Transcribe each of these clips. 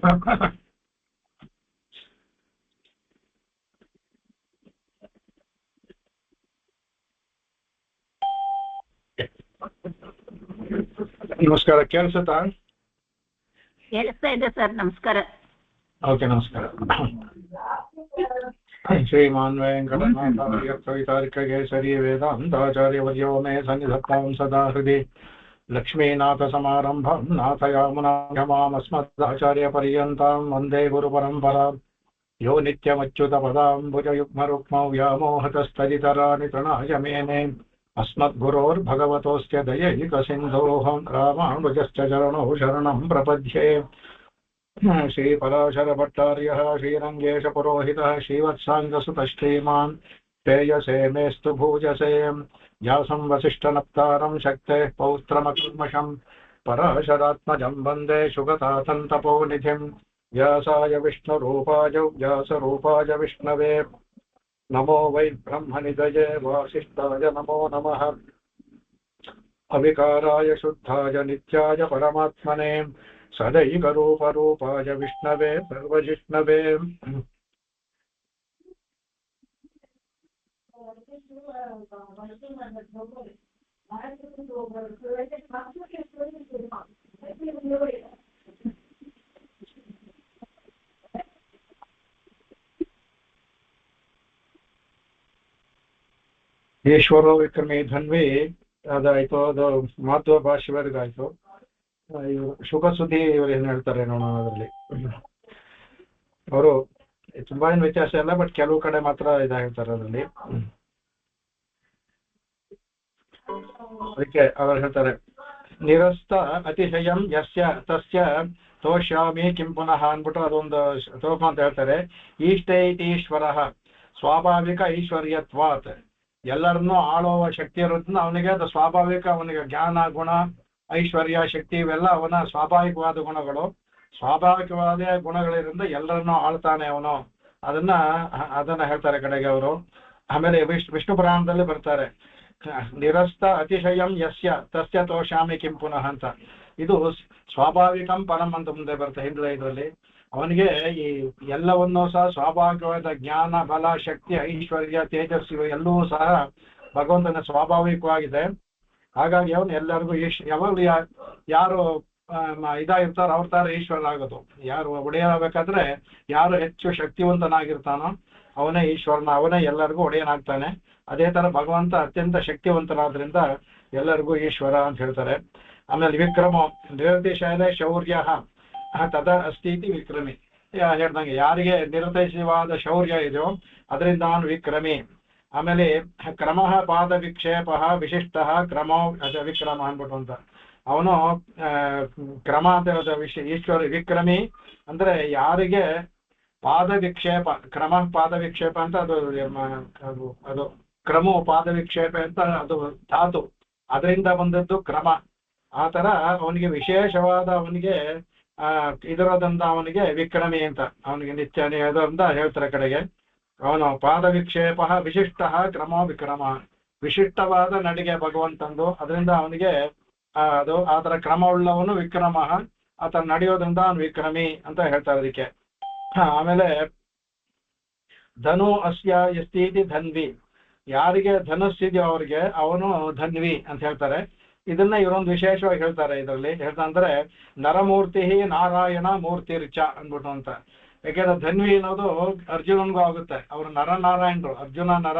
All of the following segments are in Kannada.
ನಮಸ್ಕಾರ. ಕೇಳಿಸುತ್ತಾ? ಕೇಳಿಸ್ತಾ ಇದೆ ಸರ್. ನಮಸ್ಕಾರ. ಓಕೆ, ನಮಸ್ಕಾರ. ಶ್ರೀಮಾನ್ ವೆಂಕಟನಾಥಾರ್ಯ ಕವಿತಾರ್ಕಕೇಸರಿ ವೇದಾಂತಾಚಾರ್ಯವರ್ಯೋ ಮೇ ಸನ್ನಿಧತ್ತಾಂ ಸದಾ ಹೃದಯ. ಲಕ್ಷ್ಮೀನಾಥಸಮಾರಂಭಂ ನಾಥಯಾಮುನಾಮಸ್ಮದಾಚಾರ್ಯಪರ್ಯಂತಾಂ ವಂದೇ ಗುರುಪರಂಪರಾಂ. ಯೋ ನಿತ್ಯಮಚ್ಯುತಪದಾಂಬುಜಯುಗ್ಮರುಕ್ಮೌ ವ್ಯಾಮೋಹತಸ್ತದಿತರಾಣಿ ಪ್ರಣಾಯ ಮೇನೆ. अस्मद्गुरोर्भगवतोऽस्य दयैकसिन्धोः रामानुजस्य चरणौ शरणं प्रपद्ये. श्रीपराशरभट्टार्यः श्रीरङ्गेशपुरोहितः श्रीवत्साङ्गसुतः श्रीमान् श्रेयसे मेस्तु भूजसे. व्यासं वसिष्ठनप्तारं शक्तेः पौत्रमकल्मषं पराशरात्मजं वन्दे शुगतातन्तपोनिधिं. व्यासाय विष्णुरूपाय व्यासरूपाय विष्णवे नमो वै ब्रह्मनिधये वासिष्ठाय नमो नमः. अविकाराय शुद्धाय नित्याय परमात्मने सदैकरूपरूपाय विष्णवे सर्वजिष्णवे. ಈಶ್ವರೋ ವಿಕ್ರಮಿ ಧನ್ವಿ ಅದಾಯ್ತು. ಅದು ಮಹತ್ವ ಭಾಷೆವರೆಗಾಯ್ತು. ಇವರು ಶುಭಸುದ್ದಿ ಇವರು ಏನ್ ಹೇಳ್ತಾರೆ ನೋಡೋಣ. ಅದರಲ್ಲಿ ಅವರು ತುಂಬಾ ಏನು ವ್ಯತ್ಯಾಸ ಇಲ್ಲ, ಬಟ್ ಕೆಲವು ಕಡೆ ಮಾತ್ರ ಇದಾಗಿರ್ತಾರೆ ಅದರಲ್ಲಿ. ಅದಕ್ಕೆ ಅವರು ಹೇಳ್ತಾರೆ, ನಿರಸ್ತ ಅತಿಶಯಂ ಯಸ್ಯ ತಸ್ಯ ತೋಷ್ಯಾಮಿ ಕಿಂ ಪುನಃ ಅಂದ್ಬಿಟ್ಟು ಅದೊಂದು ಶ್ಲೋಕ ಅಂತ ಹೇಳ್ತಾರೆ. ಈಷ್ಟೈತೀಶ್ವರ ಸ್ವಾಭಾವಿಕ ಐಶ್ವರ್ಯತ್ವಾತ್. ಎಲ್ಲರನ್ನೂ ಆಳುವ ಶಕ್ತಿ ಇರೋದ್ರಿಂದ ಅವನಿಗೆ ಅದು ಸ್ವಾಭಾವಿಕ, ಅವನಿಗೆ ಜ್ಞಾನ ಗುಣ ಐಶ್ವರ್ಯ ಶಕ್ತಿ ಇವೆಲ್ಲ ಅವನ ಸ್ವಾಭಾವಿಕವಾದ ಗುಣಗಳು. ಸ್ವಾಭಾವಿಕವಾದ ಗುಣಗಳಿಂದ ಎಲ್ಲರನ್ನೂ ಆಳ್ತಾನೆ ಅವನು. ಅದನ್ನ ಹೇಳ್ತಾರೆ ಕಡೆಗೆ ಅವರು. ಆಮೇಲೆ ವಿಷ್ಣು ಪುರಾಣದಲ್ಲಿ ಬರ್ತಾರೆ, ನಿರಸ್ತ ಅತಿಶಯಂ ಯಸ್ಯ ತಸ್ಯ ತೋಷಾಮಿ ಕಿಂ ಪುನಃ ಅಂತ. ಇದು ಸ್ವಾಭಾವಿಕಂ ಪರಂ ಅಂತ ಮುಂದೆ ಬರುತ್ತೆ ಹಿಂದಿನ ಇದರಲ್ಲಿ. ಅವನಿಗೆ ಈ ಎಲ್ಲವನ್ನೂ ಸಹ ಸ್ವಾಭಾವಿಕವಾದ ಜ್ಞಾನ ಬಲ ಶಕ್ತಿ ಐಶ್ವರ್ಯ ತೇಜಸ್ಸು ಎಲ್ಲವೂ ಸಹ ಭಗವಂತನ ಸ್ವಾಭಾವಿಕವಾಗಿದೆ. ಹಾಗಾಗಿ ಅವನು ಎಲ್ಲರಿಗೂ ಯಾವಾಗಲೂ ಯಾರು ಇದಾಗಿರ್ತಾರೋ ಅವ್ರ ತರ ಈಶ್ವರ ಆಗೋದು. ಯಾರು ಒಡೆಯರಾಗಬೇಕಾದ್ರೆ ಯಾರು ಹೆಚ್ಚು ಶಕ್ತಿವಂತನಾಗಿರ್ತಾನೋ ಅವನೇ ಈಶ್ವರನ, ಅವನೇ ಎಲ್ಲರಿಗೂ ಒಡೆಯನಾಗ್ತಾನೆ. ಅದೇ ತರ ಭಗವಂತ ಅತ್ಯಂತ ಶಕ್ತಿವಂತನಾದ್ರಿಂದ ಎಲ್ಲರಿಗೂ ಈಶ್ವರ ಅಂತ ಹೇಳ್ತಾರೆ. ಆಮೇಲೆ ವಿಕ್ರಮ ನಿರತಿಶಯದ ಶೌರ್ಯ ತದ ಅಸ್ತೀತಿ ವಿಕ್ರಮಿ. ಹೇಳ್ದಂಗೆ ಯಾರಿಗೆ ನಿರತಿಶಯವಾದ ಶೌರ್ಯ ಇದೆಯೋ ಅದರಿಂದ ಅವನು ವಿಕ್ರಮಿ. ಆಮೇಲೆ ಕ್ರಮ ಪಾದ ವಿಕ್ಷೇಪ ವಿಶಿಷ್ಟ ಕ್ರಮೋ ವಿಕ್ರಮ ಅನ್ಬಿಟ್ಟು ಅಂತ. ಅವನು ಕ್ರಮ ಅಂತ ಈಶ್ವರ ವಿಕ್ರಮಿ ಅಂದ್ರೆ ಯಾರಿಗೆ ಪಾದ ವಿಕ್ಷೇಪ, ಕ್ರಮ ಪಾದ ವಿಕ್ಷೇಪ ಅಂತ ಅದು ಕ್ರಮ ಪಾದ ವಿಕ್ಷೇಪ ಅಂತ ಅದು ಧಾತು, ಅದರಿಂದ ಬಂದದ್ದು ಕ್ರಮ. ಆ ತರ ಅವನಿಗೆ ವಿಶೇಷವಾದ ಅವನಿಗೆ ಇದರೋದ್ರಿಂದ ಅವನಿಗೆ ವಿಕ್ರಮಿ ಅಂತ ಅವನಿಗೆ ನಿತ್ಯ ಅದರಿಂದ ಹೇಳ್ತಾರೆ ಕಡೆಗೆ. ಅವನು ಪಾದ ವಿಕ್ಷೇಪ ವಿಶಿಷ್ಟ ಕ್ರಮೋ ವಿಕ್ರಮ, ವಿಶಿಷ್ಟವಾದ ನಡಿಗೆ ಭಗವಂತಂದು, ಅದರಿಂದ ಅವನಿಗೆ ಅದು ಆತರ ಕ್ರಮವುಳ್ಳವನು ವಿಕ್ರಮ. ಆತರ ನಡೆಯೋದ್ರಿಂದ ಅವನು ವಿಕ್ರಮಿ ಅಂತ ಹೇಳ್ತಾರೆ ಅದಕ್ಕೆ. ಆಮೇಲೆ ಧನು ಅಸ್ಯ ಎಸ್ತೀತಿ ಧನ್ವಿ. ಯಾರಿಗೆ ಧನುಸ್ಸಿದೆಯೋ ಅವ್ರಿಗೆ ಅವನು ಧನ್ವಿ ಅಂತ ಹೇಳ್ತಾರೆ. ಇದನ್ನ ಇವರೊಂದು ವಿಶೇಷವಾಗಿ ಹೇಳ್ತಾರೆ ಇದರಲ್ಲಿ. ಹೇಳ್ತಂದ್ರೆ ನರಮೂರ್ತಿ ನಾರಾಯಣ ಮೂರ್ತಿ ರಿಚ ಅಂದ್ಬಿಟ್ಟು ಅಂತ. ಯಾಕೆಂದ್ರೆ ಧನ್ವಿ ಅನ್ನೋದು ಅರ್ಜುನನ್ಗೂ ಆಗುತ್ತೆ. ಅವರು ನರನಾರಾಯಣರು, ಅರ್ಜುನ ನರ,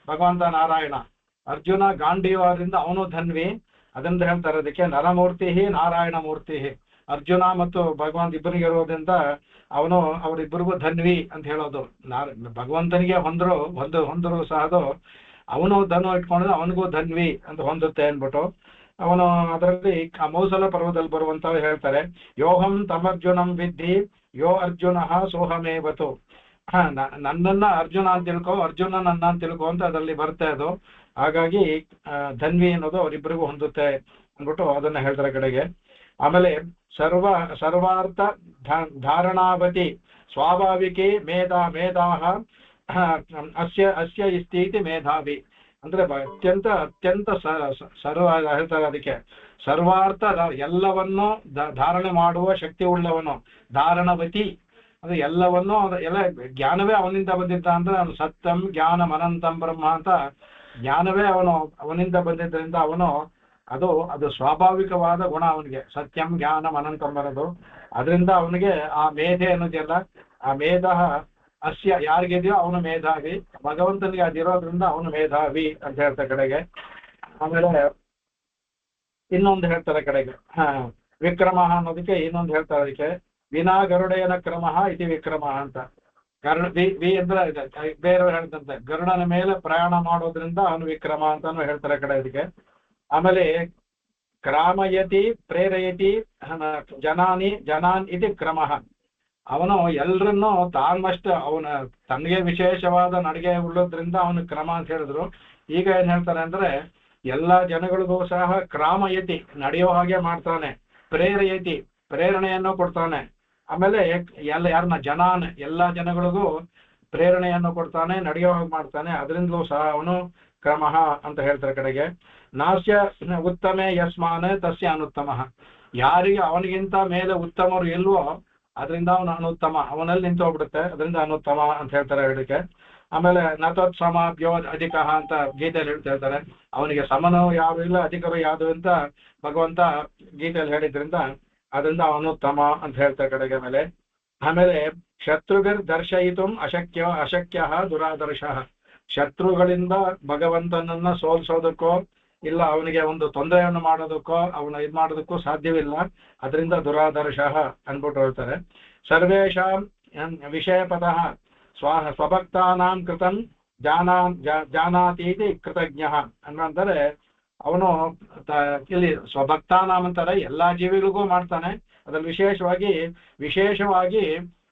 ಭಗವಂತ ನಾರಾಯಣ. ಅರ್ಜುನ ಗಾಂಡೀವರಿಂದ ಅವನು ಧನ್ವಿ, ಅದರಿಂದ ಹೇಳ್ತಾರೆ ಅದಕ್ಕೆ ನರಮೂರ್ತಿ ನಾರಾಯಣ ಮೂರ್ತಿ. ಅರ್ಜುನ ಮತ್ತು ಭಗವಂತ ಇಬ್ಬರಿಗೆ ಇರೋದ್ರಿಂದ ಅವನು ಅವರಿಬ್ಬರಿಗೂ ಧನ್ವಿ ಅಂತ ಹೇಳೋದು. ಭಗವಂತನಿಗೆ ಹೊಂದರು ಸಹದು ಅವನು ಧನು ಇಟ್ಕೊಂಡ್ರೆ ಅವನಿಗೂ ಧನ್ವಿ ಅಂತ ಹೊಂದುತ್ತೆ ಅಂದ್ಬಿಟ್ಟು ಅವನು ಅದರಲ್ಲಿ ಮೌಸಲ ಪರ್ವದಲ್ಲಿ ಬರುವಂತ ಹೇಳ್ತಾರೆ. ಯೋಹಂ ತಮರ್ಜುನಂ ವಿದ್ಧಿ ಯೋ ಅರ್ಜುನ ಸೋಹಮೇವತು. ನನ್ನನ್ನ ಅರ್ಜುನ ಅಂತ ತಿಳ್ಕೊ, ಅರ್ಜುನ ನನ್ನ ಅಂತ ತಿಳ್ಕೊ ಅಂತ ಅದರಲ್ಲಿ ಬರುತ್ತೆ ಅದು. ಹಾಗಾಗಿ ಧನ್ವಿ ಅನ್ನೋದು ಅವರಿಬ್ಬರಿಗೂ ಹೊಂದುತ್ತೆ ಅಂದ್ಬಿಟ್ಟು ಅದನ್ನ ಹೇಳ್ತಾರೆ ಕಡೆಗೆ. ಆಮೇಲೆ ಸರ್ವಾರ್ಥ ಧಾರಣಾವತಿ ಸ್ವಾಭಾವಿಕಿ ಮೇಧಾಹ ಅಸ್ಯ ಇಸ್ತೀತಿ ಮೇಧಾವಿ. ಅಂದ್ರೆ ಅತ್ಯಂತ ಅತ್ಯಂತ ಸರ್ವ ಹೇಳ್ತಾರೆ ಅದಕ್ಕೆ ಸರ್ವಾರ್ಥ ಎಲ್ಲವನ್ನೂ ಧಾರಣೆ ಮಾಡುವ ಶಕ್ತಿ ಉಳ್ಳವನು, ಧಾರಣವತಿ. ಅದು ಎಲ್ಲವನ್ನೂ ಎಲ್ಲ ಜ್ಞಾನವೇ ಅವನಿಂದ ಬಂದಿದ್ದ ಅಂದ್ರೆ ಅವನು ಸತ್ಯಂ ಜ್ಞಾನಂ ಅನಂತಂ ಬ್ರಹ್ಮ ಅಂತ ಜ್ಞಾನವೇ ಅವನಿಂದ ಬಂದಿದ್ದರಿಂದ ಅದು ಸ್ವಾಭಾವಿಕವಾದ ಗುಣ ಅವನಿಗೆ, ಸತ್ಯಂ ಜ್ಞಾನಂ ಅನಂತಂ ಬರೋದು. ಅದರಿಂದ ಅವನಿಗೆ ಆ ಮೇಧೆ ಅನ್ನೋದಿಲ್ಲ, ಆ ಮೇಧ ಅಸ್ಯ ಯಾರಿಗಿದೆಯೋ ಅವನು ಮೇಧಾವಿ, ಭಗವಂತನಿಗೆ ಅದಿರೋದ್ರಿಂದ ಅವನು ಮೇಧಾವಿ ಅಂತ ಹೇಳ್ತಾರೆ ಕಡೆಗೆ. ಆಮೇಲೆ ಇನ್ನೊಂದು ಹೇಳ್ತಾರೆ ಕಡೆಗೆ ವಿಕ್ರಮ ಅನ್ನೋದಕ್ಕೆ ಇನ್ನೊಂದು ಹೇಳ್ತಾರೆ ಅದಕ್ಕೆ ವಿನಾ ಗರುಡೆಯನ ಕ್ರಮ ಇತಿ ವಿಕ್ರಮ ಅಂತ. ವಿ ಅಂದ್ರೆ ಬೇರೆಯವ್ರು ಹೇಳ್ತಂತೆ ಗರುಡನ ಮೇಲೆ ಪ್ರಯಾಣ ಮಾಡೋದ್ರಿಂದ ಅವನು ವಿಕ್ರಮ ಅಂತಾನು ಹೇಳ್ತಾರೆ ಕಡೆ ಇದಕ್ಕೆ. ಆಮೇಲೆ ಕ್ರಾಮಯತಿ ಪ್ರೇರಯತಿ ಜನಾನ್ ಇತಿ ಕ್ರಮ. ಅವನು ಎಲ್ರನ್ನೂ ತಾನಷ್ಟು ಅವನ ತನಗೆ ವಿಶೇಷವಾದ ನಡಿಗೆ ಉಳ್ಳೋದ್ರಿಂದ ಅವನು ಕ್ರಮ ಅಂತ ಹೇಳಿದ್ರು. ಈಗ ಏನ್ ಹೇಳ್ತಾರೆ ಅಂದ್ರೆ ಎಲ್ಲಾ ಜನಗಳಿಗೂ ಸಹ ಕ್ರಾಮಯತಿ ನಡೆಯೋ ಹಾಗೆ ಮಾಡ್ತಾನೆ, ಪ್ರೇರಯತಿ ಪ್ರೇರಣೆಯನ್ನು ಕೊಡ್ತಾನೆ. ಆಮೇಲೆ ಯಾರನ್ನ ಜನಾನ್ ಎಲ್ಲಾ ಜನಗಳಿಗೂ ಪ್ರೇರಣೆಯನ್ನು ಕೊಡ್ತಾನೆ, ನಡೆಯೋ ಹಾಗೆ ಮಾಡ್ತಾನೆ. ಅದರಿಂದಲೂ ಸಹ ಅವನು ಕ್ರಮ ಅಂತ ಹೇಳ್ತಾರೆ ಕಡೆಗೆ. ನಾಸ್ಯ ಉತ್ತಮೇ ಯಸ್ಮಾನ್ ತಸ್ಯ ಅನುತ್ತಮ. ಯಾರಿಗೆ ಅವನಿಗಿಂತ ಮೇಲೆ ಉತ್ತಮರು ಇಲ್ವೋ ಅದರಿಂದ ಅವನು ಅನುತ್ತಮ, ಅವನಲ್ಲಿ ನಿಂತು ಹೋಗ್ಬಿಡುತ್ತೆ, ಅದರಿಂದ ಅನುತ್ತಮ ಅಂತ ಹೇಳ್ತಾರೆ ಹೇಳಿಕೆ. ಆಮೇಲೆ ನತತ್ ಸಮಾಭ್ಯೋ ಅಧಿಕ ಅಂತ ಗೀತೆಯಲ್ಲಿ ಹೇಳ್ತಾರೆ. ಅವನಿಗೆ ಸಮನೂ ಯಾರು ಇಲ್ಲ, ಅಧಿಕರು ಯಾವುದು ಅಂತ ಭಗವಂತ ಗೀತೆಯಲ್ಲಿ ಹೇಳಿದ್ರಿಂದ ಅದರಿಂದ ಅನುತ್ತಮ ಅಂತ ಹೇಳ್ತಾರೆ ಕಡೆಗೆ. ಆಮೇಲೆ ಶತ್ರುಗರ್ ದರ್ಶಯಿತು ಅಶಕ್ಯ ದುರಾದರ್ಶ. ಶತ್ರುಗಳಿಂದ ಭಗವಂತನನ್ನ ಸೋಲಿಸೋದಕ್ಕೋ ಇಲ್ಲ ಅವನಿಗೆ ಒಂದು ತೊಂದರೆಯನ್ನು ಮಾಡೋದಕ್ಕೋ ಅವನ ಇದು ಮಾಡೋದಕ್ಕೂ ಸಾಧ್ಯವಿಲ್ಲ, ಅದರಿಂದ ದುರಾದರ್ಶ ಅನ್ಬಿಟ್ಟು ಹೇಳ್ತಾರೆ. ಸರ್ವೇಷಾಂ ವಿಷಯಪತಃ ಸ್ವಭಕ್ತಾನಾಂ ಕೃತಂ ಜಾನಾತೀತಿ ಕೃತಜ್ಞ ಅಂದ್ರೆ ಅವನು ಇಲ್ಲಿ ಸ್ವಭಕ್ತಾನಾಂ ಅಂತಾರೆ ಎಲ್ಲಾ ಜೀವಿಗಳಿಗೂ ಮಾಡ್ತಾನೆ. ಅದ್ರಲ್ಲಿ ವಿಶೇಷವಾಗಿ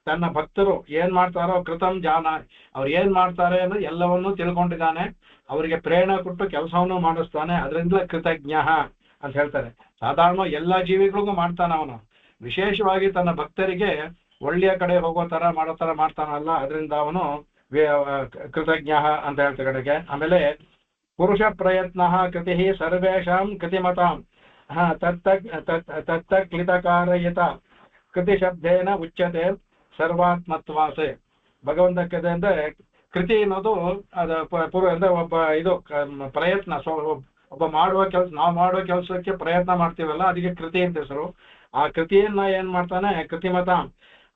ತನ್ನ ಭಕ್ತರು ಏನ್ ಮಾಡ್ತಾರೋ ಕೃತಂ ಜಾನ, ಅವ್ರು ಏನ್ ಮಾಡ್ತಾರೆ ಅಂದ್ರೆ ಎಲ್ಲವನ್ನೂ ತಿಳ್ಕೊಂಡಿದ್ದಾನೆ, ಅವರಿಗೆ ಪ್ರೇರಣೆ ಕೊಟ್ಟು ಕೆಲಸವನ್ನು ಮಾಡಿಸ್ತಾನೆ, ಅದರಿಂದ ಕೃತಜ್ಞ ಅಂತ ಹೇಳ್ತಾರೆ. ಸಾಧಾರಣ ಎಲ್ಲಾ ಜೀವಿಗಳಿಗೂ ಮಾಡ್ತಾನೆ ಅವನು, ವಿಶೇಷವಾಗಿ ತನ್ನ ಭಕ್ತರಿಗೆ ಒಳ್ಳೆಯ ಕಡೆ ಹೋಗೋ ತರ ಮಾಡೋ ತರ ಮಾಡ್ತಾನಲ್ಲ, ಅದರಿಂದ ಅವನು ಕೃತಜ್ಞ ಅಂತ ಹೇಳ್ತಾರೆ ಕಡೆಗೆ. ಆಮೇಲೆ ಪುರುಷ ಪ್ರಯತ್ನ ಕೃತಿ ಸರ್ವೇಷಾಂ ಕೃತಿಮತಾಂ ತತ್ತಕ್ಲಿತಕಾರಯತ ಕೃತಿ ಶಬ್ದೇನ ಉಚ್ಯತೆ ಸರ್ವಾತ್ಮತ್ವಾಸೆ. ಭಗವಂತ ಕಥೆ ಅಂದ್ರೆ ಕೃತಿ ಅನ್ನೋದು ಅಂದ್ರೆ ಒಬ್ಬ ಪ್ರಯತ್ನ, ಒಬ್ಬ ಮಾಡುವ ಕೆಲಸ, ನಾವು ಮಾಡುವ ಕೆಲಸಕ್ಕೆ ಪ್ರಯತ್ನ ಮಾಡ್ತೀವಲ್ಲ ಅದಕ್ಕೆ ಕೃತಿ ಅಂತ ಹೆಸರು. ಆ ಕೃತಿಯನ್ನ ಏನ್ ಮಾಡ್ತಾನೆ ಕೃತಿಮತ,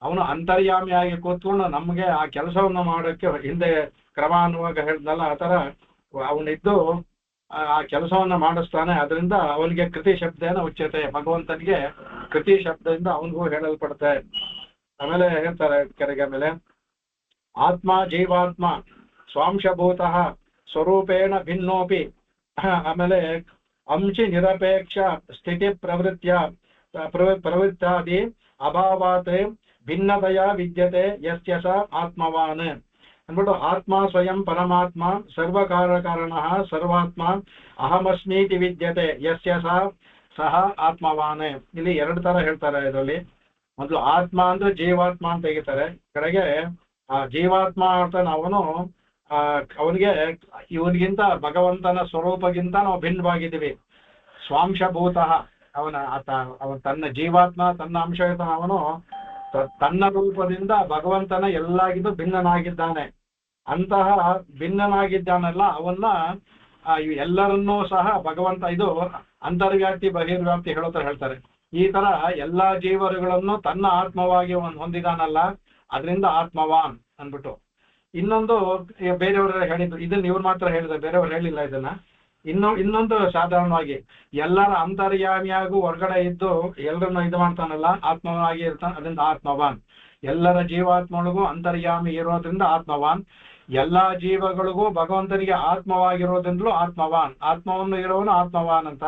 ಅವನು ಅಂತರ್ಯಾಮಿಯಾಗಿ ಕೂತ್ಕೊಂಡು ನಮ್ಗೆ ಆ ಕೆಲಸವನ್ನು ಮಾಡೋಕ್ಕೆ ಹಿಂದೆ ಕ್ರಮ ಅನ್ನುವಾಗ ಹೇಳ್ದಲ್ಲ ಆ ತರ ಅವನಿದ್ದು ಆ ಕೆಲಸವನ್ನ ಮಾಡಿಸ್ತಾನೆ, ಅದರಿಂದ ಅವನಿಗೆ ಕೃತಿ ಶಬ್ದೇನ ಉಚ್ಯತೆ, ಭಗವಂತನಿಗೆ ಕೃತಿ ಶಬ್ದದಿಂದ ಅವನಿಗೂ ಹೇಳಲ್ಪಡುತ್ತೆ. ಆಮೇಲೆ ಹೇಳ್ತಾರೆ ಕೆರೆಗೆ ಆಮೇಲೆ ಆತ್ಮ ಜೀವಾತ್ಮ ಸ್ವಾಂಶಭೂತಃ ಸ್ವರೂಪೇಣ ಭಿನ್ನೋಪಿ. ಆಮೇಲೆ ಅಂಶಿ ನಿರಪೇಕ್ಷ ಸ್ಥಿತಿ ಪ್ರವೃತ್ತಾದಿ ಅಭಾವಾತ್ ಭಿನ್ನತೆಯ ವಿದ್ಯತೆ ಯಸ್ಯ ಸ ಆತ್ಮವಾನ್ ಅಂದ್ಬಿಟ್ಟು ಆತ್ಮ ಸ್ವಯಂ ಪರಮಾತ್ಮ ಸರ್ವಕಾರಣ ಸರ್ವಾತ್ಮ ಅಹಮಸ್ಮೀತಿ ವಿದ್ಯತೆ ಯಸ್ಯ ಸಹ ಆತ್ಮವಾನ್. ಇಲ್ಲಿ ಎರಡು ತರ ಹೇಳ್ತಾರೆ ಇದರಲ್ಲಿ. ಮೊದಲು ಆತ್ಮ ಅಂದ್ರೆ ಜೀವಾತ್ಮ ಅಂತ ತೆಗಿತಾರೆ, ಕಡೆಗೆ ಆ ಜೀವಾತ್ಮ ಅಂತ ಅವನಿಗೆ ಇವನಿಗಿಂತ ಭಗವಂತನ ಸ್ವರೂಪಗಿಂತ ನಾವು ಭಿನ್ನವಾಗಿದ್ದೀವಿ. ಸ್ವಾಂಶಭೂತಃ ಅವನ ತನ್ನ ಜೀವಾತ್ಮ ತನ್ನ ಅಂಶಯುತ, ಅವನು ತನ್ನ ರೂಪದಿಂದ ಭಗವಂತನ ಎಲ್ಲಾಗಿದ್ದು ಭಿನ್ನನಾಗಿದ್ದಾನೆ. ಅಂತಹ ಭಿನ್ನನಾಗಿದ್ದಾನಲ್ಲ ಅವನ್ನ ಎಲ್ಲರನ್ನೂ ಸಹ ಭಗವಂತ ಇದು ಅಂತರ್ವ್ಯಾಪ್ತಿ ಬಹಿರ್ವ್ಯಾಪ್ತಿ ಹೇಳ್ತಾರೆ. ಈ ತರ ಎಲ್ಲಾ ಜೀವರುಗಳನ್ನು ತನ್ನ ಆತ್ಮವಾಗಿ ಹೊಂದಿದಾನಲ್ಲ, ಅದರಿಂದ ಆತ್ಮವಾನ್ ಅಂದ್ಬಿಟ್ಟು. ಇನ್ನೊಂದು ಬೇರೆಯವರು ಹೇಳಿದ್ರು, ಇದನ್ನ ಇವ್ರು ಮಾತ್ರ ಹೇಳಿದ್ರು, ಬೇರೆಯವ್ರು ಹೇಳಿಲ್ಲ ಇದನ್ನ. ಇನ್ನೊಂದು ಸಾಧಾರಣವಾಗಿ ಎಲ್ಲರ ಅಂತರ್ಯಾಮಿಯಾಗೂ ಹೊರಗಡೆ ಇದ್ದು ಎಲ್ಲರನ್ನು ಇದು ಮಾಡ್ತಾನಲ್ಲ, ಆತ್ಮವಾಗಿ ಇರ್ತಾನೆ, ಅದರಿಂದ ಆತ್ಮವಾನ್. ಎಲ್ಲರ ಜೀವಾತ್ಮಗಳಿಗೂ ಅಂತರ್ಯಾಮಿ ಇರೋದ್ರಿಂದ ಆತ್ಮವಾನ್. ಎಲ್ಲಾ ಜೀವಗಳಿಗೂ ಭಗವಂತನಿಗೆ ಆತ್ಮವಾಗಿರೋದ್ರಿಂದಲೂ ಆತ್ಮವಾನ್, ಆತ್ಮವನ್ನು ಇರೋನು ಆತ್ಮವಾನ್ ಅಂತ.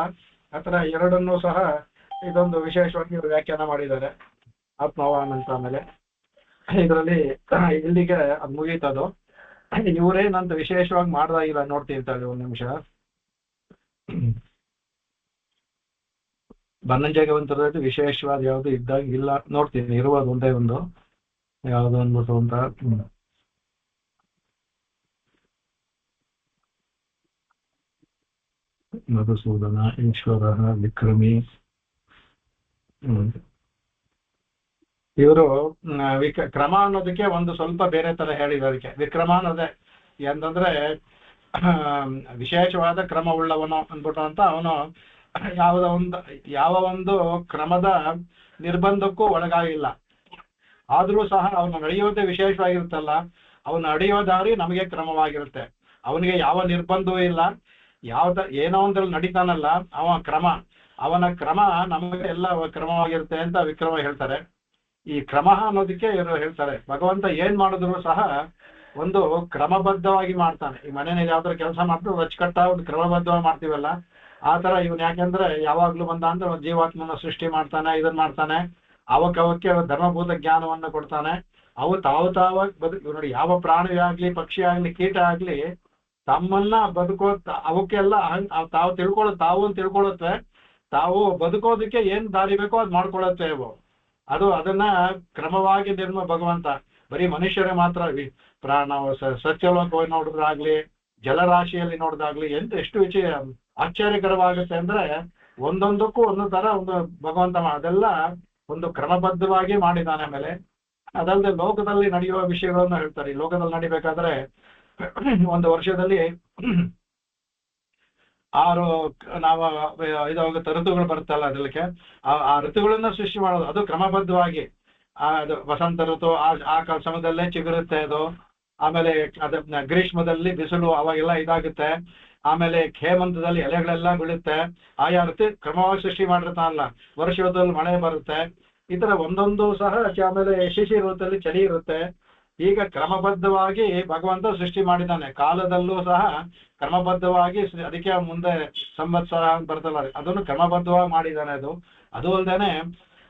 ಆತರ ಎರಡನ್ನೂ ಸಹ ಇದೊಂದು ವಿಶೇಷವಾಗಿ ವ್ಯಾಖ್ಯಾನ ಮಾಡಿದ್ದಾರೆ ಆತ್ಮವಾನ್ ಅಂತ. ಆಮೇಲೆ ಇದರಲ್ಲಿ ಇಲ್ಲಿಗೆ ಅದು ಮುಗೀತದು. ಇವರೇನಂತ ವಿಶೇಷವಾಗಿ ಮಾಡ್ದಾಗಿಲ್ಲ, ನೋಡ್ತೀನಿ ತಾಳಿ ಒಂದು ನಿಮಿಷ. ಬನ್ನಂಜಗವಂತರದ್ದು ವಿಶೇಷವಾದ ಯಾವುದು ಇದ್ದಾಗ ಇಲ್ಲ, ನೋಡ್ತೀನಿ. ಇರುವುದು ಒಂದೇ ಒಂದು ಯಾವುದು ಅಂದ್ಬಿಟ್ಟು ಅಂತ. ಮಧುಸೂದನ ಈಶ್ವರ ವಿಕ್ರಮಿ. ಇವರು ಕ್ರಮ ಅನ್ನೋದಕ್ಕೆ ಒಂದು ಸ್ವಲ್ಪ ಬೇರೆ ತರ ಹೇಳಿದ್ರು. ಅದಕ್ಕೆ ವಿಕ್ರಮ ಅನ್ನೋದೇ ಎಂತಂದ್ರೆ ವಿಶೇಷವಾದ ಕ್ರಮವುಳ್ಳವನು ಅಂದ್ಬಿಟ್ಟು ಅಂತ. ಅವನು ಯಾವ ಒಂದು ಕ್ರಮದ ನಿರ್ಬಂಧಕ್ಕೂ ಒಳಗಾಗಿಲ್ಲ. ಆದ್ರೂ ಸಹ ಅವನು ನಡೆಯೋದೇ ವಿಶೇಷವಾಗಿರುತ್ತಲ್ಲ, ಅವನು ನಡೆಯೋ ದಾರಿ ನಮಗೆ ಕ್ರಮವಾಗಿರುತ್ತೆ. ಅವನಿಗೆ ಯಾವ ನಿರ್ಬಂಧವೂ ಇಲ್ಲ. ಏನೋ ಒಂದ್ರಲ್ಲಿ ನಡೀತಾನಲ್ಲ ಅವನ ಕ್ರಮ ನಮಗೆ ಎಲ್ಲ ಕ್ರಮವಾಗಿರುತ್ತೆ ಅಂತ ವಿಕ್ರಮ ಹೇಳ್ತಾರೆ. ಈ ಕ್ರಮ ಅನ್ನೋದಕ್ಕೆ ಇವರು ಹೇಳ್ತಾರೆ, ಭಗವಂತ ಏನ್ ಮಾಡಿದ್ರು ಸಹ ಒಂದು ಕ್ರಮಬದ್ಧವಾಗಿ ಮಾಡ್ತಾನೆ. ಈ ಮನೆಯಲ್ಲಿ ಯಾವ್ದಾರು ಕೆಲಸ ಮಾಡ್ತಾರೆ ಅಚ್ಚುಕಟ್ಟಾಗಿ ಒಂದು ಕ್ರಮಬದ್ಧವಾಗಿ ಮಾಡ್ತೀವಲ್ಲ, ಆ ತರ ಇವನ್ ಯಾಕೆಂದ್ರೆ ಯಾವಾಗ್ಲೂ ಬಂದ ಅಂದ್ರೆ ಒಂದು ಜೀವಾತ್ಮನ ಸೃಷ್ಟಿ ಮಾಡ್ತಾನೆ, ಇದನ್ ಮಾಡ್ತಾನೆ, ಅವಕ್ಕೆ ಧರ್ಮಭೂತ ಜ್ಞಾನವನ್ನು ಕೊಡ್ತಾನೆ. ಅವು ತಾವಾಗಿ ನೋಡಿ, ಯಾವ ಪ್ರಾಣಿ ಆಗ್ಲಿ, ಪಕ್ಷಿ ಆಗ್ಲಿ, ಕೀಟ ಆಗ್ಲಿ ತಮ್ಮನ್ನ ಅವಕ್ಕೆಲ್ಲ ತಾವು ತಿಳ್ಕೊಳ್ಳುತ್ತವೆ. ತಾವು ಬದುಕೋದಕ್ಕೆ ಏನ್ ದಾರಿ ಬೇಕೋ ಅದ್ ಮಾಡ್ಕೊಳತ್ತೆ ಅವು. ಅದನ್ನ ಕ್ರಮವಾಗಿ ಭಗವಂತ ಬರೀ ಮನುಷ್ಯರೇ ಮಾತ್ರ ಸತ್ಯಲೋಕವಾಗಿ ನೋಡಿದ್ರಾಗ್ಲಿ, ಜಲರಾಶಿಯಲ್ಲಿ ನೋಡಿದಾಗ್ಲಿ ಎಷ್ಟು ಆಶ್ಚರ್ಯಕರವಾಗುತ್ತೆ ಅಂದ್ರೆ ಒಂದೊಂದಕ್ಕೂ ಒಂದೊಂದು ತರ ಒಂದು ಭಗವಂತ ಅದೆಲ್ಲ ಒಂದು ಕ್ರಮಬದ್ಧವಾಗಿ ಮಾಡಿದ್ದಾನೆ. ಆಮೇಲೆ ಅದಲ್ಲದೆ ಲೋಕದಲ್ಲಿ ನಡೆಯುವ ವಿಷಯಗಳನ್ನು ಹೇಳ್ತಾರೆ. ಈ ಲೋಕದಲ್ಲಿ ನಡಿಬೇಕಾದ್ರೆ ಒಂದು ವರ್ಷದಲ್ಲಿ 6 ನಾವು ಇದಾಗುತ್ತೆ ಋತುಗಳು ಬರುತ್ತಲ್ಲ, ಅದಕ್ಕೆ ಆ ಋತುಗಳನ್ನ ಸೃಷ್ಟಿ ಮಾಡೋದು ಅದು ಕ್ರಮಬದ್ಧವಾಗಿ. ಅದು ವಸಂತ ಋತು ಆ ಸಮಯದಲ್ಲೇ ಚಿಗುರುತ್ತೆ ಅದು. ಆಮೇಲೆ ಗ್ರೀಷ್ಮದಲ್ಲಿ ಬಿಸಿಲು ಅವಾಗೆಲ್ಲ ಇದಾಗುತ್ತೆ. ಆಮೇಲೆ ಹೇಮಂತದಲ್ಲಿ ಎಲೆಗಳೆಲ್ಲ ಬೀಳುತ್ತೆ. ಆಯಾ ಋತು ಕ್ರಮವಾಗಿ ಸೃಷ್ಟಿ ಮಾಡಿರ್ತಾನಲ್ಲ. ವರ್ಷದಲ್ಲಿ ಮಳೆ ಬರುತ್ತೆ. ಈ ತರ ಒಂದೊಂದು ಸಹ. ಆಮೇಲೆ ಶಿಶಿರ ಋತುದಲ್ಲಿ ಚಳಿ ಇರುತ್ತೆ. ಈಗ ಕ್ರಮಬದ್ಧವಾಗಿ ಭಗವಂತ ಸೃಷ್ಟಿ ಮಾಡಿದ್ದಾನೆ. ಕಾಲದಲ್ಲೂ ಸಹ ಕ್ರಮಬದ್ಧವಾಗಿ, ಅದಕ್ಕೆ ಮುಂದೆ ಸಂವತ್ಸರ ಅಂತ ಬರ್ತಲ್ಲ, ಅದನ್ನು ಕ್ರಮಬದ್ಧವಾಗಿ ಮಾಡಿದ್ದಾನೆ. ಅದು ಅಲ್ದೇನೆ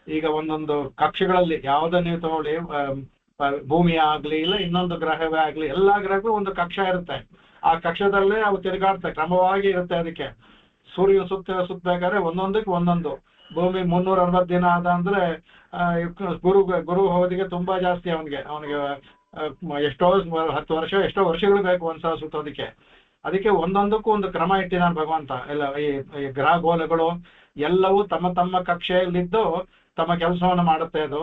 ಈಗ ಒಂದೊಂದು ಕಕ್ಷೆಗಳಲ್ಲಿ ಯಾವ್ದನ್ನ ನೀವು ತಗೊಳ್ಳಿ, ಭೂಮಿ ಆಗ್ಲಿ ಇಲ್ಲ ಇನ್ನೊಂದು ಗ್ರಹವೇ ಆಗ್ಲಿ, ಎಲ್ಲಾ ಗ್ರಹಕ್ಕೂ ಒಂದು ಕಕ್ಷ ಇರುತ್ತೆ. ಆ ಕಕ್ಷದಲ್ಲೇ ಅವು ತಿರುಗಾಡ್ತವೆ, ಕ್ರಮವಾಗಿ ಇರುತ್ತೆ. ಅದಕ್ಕೆ ಸೂರ್ಯನ ಸುತ್ತಬೇಕಾದ್ರೆ ಒಂದೊಂದಕ್ಕೆ ಒಂದೊಂದು. ಭೂಮಿ 360 ದಿನ ಆದ ಅಂದ್ರೆ ಗುರು ಹೋದಿಗೆ ತುಂಬಾ ಜಾಸ್ತಿ. ಅವನಿಗೆ ಎಷ್ಟೋ 10 ವರ್ಷ ಎಷ್ಟೋ ವರ್ಷಗಳು ಬೇಕು ಒಂದ್ಸಲ ಸುತ್ತೋದಕ್ಕೆ. ಅದಕ್ಕೆ ಒಂದೊಂದಕ್ಕೂ ಒಂದು ಕ್ರಮ ಇಟ್ಟಿದ್ದಾನೆ ಭಗವಂತ. ಎಲ್ಲ ಈ ಗ್ರಹ ಗೋಲಗಳು ಎಲ್ಲವೂ ತಮ್ಮ ಕಕ್ಷೆಯಲ್ಲಿದ್ದು ತಮ್ಮ ಕೆಲಸವನ್ನು ಮಾಡುತ್ತೆ. ಅದು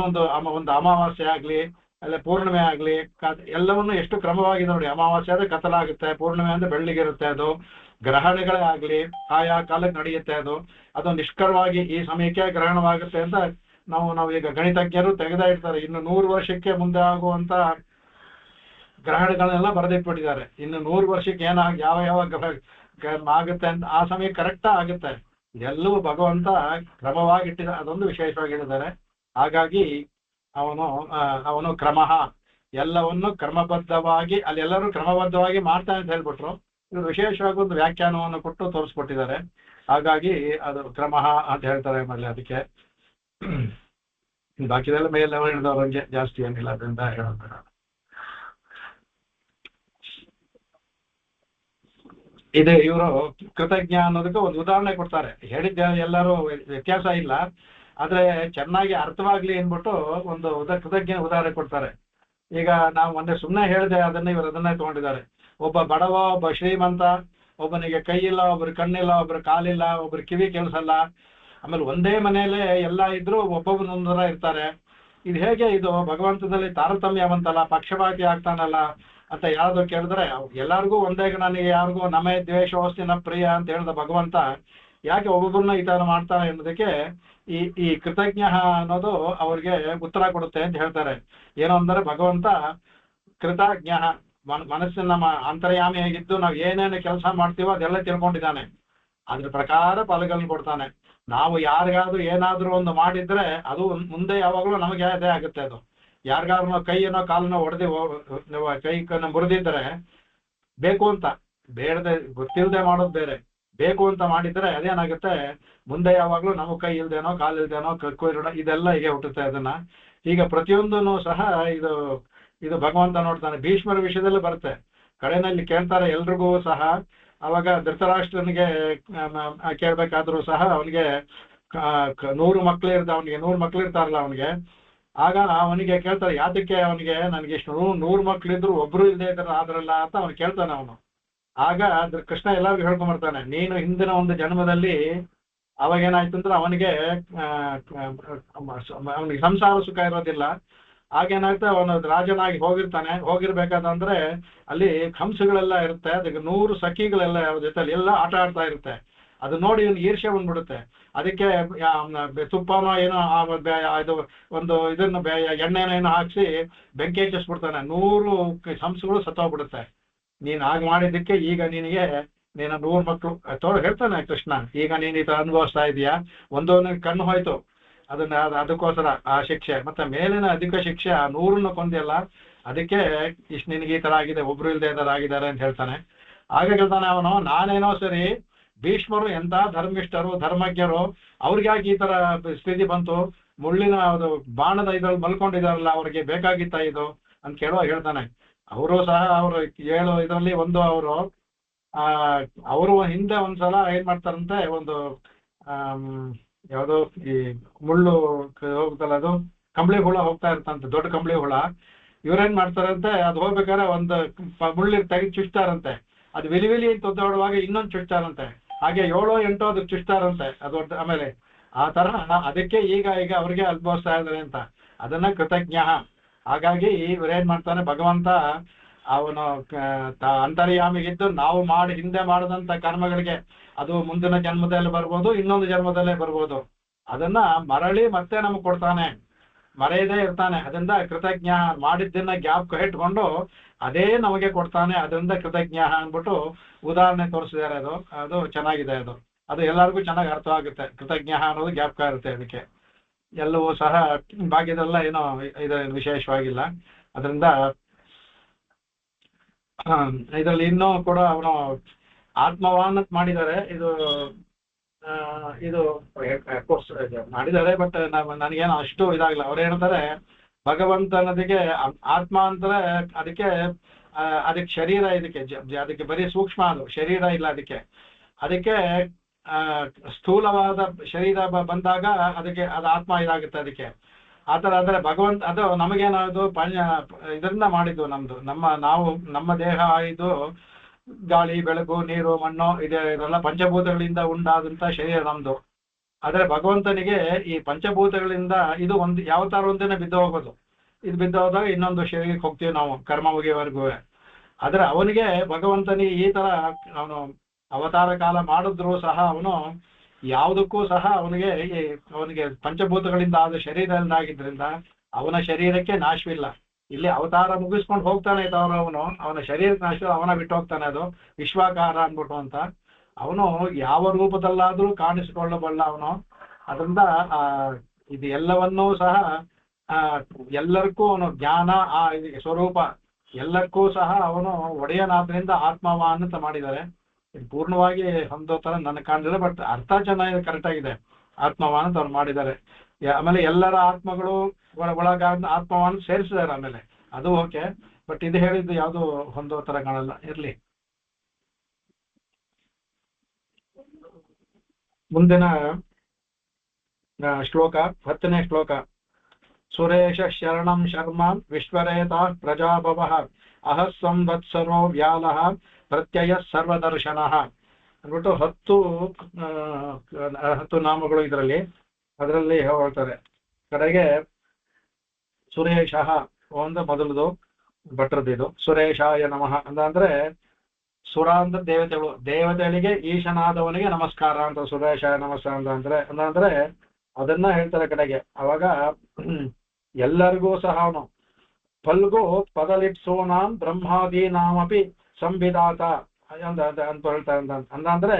ಒಂದು ಅಮಾವಾಸ್ಯೆ ಆಗ್ಲಿ ಅಲ್ಲ ಪೂರ್ಣಿಮೆ ಆಗ್ಲಿ, ಎಲ್ಲವನ್ನು ಎಷ್ಟು ಕ್ರಮವಾಗಿದೆ ನೋಡಿ. ಅಮಾವಾಸ್ಯೆ ಆದ್ರೆ ಕತ್ತಲಾಗುತ್ತೆ, ಪೂರ್ಣಿಮೆ ಅಂದ್ರೆ ಬೆಳ್ಳಿಗಿರುತ್ತೆ. ಅದು ಗ್ರಹಣಗಳೇ ಆಗ್ಲಿ ಆಯಾ ಕಾಲಕ್ಕೆ ನಡೆಯುತ್ತೆ. ಅದು ನಿಷ್ಕರವಾಗಿ ಈ ಸಮಯಕ್ಕೆ ಗ್ರಹಣವಾಗುತ್ತೆ ಅಂತ ನಾವು ಈಗ ಗಣಿತಜ್ಞರು ತೆಗೆದ ಇಡ್ತಾರೆ. ಇನ್ನು 100 ವರ್ಷಕ್ಕೆ ಮುಂದೆ ಆಗುವಂತ ಗ್ರಹಣಗಳನ್ನೆಲ್ಲ ಬರೆದಿಟ್ಬಿಟ್ಟಿದ್ದಾರೆ. ಇನ್ನು 100 ವರ್ಷಕ್ಕೆ ಯಾವ ಗ್ರಹ ಆಗುತ್ತೆ ಅಂತ ಆ ಸಮಯ ಕರೆಕ್ಟ್ ಆಗುತ್ತೆ. ಇದೆಲ್ಲವೂ ಭಗವಂತ ಕ್ರಮವಾಗಿ ಇಟ್ಟಿದ, ಅದೊಂದು ವಿಶೇಷವಾಗಿ ಹೇಳಿದ್ದಾರೆ. ಹಾಗಾಗಿ ಅವನು ಕ್ರಮಃ, ಎಲ್ಲವನ್ನು ಕ್ರಮಬದ್ಧವಾಗಿ ಅಲ್ಲೆಲ್ಲರೂ ಕ್ರಮಬದ್ಧವಾಗಿ ಮಾಡ್ತಾನೆ ಅಂತ ಹೇಳ್ಬಿಟ್ರು. ಇವರು ವಿಶೇಷವಾಗಿ ಒಂದು ವ್ಯಾಖ್ಯಾನವನ್ನು ಕೊಟ್ಟು ತೋರಿಸ್ಕೊಟ್ಟಿದ್ದಾರೆ. ಹಾಗಾಗಿ ಅದು ಕ್ರಮಃ ಅಂತ ಹೇಳ್ತಾರೆ. ಆಮೇಲೆ ಅದಕ್ಕೆ ಬಾಕಿದೆಲ್ಲ ಮೇಲೆ ಹೇಳಿದವ್ರಂಗೆ ಜಾಸ್ತಿ ಏನಿಲ್ಲ, ಅದರಿಂದ ಹೇಳೋಣ. ಇದು ಇವರು ಕೃತಜ್ಞ ಅನ್ನೋದಕ್ಕೆ ಒಂದು ಉದಾಹರಣೆ ಕೊಡ್ತಾರೆ. ಹೇಳಿದ್ದ ಎಲ್ಲರೂ ವ್ಯತ್ಯಾಸ ಇಲ್ಲ, ಆದ್ರೆ ಚೆನ್ನಾಗಿ ಅರ್ಥವಾಗ್ಲಿ ಅಂದ್ಬಿಟ್ಟು ಒಂದು ಕೃತಜ್ಞ ಉದಾಹರಣೆ ಕೊಡ್ತಾರೆ. ಈಗ ನಾವು ಮೊನ್ನೆ ಸುಮ್ಮನೆ ಹೇಳಿದೆ, ಇವರು ಅದನ್ನೇ ತಗೊಂಡಿದ್ದಾರೆ. ಒಬ್ಬ ಬಡವ, ಒಬ್ಬ ಶ್ರೀಮಂತ, ಒಬ್ಬನಿಗೆ ಕೈ ಇಲ್ಲ, ಒಬ್ರು ಕಣ್ಣಿಲ್ಲ, ಒಬ್ರು ಕಾಲಿಲ್ಲ, ಒಬ್ರು ಕಿವಿ ಕೇಳಿಸಲ್ಲ. ಆಮೇಲೆ ಒಂದೇ ಮನೆಯಲ್ಲೇ ಎಲ್ಲ ಇದ್ರು ಒಬ್ಬೊಬ್ಬರೊಂದರ ಇರ್ತಾರೆ. ಇದು ಹೇಗೆ ಇದು ಭಗವಂತದಲ್ಲಿ ತಾರತಮ್ಯ ಬಂತಲ್ಲ, ಪಕ್ಷಪಾತಿ ಆಗ್ತಾನಲ್ಲ ಅಂತ ಯಾವ್ದು ಕೇಳಿದ್ರೆ, ಎಲ್ಲರಿಗೂ ಒಂದೇ, ನನಗೆ ಯಾರಿಗೂ ನಮೇ ದ್ವೇಷೋಸ್ತಿನ ಪ್ರಿಯ ಅಂತ ಹೇಳಿದ ಭಗವಂತ ಯಾಕೆ ಒಬ್ಬೊಬ್ಬರನ್ನ ಈ ತರ ಮಾಡ್ತಾನೆ ಅನ್ನೋದಕ್ಕೆ ಈ ಕೃತಜ್ಞ ಅನ್ನೋದು ಅವ್ರಿಗೆ ಉತ್ತರ ಕೊಡುತ್ತೆ ಅಂತ ಹೇಳ್ತಾರೆ. ಏನೋ ಅಂದ್ರೆ ಭಗವಂತ ಕೃತಜ್ಞ, ಮನಸ್ಸಿನ ನಮ್ಮ ಅಂತರ್ಯಾಮಿಯಾಗಿದ್ದು ನಾವು ಏನೇನು ಕೆಲಸ ಮಾಡ್ತೀವೋ ಅದೆಲ್ಲ ತಿಳ್ಕೊಂಡಿದ್ದಾನೆ. ಅದ್ರ ಪ್ರಕಾರ ಫಲಗಳನ್ನು ಕೊಡ್ತಾನೆ. ನಾವು ಯಾರಿಗಾದ್ರೂ ಏನಾದ್ರೂ ಒಂದು ಮಾಡಿದ್ರೆ ಅದು ಮುಂದೆ ಯಾವಾಗಲೂ ನಮಗೆ ಅದೇ ಆಗುತ್ತೆ. ಅದು ಯಾರಿಗಾದ್ರೂ ಕೈಯನ್ನೋ ಕಾಲನ್ನೋ ಕೈ ಮುರಿದಿದ್ರೆ ಬೇಕು ಅಂತ, ಬೇಡದೆ ಗೊತ್ತಿಲ್ಲದೆ ಮಾಡೋದು ಬೇರೆ, ಬೇಕು ಅಂತ ಮಾಡಿದ್ರೆ ಅದೇನಾಗುತ್ತೆ, ಮುಂದೆ ಯಾವಾಗ್ಲೂ ನಮಗೆ ಕೈ ಇಲ್ದೇನೋ ಕಾಲು ಇಲ್ದೇನೋ ಇದೆಲ್ಲ ಹೀಗೆ ಹುಟ್ಟುತ್ತೆ. ಅದನ್ನ ಈಗ ಪ್ರತಿಯೊಂದನ್ನು ಸಹ ಇದು ಭಗವಂತ ನೋಡ್ತಾನೆ. ಭೀಷ್ಮರ ವಿಷಯದಲ್ಲಿ ಬರುತ್ತೆ, ಕಡೆನಲ್ಲಿ ಕೇಳ್ತಾರೆ ಎಲ್ರಿಗೂ ಸಹ. ಅವಾಗ ಧೃತರಾಷ್ಟ್ರನಿಗೆ ಕೇಳ್ಬೇಕಾದ್ರೂ ಸಹ ಅವನಿಗೆ 100 ಮಕ್ಳು ಅವನಿಗೆ 100 ಮಕ್ಳು ಇರ್ತಾರಲ್ಲ ಅವನಿಗೆ. ಆಗ ಅವನಿಗೆ ಕೇಳ್ತಾರೆ, ಯಾತಕ್ಕೆ ಅವನಿಗೆ ನನಗೆ ಇಷ್ಟು 100 ಮಕ್ಳಿದ್ರು ಒಬ್ರು ಇಲ್ಲದೆ ಇದ್ರೆ ಆದ್ರಲ್ಲ ಅಂತ ಅವ್ನು ಕೇಳ್ತಾನೆ. ಅವನು ಆಗ ಕೃಷ್ಣ ಎಲ್ಲರಿಗೂ ಹೇಳ್ಕೊಂಬರ್ತಾನೆ, ನೀನು ಹಿಂದಿನ ಒಂದು ಜನ್ಮದಲ್ಲಿ ಅವಾಗ ಏನಾಯ್ತು ಅಂದ್ರೆ ಅವನಿಗೆ ಅವನಿಗೆ ಸಂಸಾರ ಸುಖ ಇರೋದಿಲ್ಲ. ಆಗೇನಾಗುತ್ತೆ, ಅವನು ರಾಜನಾಗಿ ಹೋಗಿರ್ಬೇಕಾದಂದ್ರೆ ಅಲ್ಲಿ ಹಂಸಗಳೆಲ್ಲ ಇರುತ್ತೆ, ಅದಕ್ಕೆ 100 ಸಖಿಗಳೆಲ್ಲ ಜೊತೆಲಿ ಎಲ್ಲ ಆಟ ಆಡ್ತಾ ಇರುತ್ತೆ. ಅದು ನೋಡಿ ಇವನು ಈರ್ಷ್ಯೆ ಬಂದ್ಬಿಡುತ್ತೆ. ಅದಕ್ಕೆ ತುಪ್ಪನೋ ಏನೋ ಇದು ಒಂದು ಇದನ್ನು ಎಣ್ಣೆನೇನೋ ಹಾಕಿಸಿ ಬೆಂಕಿ ಹಚ್ಚಿಸ್ಬಿಡ್ತಾನೆ. 100 ಹಂಸಗಳು ಸತ್ತೋಗ್ಬಿಡುತ್ತೆ. ನೀನ್ ಹಾಗೆ ಮಾಡಿದ್ದಕ್ಕೆ ಈಗ ನೀನು 100 ಮಕ್ಕಳು ಹೇಳ್ತಾನೆ ಕೃಷ್ಣ, ಈಗ ನೀನು ಈ ತರ ಅನುಭವಿಸ್ತಾ ಇದೀಯಾ. ಒಂದೊಂದು ಕಣ್ಣು ಹೋಯ್ತು, ಅದಕ್ಕೋಸ್ಕರ ಆ ಶಿಕ್ಷೆ. ಮತ್ತೆ ಮೇಲಿನ ಅಧಿಕ ಶಿಕ್ಷೆ, ಆ 100 ಕೊಂದಿಲ್ಲ, ಅದಕ್ಕೆ ಇಷ್ಟು ನಿನಗೆ ಈ ತರ ಆಗಿದೆ, ಒಬ್ರು ಇಲ್ಲದೆ ಆಗಿದ್ದಾರೆ ಅಂತ ಹೇಳ್ತಾನೆ. ಆಗ ಹೇಳ್ತಾನೆ ಅವನು, ನಾನೇನೋ ಸರಿ, ಭೀಷ್ಮರು ಎಂತ ಧರ್ಮಿಷ್ಠರು ಧರ್ಮಜ್ಞರು, ಅವ್ರಿಗಾಗಿ ಈ ತರ ಸ್ಥಿತಿ ಬಂತು, ಮುಳ್ಳಿನ ಅದು ಬಾಣದ ಇದ್ರಲ್ಲಿ ಮಲ್ಕೊಂಡಿದಾರಲ್ಲ, ಅವ್ರಿಗೆ ಬೇಕಾಗಿತ್ತ ಇದು ಅಂತ ಕೇಳುವಾಗ ಹೇಳ್ತಾನೆ, ಅವರು ಸಹ ಅವರು 7 ಇದರಲ್ಲಿ ಒಂದು ಅವರು ಹಿಂದೆ ಒಂದ್ಸಲ ಏನ್ ಮಾಡ್ತಾರಂತೆ, ಒಂದು ಯಾವುದು ಈ ಮುಳ್ಳು ಹೋಗ್ತಲ್ಲ, ಅದು ಕಂಬಳಿ ಹುಳ ಹೋಗ್ತಾ ಇರ್ತಂತೆ, ದೊಡ್ಡ ಕಂಬಳಿ ಹುಳ. ಇವ್ರೇನ್ ಮಾಡ್ತಾರಂತೆ, ಅದು ಹೋಗ್ಬೇಕಾದ್ರೆ ಒಂದು ಮುಳ್ಳಿ ತೆಗೆದು ಚುಚ್ತಾರಂತೆ, ಅದು ವಿಲಿ ಅಂತ ಒದ್ದಾಡುವಾಗ ಇನ್ನೊಂದು ಚುಚ್ತಾರಂತೆ, ಹಾಗೆ 7-8 ಅದಕ್ಕೆ ಚುಚ್ತಾರಂತೆ ಅದು. ಆಮೇಲೆ ಆ ತರ ಅದಕ್ಕೆ ಈಗ ಅವ್ರಿಗೆ ಅನುಭವಿಸ್ತಾ ಇದ್ದಾರೆ ಅಂತ, ಅದನ್ನ ಕೃತಜ್ಞ. ಹಾಗಾಗಿ ಇವ್ರೇನ್ ಮಾಡ್ತಾನೆ, ಭಗವಂತ ಅವನು ಅಂತರ್ಯಾಮಿಗಿದ್ದು ನಾವು ಹಿಂದೆ ಮಾಡದಂತ ಕರ್ಮಗಳಿಗೆ ಅದು ಮುಂದಿನ ಜನ್ಮದಲ್ಲಿ ಬರ್ಬೋದು, ಇನ್ನೊಂದು ಜನ್ಮದಲ್ಲೇ ಬರ್ಬೋದು, ಅದನ್ನ ಮರಳಿ ಮತ್ತೆ ನಮ್ಗೆ ಕೊಡ್ತಾನೆ, ಮರೆಯದೇ ಇರ್ತಾನೆ. ಅದರಿಂದ ಕೃತಜ್ಞ, ಮಾಡಿದ್ದನ್ನ ಜ್ಞಾಪಕ ಇಟ್ಕೊಂಡು ಅದೇ ನಮಗೆ ಕೊಡ್ತಾನೆ, ಅದರಿಂದ ಕೃತಜ್ಞ ಅಂದ್ಬಿಟ್ಟು ಉದಾಹರಣೆ ತೋರಿಸಿದ್ದಾರೆ. ಅದು ಚೆನ್ನಾಗಿದೆ. ಅದು ಎಲ್ಲರಿಗೂ ಚೆನ್ನಾಗಿ ಅರ್ಥ ಆಗುತ್ತೆ. ಕೃತಜ್ಞ ಅನ್ನೋದು ಜ್ಞಾಪಕ ಇರುತ್ತೆ. ಅದಕ್ಕೆ ಎಲ್ಲವೂ ಸಹ ಭಾಗ್ಯದೆಲ್ಲ ಏನೋ ಇದು ವಿಶೇಷವಾಗಿಲ್ಲ. ಅದರಿಂದ ಇದರಲ್ಲಿ ಇನ್ನೂ ಕೂಡ ಅವನು ಆತ್ಮವಾನ್ ಮಾಡಿದ್ದಾರೆ. ಇದು ಕೋರ್ಸ್ ಮಾಡಿದ್ದಾರೆ, ಬಟ್ ನನಗೇನು ಅಷ್ಟು ಇದಾಗಲ್ಲ. ಅವ್ರು ಹೇಳ್ತಾರೆ, ಭಗವಂತನದಿಗೆ ಆತ್ಮ ಅಂತಾರೆ, ಅದಕ್ಕೆ ಶರೀರ, ಅದಕ್ಕೆ ಬರೀ ಸೂಕ್ಷ್ಮ, ಅದು ಶರೀರ ಇಲ್ಲ. ಅದಕ್ಕೆ ಸ್ಥೂಲವಾದ ಶರೀರ ಬಂದಾಗ ಅದು ಆತ್ಮ ಇದಾಗುತ್ತೆ. ಅದಕ್ಕೆ ಆ ಥರ ಅಂದರೆ ಭಗವಂತ ಅದು ನಮಗೇನಾದ್ರು ಇದರಿಂದ ಮಾಡಿದ್ದು, ನಮ್ಮ ದೇಹ ಇದು ಗಾಳಿ, ಬೆಳಕು, ನೀರು, ಮಣ್ಣು ಇದೆಲ್ಲ ಪಂಚಭೂತಗಳಿಂದ ಉಂಟಾದಂತ ಶರೀರ ನಮ್ದು. ಆದ್ರೆ ಭಗವಂತನಿಗೆ ಈ ಪಂಚಭೂತಗಳಿಂದ ಇದು ಒಂದು ಯಾವ ತರ ಒಂದಿನ ಬಿದ್ದು ಹೋಗೋದು, ಇದು ಬಿದ್ದು ಹೋದಾಗ ಇನ್ನೊಂದು ಶರೀರಕ್ಕೆ ಹೋಗ್ತೀವಿ ನಾವು ಕರ್ಮ ಮುಗಿಯವರೆಗೂ. ಆದ್ರೆ ಅವನಿಗೆ ಭಗವಂತನಿಗೆ ಈ ತರ ಅವನು ಅವತಾರ ಕಾಲ ಮಾಡಿದ್ರು ಸಹ ಅವನು ಯಾವುದಕ್ಕೂ ಸಹ ಅವನಿಗೆ ಪಂಚಭೂತಗಳಿಂದ ಆದ ಶರೀರದಿಂದಾಗಿದ್ರಿಂದ ಅವನ ಶರೀರಕ್ಕೆ ನಾಶವಿಲ್ಲ. ಇಲ್ಲಿ ಅವತಾರ ಮುಗಿಸ್ಕೊಂಡು ಹೋಗ್ತಾನೆ ಅವನ ಶರೀರಕ್ಕೆ ನಾಶ, ಅವನ ಬಿಟ್ಟು ಹೋಗ್ತಾನೆ. ಅದು ವಿಶ್ವಾಕಾರ ಅನ್ಬಿಟ್ಟು ಅಂತ. ಅವನು ಯಾವ ರೂಪದಲ್ಲಾದ್ರೂ ಕಾಣಿಸಿಕೊಳ್ಳಬಲ್ಲ ಅವನು. ಅದರಿಂದ ಇದು ಎಲ್ಲವನ್ನೂ ಸಹ ಎಲ್ಲರಿಗೂ ಅವನು ಜ್ಞಾನ, ಸ್ವರೂಪ ಎಲ್ಲಕ್ಕೂ ಸಹ ಅವನು ಒಡೆಯನಾದ್ರಿಂದ ಆತ್ಮವಾನ್ ಅಂತ ಮಾಡಿದ್ದಾರೆ. ಇದು ಪೂರ್ಣವಾಗಿ ಹೊಂದೋ ತರ ನನಗೆ ಕಾಣಿಸಿದೆ, ಬಟ್ ಅರ್ಥ ಚೆನ್ನಾಗಿದೆ, ಕರೆಕ್ಟ್ ಆಗಿದೆ. ಆತ್ಮವಾನ್ ಅಂತ ಅವ್ರು ಮಾಡಿದ್ದಾರೆ. ಆಮೇಲೆ ಎಲ್ಲರ ಆತ್ಮಗಳು ಒಳಗಾದ ಆತ್ಮವಾನ್ ಸೇರಿಸಿದ್ದಾರೆ. ಆಮೇಲೆ ಅದು ಓಕೆ, ಬಟ್ ಇದು ಹೇಳಿದ್ದು ಯಾವುದು ಹೊಂದೋ ತರ ಕಾಣಲ್ಲ. ಇರ್ಲಿ, ಮುಂದಿನ ಶ್ಲೋಕ 10ನೇ ಶ್ಲೋಕ. ಸುರೇಶ ಶರಣಂ ಶರ್ಮ ವಿಶ್ವರೇತ ಪ್ರಜಾಭವ ಅಹ ಸಂವತ್ಸರೋ ವ್ಯಾಲಃ ಪ್ರತ್ಯಯ ಸರ್ವದರ್ಶನ ಅಂದ್ಬಿಟ್ಟು 10 ನಾಮಗಳು ಅದರಲ್ಲಿ ಹೇಳ್ತಾರೆ. ಕಡೆಗೆ ಸುರೇಶ ಒಂದು ಮೊದಲದು ಭಟ್ರದ್ದು. ಸುರೇಶಾಯ ನಮಃ ಅಂದ್ರೆ ಸುರ ಅಂದ್ರೆ ದೇವತೆಗಳಿಗೆ ಈಶನಾದವನಿಗೆ ನಮಸ್ಕಾರ ಅಂತ ಸುರೇಶಾಯ ನಮಸ್ಕಾರ ಅಂದ್ರೆ ಅದನ್ನ ಹೇಳ್ತಾರೆ ಹೇಳ್ತಾರೆ. ಅವಾಗ ಎಲ್ಲರಿಗೂ ಸಹ ಅವನು ಫಲ್ಗು ಪದಲಿಪ್ಸೋನಾಂ ಬ್ರಹ್ಮಾದೀನಾಮಪಿ ಸಂವಿಧಾತ ಅಂತ ಹೇಳ್ತಾರೆ. ಅಂದ್ರೆ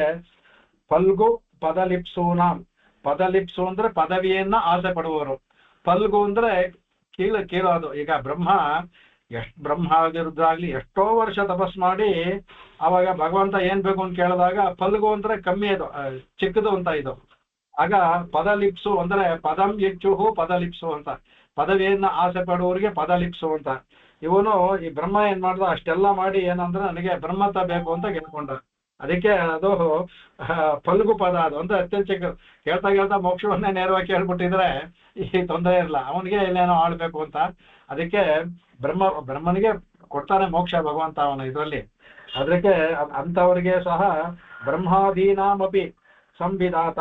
ಫಲ್ಗು ಪದಲಿಪ್ಸೋನಾಂ, ಪದಲಿಪ್ಸು ಅಂದ್ರೆ ಪದವಿಯನ್ನ ಆಸೆ ಪಡುವವರು, ಫಲ್ಗು ಅಂದ್ರೆ ಕೀಳೋದು. ಈಗ ಬ್ರಹ್ಮ ಆಗಿರುದ್ದಾಗ್ಲಿ ಎಷ್ಟೋ ವರ್ಷ ತಪಸ್ ಮಾಡಿ ಅವಾಗ ಭಗವಂತ ಏನ್ ಬೇಕು ಅಂತ ಕೇಳಿದಾಗ ಫಲ್ಗು ಅಂದ್ರೆ ಕಮ್ಮಿ, ಅದು ಚಿಕ್ಕದು ಅಂತ. ಇದು ಆಗ ಪದಲಿಪ್ಸು ಅಂದ್ರೆ ಪದಂ ಹೆಚ್ಚು ಪದಲಿಪ್ಸು ಅಂತ, ಪದವಿಯನ್ನ ಆಸೆ ಪಡುವವರಿಗೆ ಪದಲಿಪ್ಸು ಅಂತ. ಇವನು ಈ ಬ್ರಹ್ಮ ಏನ್ ಮಾಡ್ದ, ಅಷ್ಟೆಲ್ಲ ಮಾಡಿ ಏನಂದ್ರೆ ನನಗೆ ಬ್ರಹ್ಮತ ಬೇಕು ಅಂತ ಕೇಳ್ಕೊಂಡ. ಅದಕ್ಕೆ ಅದು ಫಲ್ಗು ಪದ. ಅದು ಅಂದ್ರೆ ಅತ್ಯಂತ ಕೇಳ್ತಾ ಮೋಕ್ಷವನ್ನೇ ನೇರವಾಗಿ ಕೇಳ್ಬಿಟ್ಟಿದ್ರೆ ಈ ತೊಂದರೆ ಇರಲ್ಲ, ಅವನಿಗೆ ಎಲ್ಲೇನೋ ಆಳ್ಬೇಕು ಅಂತ. ಅದಕ್ಕೆ ಬ್ರಹ್ಮನಿಗೆ ಕೊಡ್ತಾನೆ ಮೋಕ್ಷ ಭಗವಂತ ಅವನ ಇದರಲ್ಲಿ. ಅದಕ್ಕೆ ಅಂಥವ್ರಿಗೆ ಸಹ ಬ್ರಹ್ಮಾದೀನಾಮಪಿ ಸಂವಿಧಾತ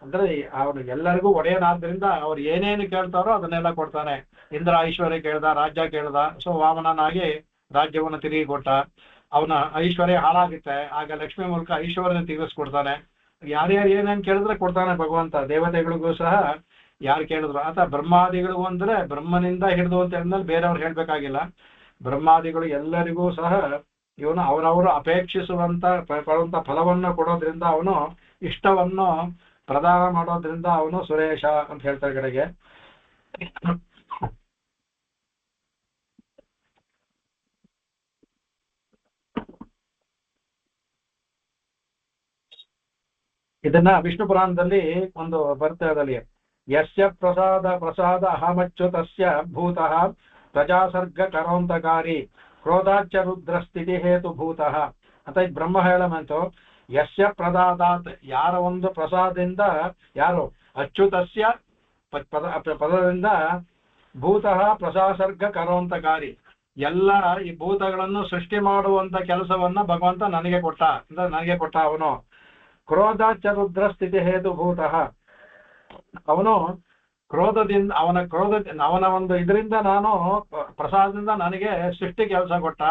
ಅಂದ್ರೆ ಅವನು ಎಲ್ಲರಿಗೂ ಒಡೆಯನಾದ್ರಿಂದ ಅವ್ರು ಏನೇನು ಕೇಳ್ತಾರೋ ಅದನ್ನೆಲ್ಲ ಕೊಡ್ತಾನೆ. ಇಂದ್ರ ಐಶ್ವರ್ಯ ಕೇಳ್ದ, ರಾಜ್ಯ ಕೇಳ್ದ, ಸೊ ವಾಮನನಾಗಿ ರಾಜ್ಯವನ್ನು ತಿರುಗಿ ಕೊಟ್ಟ. ಅವನ ಐಶ್ವರ್ಯ ಹಾಳಾಗುತ್ತೆ, ಆಗ ಲಕ್ಷ್ಮಿ ಮೂಲಕ ಐಶ್ವರ್ಯ ತಿರುಗಿಸ್ಕೊಡ್ತಾನೆ. ಯಾರ್ಯಾರು ಏನೇನು ಕೇಳಿದ್ರೆ ಕೊಡ್ತಾನೆ ಭಗವಂತ. ದೇವತೆಗಳಿಗೂ ಸಹ ಯಾರು ಕೇಳಿದ್ರು ಆತ ಬ್ರಹ್ಮಾದಿಗಳಿಗೂ ಅಂದ್ರೆ ಬ್ರಹ್ಮನಿಂದ ಹಿಡಿದು ಅಂತ ಹೇಳಿದ್ಮೇಲೆ ಬೇರೆಯವ್ರು ಹೇಳ್ಬೇಕಾಗಿಲ್ಲ. ಬ್ರಹ್ಮಾದಿಗಳು ಎಲ್ಲರಿಗೂ ಸಹ ಇವನು ಅವರವರು ಅಪೇಕ್ಷಿಸುವಂತ ಪಡುವಂತ ಫಲವನ್ನು ಕೊಡೋದ್ರಿಂದ ಅವನು ಇಷ್ಟವನ್ನು ಪ್ರದಾನ ಮಾಡೋದ್ರಿಂದ ಅವನು ಸುರೇಶ ಅಂತ ಹೇಳ್ತಾರೆ ಕಡೆಗೆ. ಇದನ್ನ ವಿಷ್ಣು ಪುರಾಣದಲ್ಲಿ ಒಂದು ಬರ್ತದಲ್ಲಿ ಯಸ್ಯ ಪ್ರಸಾದ ಅಹಮಚ್ಯುತಸ್ಯ ಭೂತಃ ಪ್ರಜಾಸರ್ಗ ಕರೋಂತಕಾರಿ ಕ್ರೋಧಾಚ್ಚ ರುದ್ರ ಸ್ಥಿತಿ ಹೇತು ಭೂತಃ ಅಂತ ಇದು ಬ್ರಹ್ಮ ಹೇಳಮಂತು. ಯಸ್ಯ ಪ್ರಸಾದಾತ್ ಯಾರ ಒಂದು ಪ್ರಸಾದದಿಂದ, ಯಾರು ಅಚ್ಯುತಸ್ಯ ಪದದಿಂದ ಭೂತಃ ಪ್ರಜಾಸರ್ಗ ಕರೋಂತಕಾರಿ ಎಲ್ಲ ಈ ಭೂತಗಳನ್ನು ಸೃಷ್ಟಿ ಮಾಡುವಂತ ಕೆಲಸವನ್ನ ಭಗವಂತ ನನಗೆ ಕೊಟ್ಟ ಅಂದ್ರೆ ನನಗೆ ಕೊಟ್ಟ ಅವನು. ಕ್ರೋಧಾಚ್ಚ ರುದ್ರ ಸ್ಥಿತಿ ಹೇತು ಭೂತಃ ಅವನು ಕ್ರೋಧದಿಂದ ಅವನ ಒಂದು ಇದರಿಂದ ನಾನು ಪ್ರಸಾದದಿಂದ ನನಗೆ ಸೃಷ್ಟಿ ಕೆಲಸ ಕೊಟ್ಟ.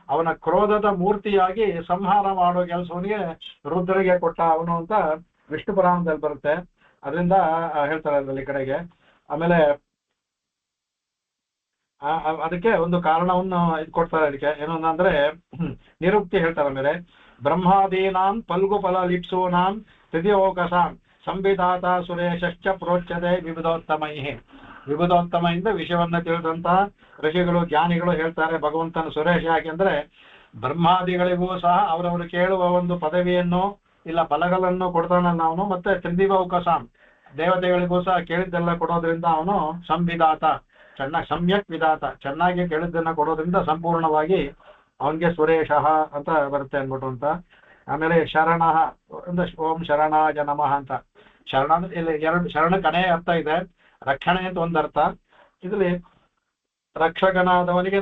ಅವನ ಕ್ರೋಧದ ಮೂರ್ತಿಯಾಗಿ ಸಂಹಾರ ಮಾಡೋ ಕೆಲಸವನಿಗೆ ರುದ್ರಿಗೆ ಕೊಟ್ಟ ಅವನು ಅಂತ ವಿಷ್ಣು ಪುರಾಣದಲ್ಲಿ ಬರುತ್ತೆ. ಅದರಿಂದ ಹೇಳ್ತಾರೆ ಅದರಲ್ಲಿ ಕಡೆಗೆ. ಆಮೇಲೆ ಅದಕ್ಕೆ ಒಂದು ಕಾರಣವನ್ನು ಇದು ಕೊಡ್ತಾರೆ. ಅದಕ್ಕೆ ಏನು ಅಂದ್ರೆ ನಿರುಕ್ತಿ ಹೇಳ್ತಾರೆ. ಆಮೇಲೆ ಬ್ರಹ್ಮಾದೀನಾಂ ಫಲ್ಗು ಫಲ ಲಿಪ್ಸೂನಾಂ ತೃತೀಯೋಕಸಾಂ ಸಂವಿಧಾತ ಸುರೇಶಶ್ಚ ಪ್ರೋಚ್ಯತೆ ವಿವಿಧೋತ್ತಮೈ. ವಿವಿಧೋತ್ತಮದಿಂದ ವಿಷಯವನ್ನ ತಿಳಿದಂತಹ ಋಷಿಗಳು ಜ್ಞಾನಿಗಳು ಹೇಳ್ತಾರೆ ಭಗವಂತನ ಸುರೇಶ. ಯಾಕೆಂದ್ರೆ ಬ್ರಹ್ಮಾದಿಗಳಿಗೂ ಸಹ ಅವರವರು ಕೇಳುವ ಒಂದು ಪದವಿಯನ್ನು ಇಲ್ಲ ಫಲಗಳನ್ನು ಕೊಡ್ತಾನಲ್ಲ ಅವನು. ಮತ್ತೆ ತ್ರಿದಿವೌಕಸಾಂ ದೇವತೆಗಳಿಗೂ ಸಹ ಕೇಳಿದ್ದೆಲ್ಲ ಕೊಡೋದ್ರಿಂದ ಅವನು ಸಂವಿಧಾತ, ಸಮ್ಯಕ್ ವಿಧಾತ, ಚೆನ್ನಾಗಿ ಕೇಳಿದ್ದನ್ನ ಕೊಡೋದ್ರಿಂದ ಸಂಪೂರ್ಣವಾಗಿ ಅವನಿಗೆ ಸುರೇಶ ಅಂತ ಬರುತ್ತೆ ಅನ್ಬಿಟ್ಟು ಅಂತ. ಆಮೇಲೆ ಶರಣ ಅಂದ್ರೆ ಓಂ ಶರಣಾಯ ನಮಃ ಅಂತ. ಶರಣ ಇಲ್ಲಿ ಎರಡು ಶರಣಕ್ಕೆ ಅನೇ ಅರ್ಥ ಇದೆ. ರಕ್ಷಣೆ ಅಂತ ಒಂದು ಅರ್ಥ, ಇದ್ರಲ್ಲಿ ರಕ್ಷಕನಾದವನಿಗೆ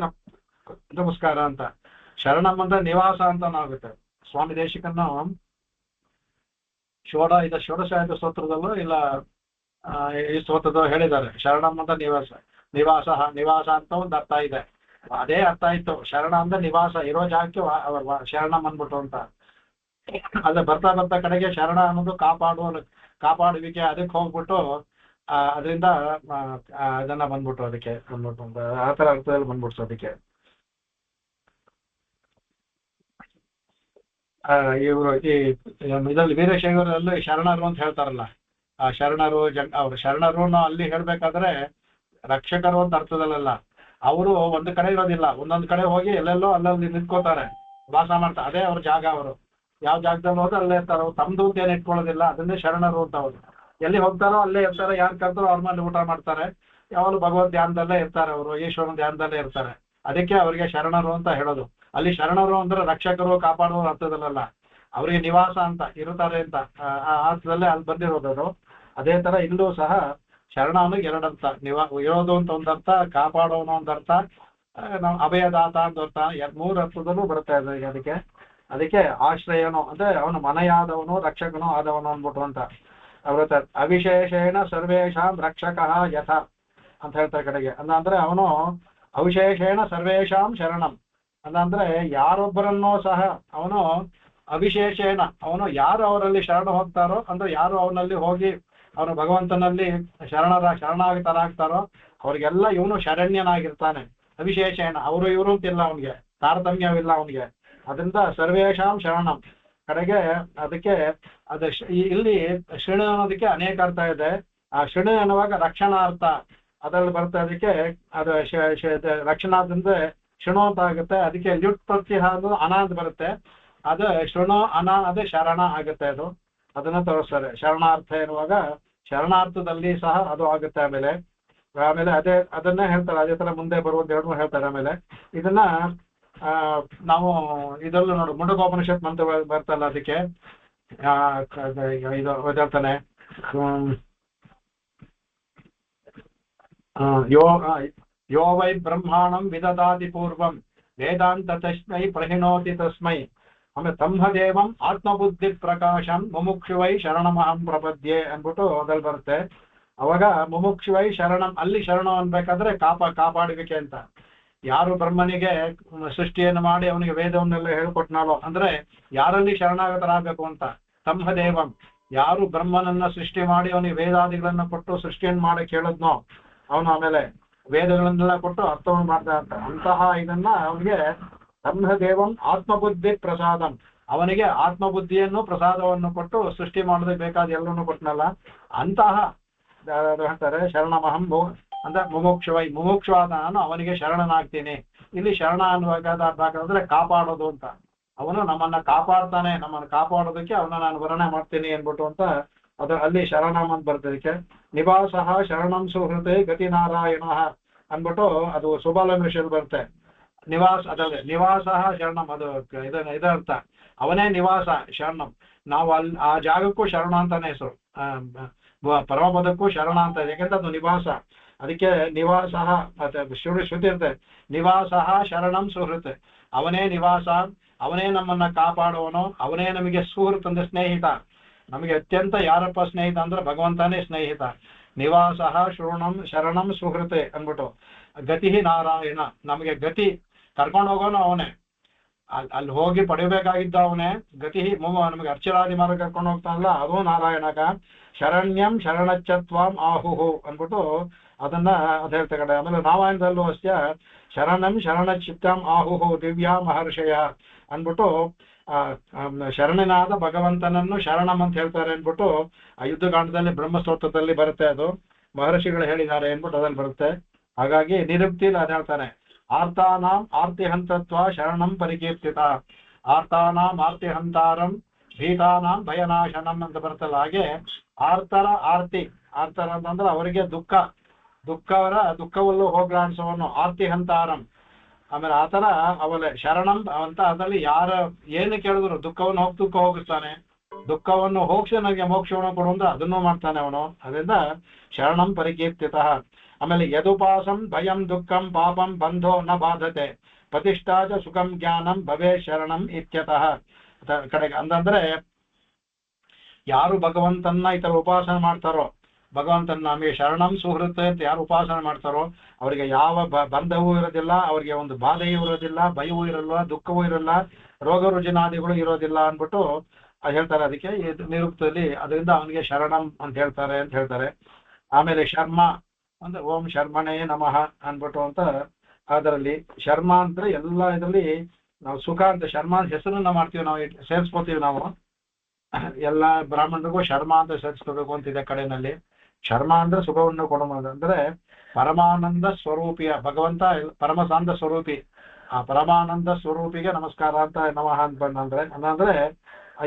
ನಮಸ್ಕಾರ ಅಂತ. ಶರಣಂ ಅಂದ್ರೆ ನಿವಾಸ ಅಂತ ಆಗುತ್ತೆ. ಸ್ವಾಮಿ ದೇಶಿಕನ್ನು ಷೋಡಶಾಯುಧ ಸ್ತೋತ್ರದಲ್ಲೂ ಇಲ್ಲ ಈ ಸ್ತೋತ್ರದ ಹೇಳಿದ್ದಾರೆ. ಶರಣಂ ಅಂತ ನಿವಾಸ ಅಂತ ಒಂದು ಅರ್ಥ ಇದೆ. ಅದೇ ಅರ್ಥ ಆಯ್ತು. ಶರಣ ಅಂದ್ರೆ ನಿವಾಸ, ಇರೋ ಜಾಗಕ್ಕೆ ಶರಣಂ ಅಂದ್ಬಿಟ್ಟು ಅಂತ. ಅದೇ ಬರ್ತಾ ಕಡೆಗೆ ಶರಣ ಅನ್ನೋದು ಕಾಪಾಡುವಿಕೆ, ಅದಕ್ಕೆ ಹೋಗ್ಬಿಟ್ಟು ಅದರಿಂದ ಅದನ್ನ ಬಂದ್ಬಿಟ್ಟು ಅದಕ್ಕೆ ಬಂದ್ಬಿಟ್ಟು ಅಂತ ಆ ತರ ಅರ್ಥದಲ್ಲಿ ಬಂದ್ಬಿಡ್ತು. ಅದಕ್ಕೆ ಇವರು ಈ ಇದರಲ್ಲಿ ವೀರಶೈವರಲ್ಲಿ ಶರಣರು ಅಂತ ಹೇಳ್ತಾರಲ್ಲ, ಆ ಶರಣರು ಅವ್ರು ಶರಣರು ಅಲ್ಲಿ ಹೇಳ್ಬೇಕಾದ್ರೆ ರಕ್ಷಕರು ಅಂತ ಅರ್ಥದಲ್ಲ. ಅವರು ಒಂದು ಕಡೆ ಇರೋದಿಲ್ಲ, ಒಂದೊಂದು ಕಡೆ ಹೋಗಿ ಎಲ್ಲೆಲ್ಲೋ ಅಲ್ಲಲ್ಲಿ ನಿಂತ್ಕೋತಾರೆ, ವಾಸ ಮಾಡ್ತಾರೆ. ಅದೇ ಅವ್ರ ಜಾಗ. ಅವರು ಯಾವ ಜಾಗದಲ್ಲಿ ಹೋದ್ರೆ ಅಲ್ಲೇ ಇರ್ತಾರೆ. ಅವ್ರು ತಮ್ದು ಅಂತ ಏನು ಇಟ್ಕೊಳ್ಳೋದಿಲ್ಲ. ಅದನ್ನೇ ಶರಣರು ಅಂತ. ಅವರು ಎಲ್ಲಿ ಹೋಗ್ತಾರೋ ಅಲ್ಲೇ ಇರ್ತಾರೆ. ಯಾರು ಕರ್ತಾರೋ ಅವ್ರ ಮೇಲೆ ಊಟ ಮಾಡ್ತಾರೆ. ಯಾವಾಗಲೂ ಭಗವದ್ ಧ್ಯಾನದಲ್ಲೇ ಇರ್ತಾರೆ. ಅವರು ಈಶ್ವರನ ಧ್ಯಾನದಲ್ಲೇ ಇರ್ತಾರೆ. ಅದಕ್ಕೆ ಅವರಿಗೆ ಶರಣರು ಅಂತ ಹೇಳೋದು. ಅಲ್ಲಿ ಶರಣರು ಅಂದ್ರೆ ರಕ್ಷಕರು ಕಾಪಾಡುವ ಅರ್ಥದಲ್ಲ, ಅವರಿಗೆ ನಿವಾಸ ಅಂತ ಇರುತ್ತಾರೆ ಅಂತ ಆ ಅರ್ಥದಲ್ಲೇ ಅಲ್ಲಿ ಬಂದಿರೋದು. ಅದೇ ತರ ಇಲ್ಲೂ ಸಹ ಶರಣ ಅನ್ನೋದು ಎರಡರ್ಥ. ಇರೋದು ಅಂತ ಒಂದರ್ಥ, ಕಾಪಾಡೋನು ಒಂದರ್ಥ, ನಾವು ಅಭಯದಾತ ಅಂತ ಅರ್ಥ. ಮೂರು ಅರ್ಥದಲ್ಲೂ ಬರ್ತಾ ಇದೆ. ಅದಕ್ಕೆ ಆಶ್ರಯನು ಅಂದ್ರೆ ಅವನು ಮನೆಯಾದವನು, ರಕ್ಷಕನು ಆದವನು ಅಂದ್ಬಿಟ್ಟು ಅಂತ ಅವ್ರ ಅವಿಶೇಷೇಣ ಸರ್ವೇಶಾಂ ರಕ್ಷಕ ಯಥ ಅಂತ ಹೇಳ್ತಾರೆ ಕಡೆಗೆ. ಅಂದ್ರೆ ಅವನು ಅವಿಶೇಷೇಣ ಸರ್ವೇಶಾಂ ಶರಣಂ ಅಂದ್ರೆ ಯಾರೊಬ್ಬರನ್ನೋ ಸಹ ಅವನು ಅವಿಶೇಷೇಣ ಅವನು ಯಾರು ಅವರಲ್ಲಿ ಶರಣ ಹೋಗ್ತಾರೋ ಅಂದ್ರೆ ಯಾರು ಅವನಲ್ಲಿ ಹೋಗಿ ಅವನು ಭಗವಂತನಲ್ಲಿ ಶರಣಾಗತರಾಗ್ತಾರೋ ಅವ್ರಿಗೆಲ್ಲ ಇವನು ಶರಣ್ಯನಾಗಿರ್ತಾನೆ. ಅವಿಶೇಷೇಣ ಅವರು ಇವರು ಅಂತಿಲ್ಲ, ಅವನಿಗೆ ತಾರತಮ್ಯವಿಲ್ಲ ಅವನಿಗೆ. ಅದರಿಂದ ಸರ್ವೇಶಾಂ ಶರಣಂ ಕಡೆಗೆ. ಅದಕ್ಕೆ ಅದು ಇಲ್ಲಿ ಶೃಣು ಅನ್ನೋದಕ್ಕೆ ಅನೇಕ ಅರ್ಥ ಇದೆ. ಆ ಶೃಣು ಅನ್ನುವಾಗ ರಕ್ಷಣಾರ್ಥ ಅದರಲ್ಲಿ ಬರ್ತಾ. ಅದಕ್ಕೆ ಅದು ರಕ್ಷಣಾರ್ಥದಿಂದ ಶೃಣು ಅಂತ ಆಗುತ್ತೆ. ಅದಕ್ಕೆ ಲ್ಯುಟ್ ಪ್ರತ್ಯಯ ಅನ್ನೋದು ಅನ ಅಂತ ಬರುತ್ತೆ. ಅದು ಶೃಣು ಅನ ಅದು ಶರಣ ಆಗುತ್ತೆ. ಅದನ್ನ ತೋರಿಸ್ತಾರೆ. ಶರಣಾರ್ಥ ಎನ್ನುವಾಗ ಶರಣಾರ್ಥದಲ್ಲಿ ಸಹ ಅದು ಆಗುತ್ತೆ. ಆಮೇಲೆ ಅದನ್ನೇ ಹೇಳ್ತಾರೆ. ಅದೇ ತರ ಮುಂದೆ ಬರುವಂತ ಎರಡು ಹೇಳ್ತಾರೆ. ಆಮೇಲೆ ಇದನ್ನ ನಾವು ಇದರಲ್ಲೂ ನೋಡು, ಮುಂಡಕೋಪನಿಷತ್ ಮಂತ್ರ ಬರ್ತಲ್ಲ, ಅದಕ್ಕೆ ಇದು ಹೇಳ್ತಾನೆ ಯೋ ವೈ ಬ್ರಹ್ಮಾಣಂ ವಿದದಾತಿ ಪೂರ್ವಂ ವೇದಾಂತ ತಸ್ಮೈ ಪ್ರಹಿಣೋತಿ ತಸ್ಮೈ. ಆಮೇಲೆ ತಮ್ಮದೇವಂ ಆತ್ಮಬುದ್ಧಿ ಪ್ರಕಾಶಂ ಮುಮುಕ್ಷುವೈ ಶರಣಮಹಂ ಪ್ರಪದ್ಯೆ ಅಂದ್ಬಿಟ್ಟು ಅದ್ರಲ್ಲಿ ಬರುತ್ತೆ. ಅವಾಗ ಮುಮುಕ್ಷುವೈ ಶರಣಂ, ಅಲ್ಲಿ ಶರಣ ಅನ್ಬೇಕಾದ್ರೆ ಕಾಪಾಡುವಿಕೆ ಅಂತ. ಯಾರು ಬ್ರಹ್ಮನಿಗೆ ಸೃಷ್ಟಿಯನ್ನು ಮಾಡಿ ಅವನಿಗೆ ವೇದವನ್ನೆಲ್ಲ ಹೇಳ್ಕೊಟ್ನಾಲೋ, ಅಂದ್ರೆ ಯಾರಲ್ಲಿ ಶರಣಾಗತರಾಗಬೇಕು ಅಂತ. ತಮ್ಮದೇವಂ, ಯಾರು ಬ್ರಹ್ಮನನ್ನ ಸೃಷ್ಟಿ ಮಾಡಿ ಅವನಿಗೆ ವೇದಾದಿಗಳನ್ನ ಕೊಟ್ಟು ಸೃಷ್ಟಿಯನ್ನು ಮಾಡಕ್ಕೆ ಹೇಳಿದ್ನೋ ಅವನು ಆಮೇಲೆ ವೇದಗಳನ್ನೆಲ್ಲ ಕೊಟ್ಟು ಅರ್ಥವನ್ನು ಮಾಡ್ತಾ ಇರ್ತಾನೆ. ಅಂತಹ ಇದನ್ನ ಅವನಿಗೆ ತಮ್ಮದೇವಂ ಆತ್ಮಬುದ್ಧಿ ಪ್ರಸಾದಂ, ಅವನಿಗೆ ಆತ್ಮಬುದ್ಧಿಯನ್ನು ಪ್ರಸಾದವನ್ನು ಕೊಟ್ಟು ಸೃಷ್ಟಿ ಮಾಡೋದಕ್ಕೆ ಬೇಕಾದ ಎಲ್ಲವನ್ನು ಕೊಟ್ಟನಲ್ಲ, ಅಂತಹ ಹೇಳ್ತಾರೆ ಶರಣಮಹಂ ಅಂದ್ರೆ ಮುಮುಕ್ಷುವೈ, ಮುಮುಕ್ಷವಾದ ನಾನು ಅವನಿಗೆ ಶರಣನಾಗ್ತೀನಿ. ಇಲ್ಲಿ ಶರಣ ಅನ್ನುವಾಗಂದ್ರೆ ಕಾಪಾಡೋದು ಅಂತ. ಅವನು ನಮ್ಮನ್ನ ಕಾಪಾಡ್ತಾನೆ, ನಮ್ಮನ್ನು ಕಾಪಾಡೋದಕ್ಕೆ ಅವನ್ನ ನಾನು ವರ್ಣನೆ ಮಾಡ್ತೀನಿ ಅನ್ಬಿಟ್ಟು ಅಂತ ಅದು ಅಲ್ಲಿ ಶರಣಂ ಅಂತ ಬರ್ತದಕ್ಕೆ. ನಿವಾಸ ಶರಣಂ ಸುಹೃತೆ ಗತಿ ನಾರಾಯಣ ಅನ್ಬಿಟ್ಟು ಅದು ಸುಬಾಲಂಬೆಶಲ್ಲಿ ಬರುತ್ತೆ. ನಿವಾಸ ಅದಲ್ಲದೆ ನಿವಾಸ ಶರಣಂ, ಅದು ಇದರ್ಥ ಅವನೇ ನಿವಾಸ ಶರಣಂ. ನಾವು ಅಲ್ಲಿ ಆ ಜಾಗಕ್ಕೂ ಶರಣ ಅಂತಾನೆ ಹೆಸರು, ಪರಮಪದಕ್ಕೂ ಶರಣ ಅಂತ, ಯಾಕೆಂದ್ರೆ ಅದು ನಿವಾಸ. ಅದಕ್ಕೆ ನಿವಾಸ ಶ್ರುತಿ ಇರುತ್ತೆ. ನಿವಾಸ ಶರಣಂ ಸುಹೃತ್, ಅವನೇ ನಿವಾಸ, ಅವನೇ ನಮ್ಮನ್ನ ಕಾಪಾಡುವನು, ಅವನೇ ನಮಗೆ ಸುಹೃತ್ ಅಂದ್ರೆ ಸ್ನೇಹಿತ. ನಮಗೆ ಅತ್ಯಂತ ಯಾರಪ್ಪ ಸ್ನೇಹಿತ ಅಂದ್ರೆ ಭಗವಂತನೇ ಸ್ನೇಹಿತ. ನಿವಾಸ ಶರಣಂ ಸುಹೃತೆ ಅಂದ್ಬಿಟ್ಟು. ಗತಿ ನಾರಾಯಣ, ನಮಗೆ ಗತಿ ಕರ್ಕೊಂಡು ಹೋಗೋನು ಅವನೇ, ಅಲ್ಲಿ ಹೋಗಿ ಪಡಿಬೇಕಾಗಿದ್ದ ಅವನೇ. ಗತಿ ನಮಗೆ ಅರ್ಚರಾದಿ ಮಾರ್ಗ ಕರ್ಕೊಂಡು ಹೋಗ್ತಾನಲ್ಲ ಅದು ನಾರಾಯಣಕ. ಶರಣ್ಯಂ ಶರಣಚ್ಚತ್ವಾಂ ಆಹುಹು ಅಂದ್ಬಿಟ್ಟು ಅದನ್ನ ಅದ್ ಹೇಳ್ತಾ ಕಡೆ. ಆಮೇಲೆ ರಾಮಾಯಣದಲ್ಲೂ ಅಷ್ಟೇ ಶರಣಂ ಶರಣಚಿತ್ತಾಂ ಆಹುಹು ದಿವ್ಯಾ ಮಹರ್ಷಯ ಅಂದ್ಬಿಟ್ಟು ಶರಣನಾದ ಭಗವಂತನನ್ನು ಶರಣಂ ಅಂತ ಹೇಳ್ತಾರೆ ಅಂದ್ಬಿಟ್ಟು ಆ ಯುದ್ಧಕಾಂಡದಲ್ಲಿ ಬ್ರಹ್ಮಸ್ತೋತ್ರದಲ್ಲಿ ಬರುತ್ತೆ. ಅದು ಮಹರ್ಷಿಗಳು ಹೇಳಿದ್ದಾರೆ ಅಂದ್ಬಿಟ್ಟು ಅದ್ರಲ್ಲಿ ಬರುತ್ತೆ. ಹಾಗಾಗಿ ನಿರುಕ್ತಿಲಿ ಅದ್ ಹೇಳ್ತಾನೆ, ಆರ್ತಾನಾಂ ಆರ್ತಿಹಂತತ್ವ ಶರಣಂ ಪರಿಕೀರ್ತಿತ, ಆರ್ತಾನಾಂ ಆರ್ತಿಹಂತಾರಂ ಭೀತಾನಾಂ ಭಯನಾಶನಂ ಅಂತ ಬರ್ತಲ್ಲ. ಹಾಗೆ ಆರ್ತರ ಆರ್ತಿ, ಆರ್ತರ ಅಂತಂದ್ರೆ ಅವರಿಗೆ ದುಃಖವಲ್ಲೂ ಹೋಗ್ಲಾಡ್ಸೋನು ಆರ್ತಿಹಂತಾರಂ. ಆಮೇಲೆ ಆತರ ಅವಳ ಶರಣಂ ಅಂತ ಅದರಲ್ಲಿ ಯಾರ ಏನು ಕೇಳಿದ್ರು ದುಃಖವನ್ನು ಹೋಗಿಸ್ತಾನೆ, ದುಃಖವನ್ನು ಹೋಗಿಸಿ ನನಗೆ ಮೋಕ್ಷವನ್ನು ಕೊಡು ಅಂದ್ರೆ ಅದನ್ನು ಮಾಡ್ತಾನೆ ಅವನು. ಅದರಿಂದ ಶರಣಂ ಪರಿಕೀರ್ತಿತ. ಆಮೇಲೆ ಯದುಪಾಸಂ ಭಯಂ ದುಃಖಂ ಪಾಪಂ ಬಂಧೋ ನ ಬಾಧತೆ ಪ್ರತಿಷ್ಠಾಚ ಸುಖಂ ಜ್ಞಾನಂ ಭವೇ ಶರಣಂ ಇತ್ಯತಃ ಕಡೆಗೆ. ಅಂತಂದ್ರೆ ಯಾರು ಭಗವಂತನ ಈ ತರ ಉಪಾಸನೆ ಮಾಡ್ತಾರೋ, ಭಗವಂತನ ನಮಗೆ ಶರಣಂ ಸುಹೃತ್ ಅಂತ ಯಾರು ಉಪಾಸನೆ ಮಾಡ್ತಾರೋ ಅವರಿಗೆ ಯಾವ ಬಂಧವೂ ಇರೋದಿಲ್ಲ, ಅವರಿಗೆ ಒಂದು ಬಾಧೆಯೂ ಇರೋದಿಲ್ಲ, ಭಯವೂ ಇರಲ್ಲ, ದುಃಖವೂ ಇರಲ್ಲ, ರೋಗ ರುಜಿನಾದಿಗಳು ಇರೋದಿಲ್ಲ ಅಂದ್ಬಿಟ್ಟು ಹೇಳ್ತಾರೆ. ಅದಕ್ಕೆ ನಿರುಕ್ತದಲ್ಲಿ ಅದರಿಂದ ಅವನಿಗೆ ಶರಣಂ ಅಂತ ಹೇಳ್ತಾರೆ. ಆಮೇಲೆ ಶರ್ಮ ಅಂದ್ರೆ ಓಂ ಶರ್ಮಣೇ ನಮಃ ಅನ್ಬಿಟ್ಟು ಅಂತ ಅದರಲ್ಲಿ ಶರ್ಮ ಅಂದ್ರೆ ಎಲ್ಲ ಇದರಲ್ಲಿ ನಾವು ಸುಖ ಅಂತ ಶರ್ಮ ಅಂತ ಹೆಸರನ್ನ ಮಾಡ್ತೀವಿ, ನಾವು ಸೇರಿಸ್ಕೋತೀವಿ. ನಾವು ಎಲ್ಲ ಬ್ರಾಹ್ಮಣರಿಗೂ ಶರ್ಮ ಅಂತ ಸೇರಿಸ್ಕೋಬೇಕು ಅಂತಿದೆ ಕಡೆನಲ್ಲಿ. ಶರ್ಮ ಅಂದ್ರೆ ಸುಖವನ್ನು ಕೊಡುವುದು ಅಂದ್ರೆ ಪರಮಾನಂದ ಸ್ವರೂಪಿಯ ಭಗವಂತ ಪರಮಸಾಂದ ಸ್ವರೂಪಿ, ಆ ಪರಮಾನಂದ ಸ್ವರೂಪಿಗೆ ನಮಸ್ಕಾರ ಅಂತ ನಮಃ ಅಂದ್ರೆ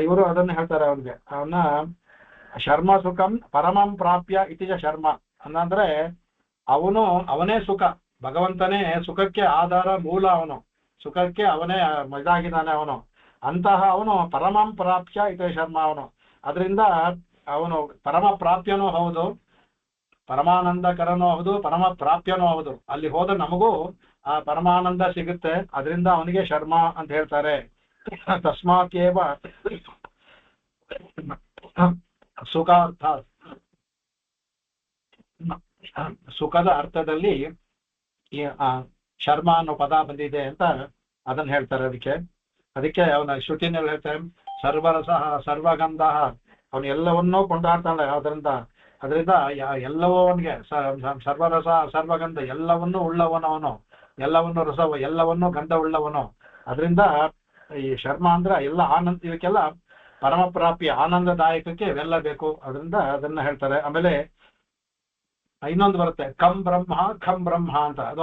ಇವರು ಅದನ್ನ ಹೇಳ್ತಾರೆ. ಅವನಿಗೆ ಅವನ್ನ ಶರ್ಮ ಸುಖಂ ಪರಮಂ ಪ್ರಾಪ್ಯ ಇತಿಜ ಶರ್ಮ ಅಂದ್ರೆ ಅವನೇ ಸುಖ, ಭಗವಂತನೇ ಸುಖಕ್ಕೆ ಆಧಾರ ಮೂಲ, ಅವನು ಸುಖಕ್ಕೆ ಅವನೇ ಇದಾಗಿದ್ದಾನೆ ಅವನು. ಅಂತಹ ಅವನು ಪರಮಂ ಪ್ರಾಪ್ಯ ಇತ ಶರ್ಮ ಅವನು. ಅದರಿಂದ ಅವನು ಪರಮ ಪ್ರಾಪ್ಯನೂ ಹೌದು, ಪರಮಾನಂದಕರನೂ ಹೌದು, ಪರಮ ಪ್ರಾಪ್ಯನೂ ಹೌದು. ಅಲ್ಲಿ ಹೋದ ನಮಗೂ ಆ ಪರಮಾನಂದ ಸಿಗುತ್ತೆ. ಅದರಿಂದ ಅವನಿಗೆ ಶರ್ಮ ಅಂತ ಹೇಳ್ತಾರೆ. ತಸ್ಮಾತ್ಯೇವ ಸುಖಾರ್ಥ, ಸುಖದ ಅರ್ಥದಲ್ಲಿ ಈ ಶರ್ಮ ಅನ್ನೋ ಪದ ಬಂದಿದೆ ಅಂತ ಅದನ್ನ ಹೇಳ್ತಾರೆ. ಅದಕ್ಕೆ ಅವನ ಶ್ರುತಿನಲ್ಲಿ ಹೇಳ್ತಾರೆ ಸರ್ವರಸ ಸರ್ವಗಂಧ, ಅವನು ಎಲ್ಲವನ್ನೂ ಕೊಂಡಾಡ್ತಾನೆ. ಅದರಿಂದ ಎಲ್ಲವೂ ಅವನಿಗೆ ಸರ್ವರಸ ಸರ್ವಗಂಧ ಎಲ್ಲವನ್ನೂ ಉಳ್ಳವನು ಅವನು, ಎಲ್ಲವನ್ನು ರಸ ಎಲ್ಲವನ್ನೂ ಗಂಧ ಉಳ್ಳವನು. ಅದರಿಂದ ಈ ಶರ್ಮ ಅಂದ್ರೆ ಎಲ್ಲ ಆನಂದ, ಇವಕ್ಕೆಲ್ಲ ಪರಮಪ್ರಾಪ್ಯ ಆನಂದದಾಯಕಕ್ಕೆ ಇವೆಲ್ಲ ಬೇಕು. ಅದರಿಂದ ಅದನ್ನ ಹೇಳ್ತಾರೆ. ಆಮೇಲೆ ಇನ್ನೊಂದು ಬರುತ್ತೆ ಕಂ ಬ್ರಹ್ಮ ಅಂತ, ಅದು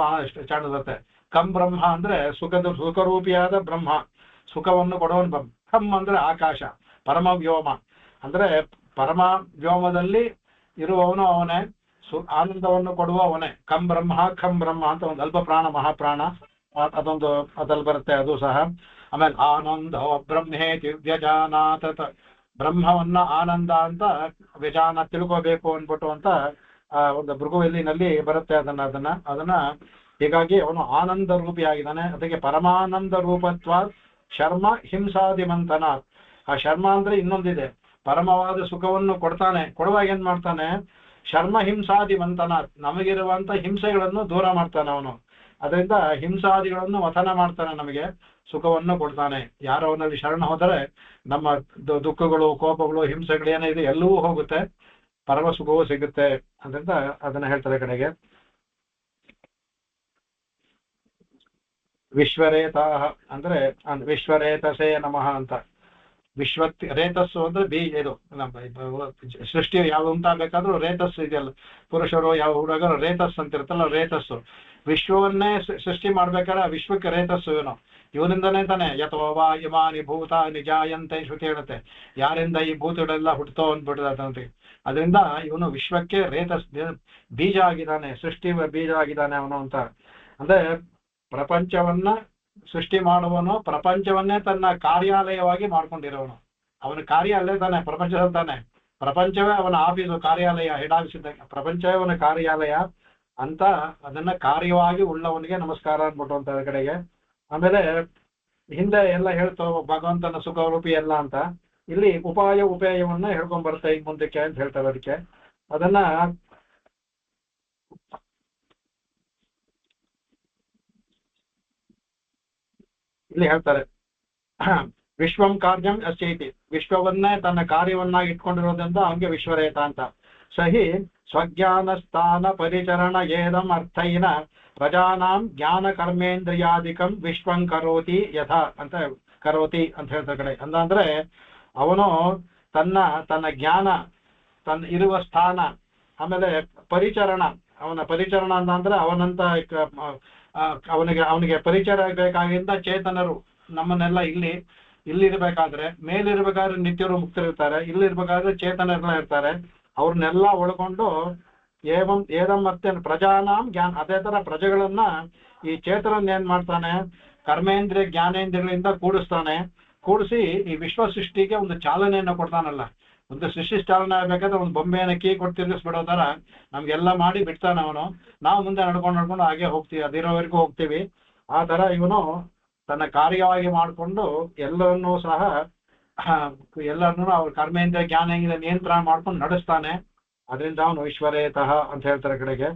ಚಾಣ ಬರುತ್ತೆ. ಕಂ ಬ್ರಹ್ಮ ಅಂದ್ರೆ ಸುಖರೂಪಿಯಾದ ಬ್ರಹ್ಮ, ಸುಖವನ್ನು ಕೊಡುವನು ಬ್ರಹ್ಮ. ಖಂ ಅಂದ್ರೆ ಆಕಾಶ, ಪರಮ ವ್ಯೋಮ ಅಂದ್ರೆ ಪರಮ ವ್ಯೋಮದಲ್ಲಿ ಇರುವವನು ಅವನೇ, ಆನಂದವನ್ನು ಕೊಡುವ ಅವನೇ. ಖಂ ಬ್ರಹ್ಮ ಅಂತ ಒಂದು ಅಲ್ಪ ಪ್ರಾಣ ಮಹಾಪ್ರಾಣ ಅದೊಂದು ಅದಲ್ಲಿ ಬರುತ್ತೆ, ಅದು ಸಹ. ಆಮೇಲೆ ಆನಂದ ಬ್ರಹ್ಮೇತಿ ವ್ಯಜಾನಾತ, ಬ್ರಹ್ಮವನ್ನ ಆನಂದ ಅಂತ ವ್ಯಜಾನ ತಿಳ್ಕೋಬೇಕು ಅನ್ಬಿಟ್ಟು ಅಂತ ಒಂದು ಭೃಗುವಿನಲ್ಲಿ ಬರುತ್ತೆ. ಅದನ್ನ ಹೀಗಾಗಿ ಅವನು ಆನಂದ ರೂಪಿಯಾಗಿದ್ದಾನೆ. ಅದಕ್ಕೆ ಪರಮಾನಂದ ರೂಪತ್ವ ಶರ್ಮ ಹಿಂಸಾದಿಮಂತನ. ಆ ಶರ್ಮ ಅಂದ್ರೆ ಇನ್ನೊಂದಿದೆ, ಪರಮವಾದ ಸುಖವನ್ನು ಕೊಡ್ತಾನೆ. ಕೊಡುವಾಗ ಏನ್ ಮಾಡ್ತಾನೆ, ಶರ್ಮ ಹಿಂಸಾದಿಮಂತನ, ನಮಗಿರುವಂತ ಹಿಂಸೆಗಳನ್ನು ದೂರ ಮಾಡ್ತಾನೆ ಅವನು. ಅದರಿಂದ ಹಿಂಸಾದಿಗಳನ್ನು ವತನ ಮಾಡ್ತಾನೆ, ನಮಗೆ ಸುಖವನ್ನು ಕೊಡ್ತಾನೆ. ಯಾರು ಅವನಲ್ಲಿ ಶರಣ ಹೋದರೆ ನಮ್ಮ ದುಃಖಗಳು, ಕೋಪಗಳು, ಹಿಂಸೆಗಳು ಏನಿದೆ ಎಲ್ಲವೂ ಹೋಗುತ್ತೆ, ಪರಮ ಸುಖವೂ ಸಿಗುತ್ತೆ. ಅದರಿಂದ ಅದನ್ನ ಹೇಳ್ತಾರೆ ಕಡೆಗೆ. ವಿಶ್ವರೇತಾ ಅಂದ್ರೆ ವಿಶ್ವರೇತಸೇ ನಮಃ ಅಂತ. ರೇತಸ್ಸು ಅಂದ್ರೆ ಇದು ನಮ್ಮ ಸೃಷ್ಟಿ ಯಾವ ಉಂಟಾಗಬೇಕಾದ್ರೂ ರೇತಸ್ಸು ಇದೆಯಲ್ಲ, ಪುರುಷರು ಯಾವ ಹುಡುಗರು ರೇತಸ್ಸು ಅಂತ ಇರುತ್ತಲ್ಲ, ರೇತಸ್ಸು. ವಿಶ್ವವನ್ನೇ ಸೃಷ್ಟಿ ಮಾಡ್ಬೇಕಾದ್ರೆ ವಿಶ್ವಕ್ಕೆ ರೇತಸ್ಸು ಇವನು, ಇವನಿಂದನೇ ತಾನೆ. ಯಥೋವಾ ಇಮಾನಿ ಭೂತ ನಿಜಾಯಂತೆ ಶ್ರುತಿ ಹೇಳುತ್ತೆ, ಯಾರಿಂದ ಈ ಭೂತಗಳೆಲ್ಲ ಹುಟ್ಟೋ ಅಂದ್ಬಿಟ್ಟಿದಂತೆ. ಅದರಿಂದ ಇವನು ವಿಶ್ವಕ್ಕೆ ರೇತಸ್ ಬೀಜ ಆಗಿದ್ದಾನೆ, ಸೃಷ್ಟಿ ಬೀಜ ಆಗಿದ್ದಾನೆ ಅವನು ಅಂತ. ಅಂದ್ರೆ ಪ್ರಪಂಚವನ್ನ ಸೃಷ್ಟಿ ಮಾಡುವನು, ಪ್ರಪಂಚವನ್ನೇ ತನ್ನ ಕಾರ್ಯಾಲಯವಾಗಿ ಮಾಡ್ಕೊಂಡಿರೋನು. ಅವನ ಕಾರ್ಯ ಅಲ್ಲೇ ತಾನೆ, ಪ್ರಪಂಚದಲ್ಲಿ ತಾನೆ. ಪ್ರಪಂಚವೇ ಅವನ ಆಫೀಸು, ಕಾರ್ಯಾಲಯ, ಹೆಡ್ ಆಫೀಸ್ ಇದ್ದಂಗೆ ಪ್ರಪಂಚವೇ ಅವನ ಕಾರ್ಯಾಲಯ ಅಂತ. ಅದನ್ನ ಕಾರ್ಯವಾಗಿ ಉಳ್ಳವನಿಗೆ ನಮಸ್ಕಾರ ಅಂದ್ಬಿಟ್ಟು ಅಂತ ಕಡೆಗೆ. ಆಮೇಲೆ ಹಿಂದೆ ಎಲ್ಲ ಹೇಳ್ತೋ ಭಗವಂತನ ಸುಖರೂಪಿ ಎಲ್ಲ ಅಂತ. ಇಲ್ಲಿ ಉಪಾಯವನ್ನ ಹೇಳ್ಕೊಂಡ್ ಬರ್ತಾ ಈಗ ಮುಂದಕ್ಕೆ ಅಂತ ಹೇಳ್ತಾರೆ. ಅದಕ್ಕೆ ಅದನ್ನ ಇಲ್ಲಿ ಹೇಳ್ತಾರೆ. ವಿಶ್ವಂ ಕಾರ್ಯಂ ಅಸ್ಯೈತಿ, ವಿಶ್ವವನ್ನೇ ತನ್ನ ಕಾರ್ಯವನ್ನಾಗಿ ಇಟ್ಕೊಂಡಿರೋದ್ರಿಂದ ಅವನಿಗೆ ವಿಶ್ವರೇತ ಅಂತ. ಸಹಿ ಸ್ವಜ್ಞಾನ ಸ್ಥಾನ ಪರಿಚರಣ ಏದಂ ಅರ್ಥೈನ ಪ್ರಜಾನಾಂ ಜ್ಞಾನ ಕರ್ಮೇಂದ್ರಿಯಾದಿಕಂ ವಿಶ್ವಂ ಕರೋತಿ ಯಥಾ ಅಂತ ಕರೋತಿ ಅಂತ ಹೇಳ್ತಾರೆ ಕಡೆ. ಅಂದ್ರೆ ಅವನು ತನ್ನ ಜ್ಞಾನ, ತನ್ನ ಇರುವ ಸ್ಥಾನ, ಆಮೇಲೆ ಪರಿಚರಣ. ಅವನ ಪರಿಚರಣ ಅಂತಂದ್ರೆ ಅವನಿಗೆ ಪರಿಚಯ ಬೇಕಾಗಿದ್ದ ಚೇತನರು ನಮ್ಮನ್ನೆಲ್ಲ ಇಲ್ಲಿರ್ಬೇಕಾದ್ರೆ, ಮೇಲಿರ್ಬೇಕಾದ್ರೆ ನಿತ್ಯರು ಮುಕ್ತರಿರ್ತಾರೆ, ಇಲ್ಲಿರ್ಬೇಕಾದ್ರೆ ಚೇತನರೆಲ್ಲ ಇರ್ತಾರೆ. ಅವ್ರನ್ನೆಲ್ಲ ಒಳಗೊಂಡು ಏದಂ ಮತ್ತೆ ಪ್ರಜಾನಾಂ ಜ್ಞಾನ, ಅದೇ ತರ ಪ್ರಜೆಗಳನ್ನ ಈ ಚೇತನನ್ನ ಏನ್ ಮಾಡ್ತಾನೆ, ಕರ್ಮೇಂದ್ರಿಯ ಜ್ಞಾನೇಂದ್ರಿಯಗಳಿಂದ ಕೂಡಿಸಿ ಈ ವಿಶ್ವ ಸೃಷ್ಟಿಗೆ ಒಂದು ಚಾಲನೆಯನ್ನು ಕೊಡ್ತಾನಲ್ಲ. ಒಂದು ಸೃಷ್ಟಿ ಚಾಲನೆ ಆಗ್ಬೇಕಾದ್ರೆ ಒಂದು ಬೊಂಬೆಯನ್ನು ಕೀ ಕೊಟ್ಟು ತಿರುಗಿಸ್ಬಿಡೋ ತರ ನಮ್ಗೆಲ್ಲ ಮಾಡಿ ಬಿಡ್ತಾನೆ ಅವನು. ನಾವು ಮುಂದೆ ನಡ್ಕೊಂಡು ಹಾಗೆ ಹೋಗ್ತೀವಿ, ಅದಿರೋವರೆಗೂ ಹೋಗ್ತೀವಿ. ಆ ತರ ಇವನು ತನ್ನ ಕಾರ್ಯವಾಗಿ ಮಾಡಿಕೊಂಡು ಎಲ್ಲರನ್ನೂ ಸಹ ಅವ್ರ ಕರ್ಮೇಂದ್ರಿಯ ಜ್ಞಾನೇಂದ್ರಿಯ ನಿಯಂತ್ರಣ ಮಾಡ್ಕೊಂಡು ನಡೆಸ್ತಾನೆ. ಅದರಿಂದ ಅವನು ವಿಶ್ವರೇತಃ ಅಂತ ಹೇಳ್ತಾರೆ ಕಡೆಗೆ.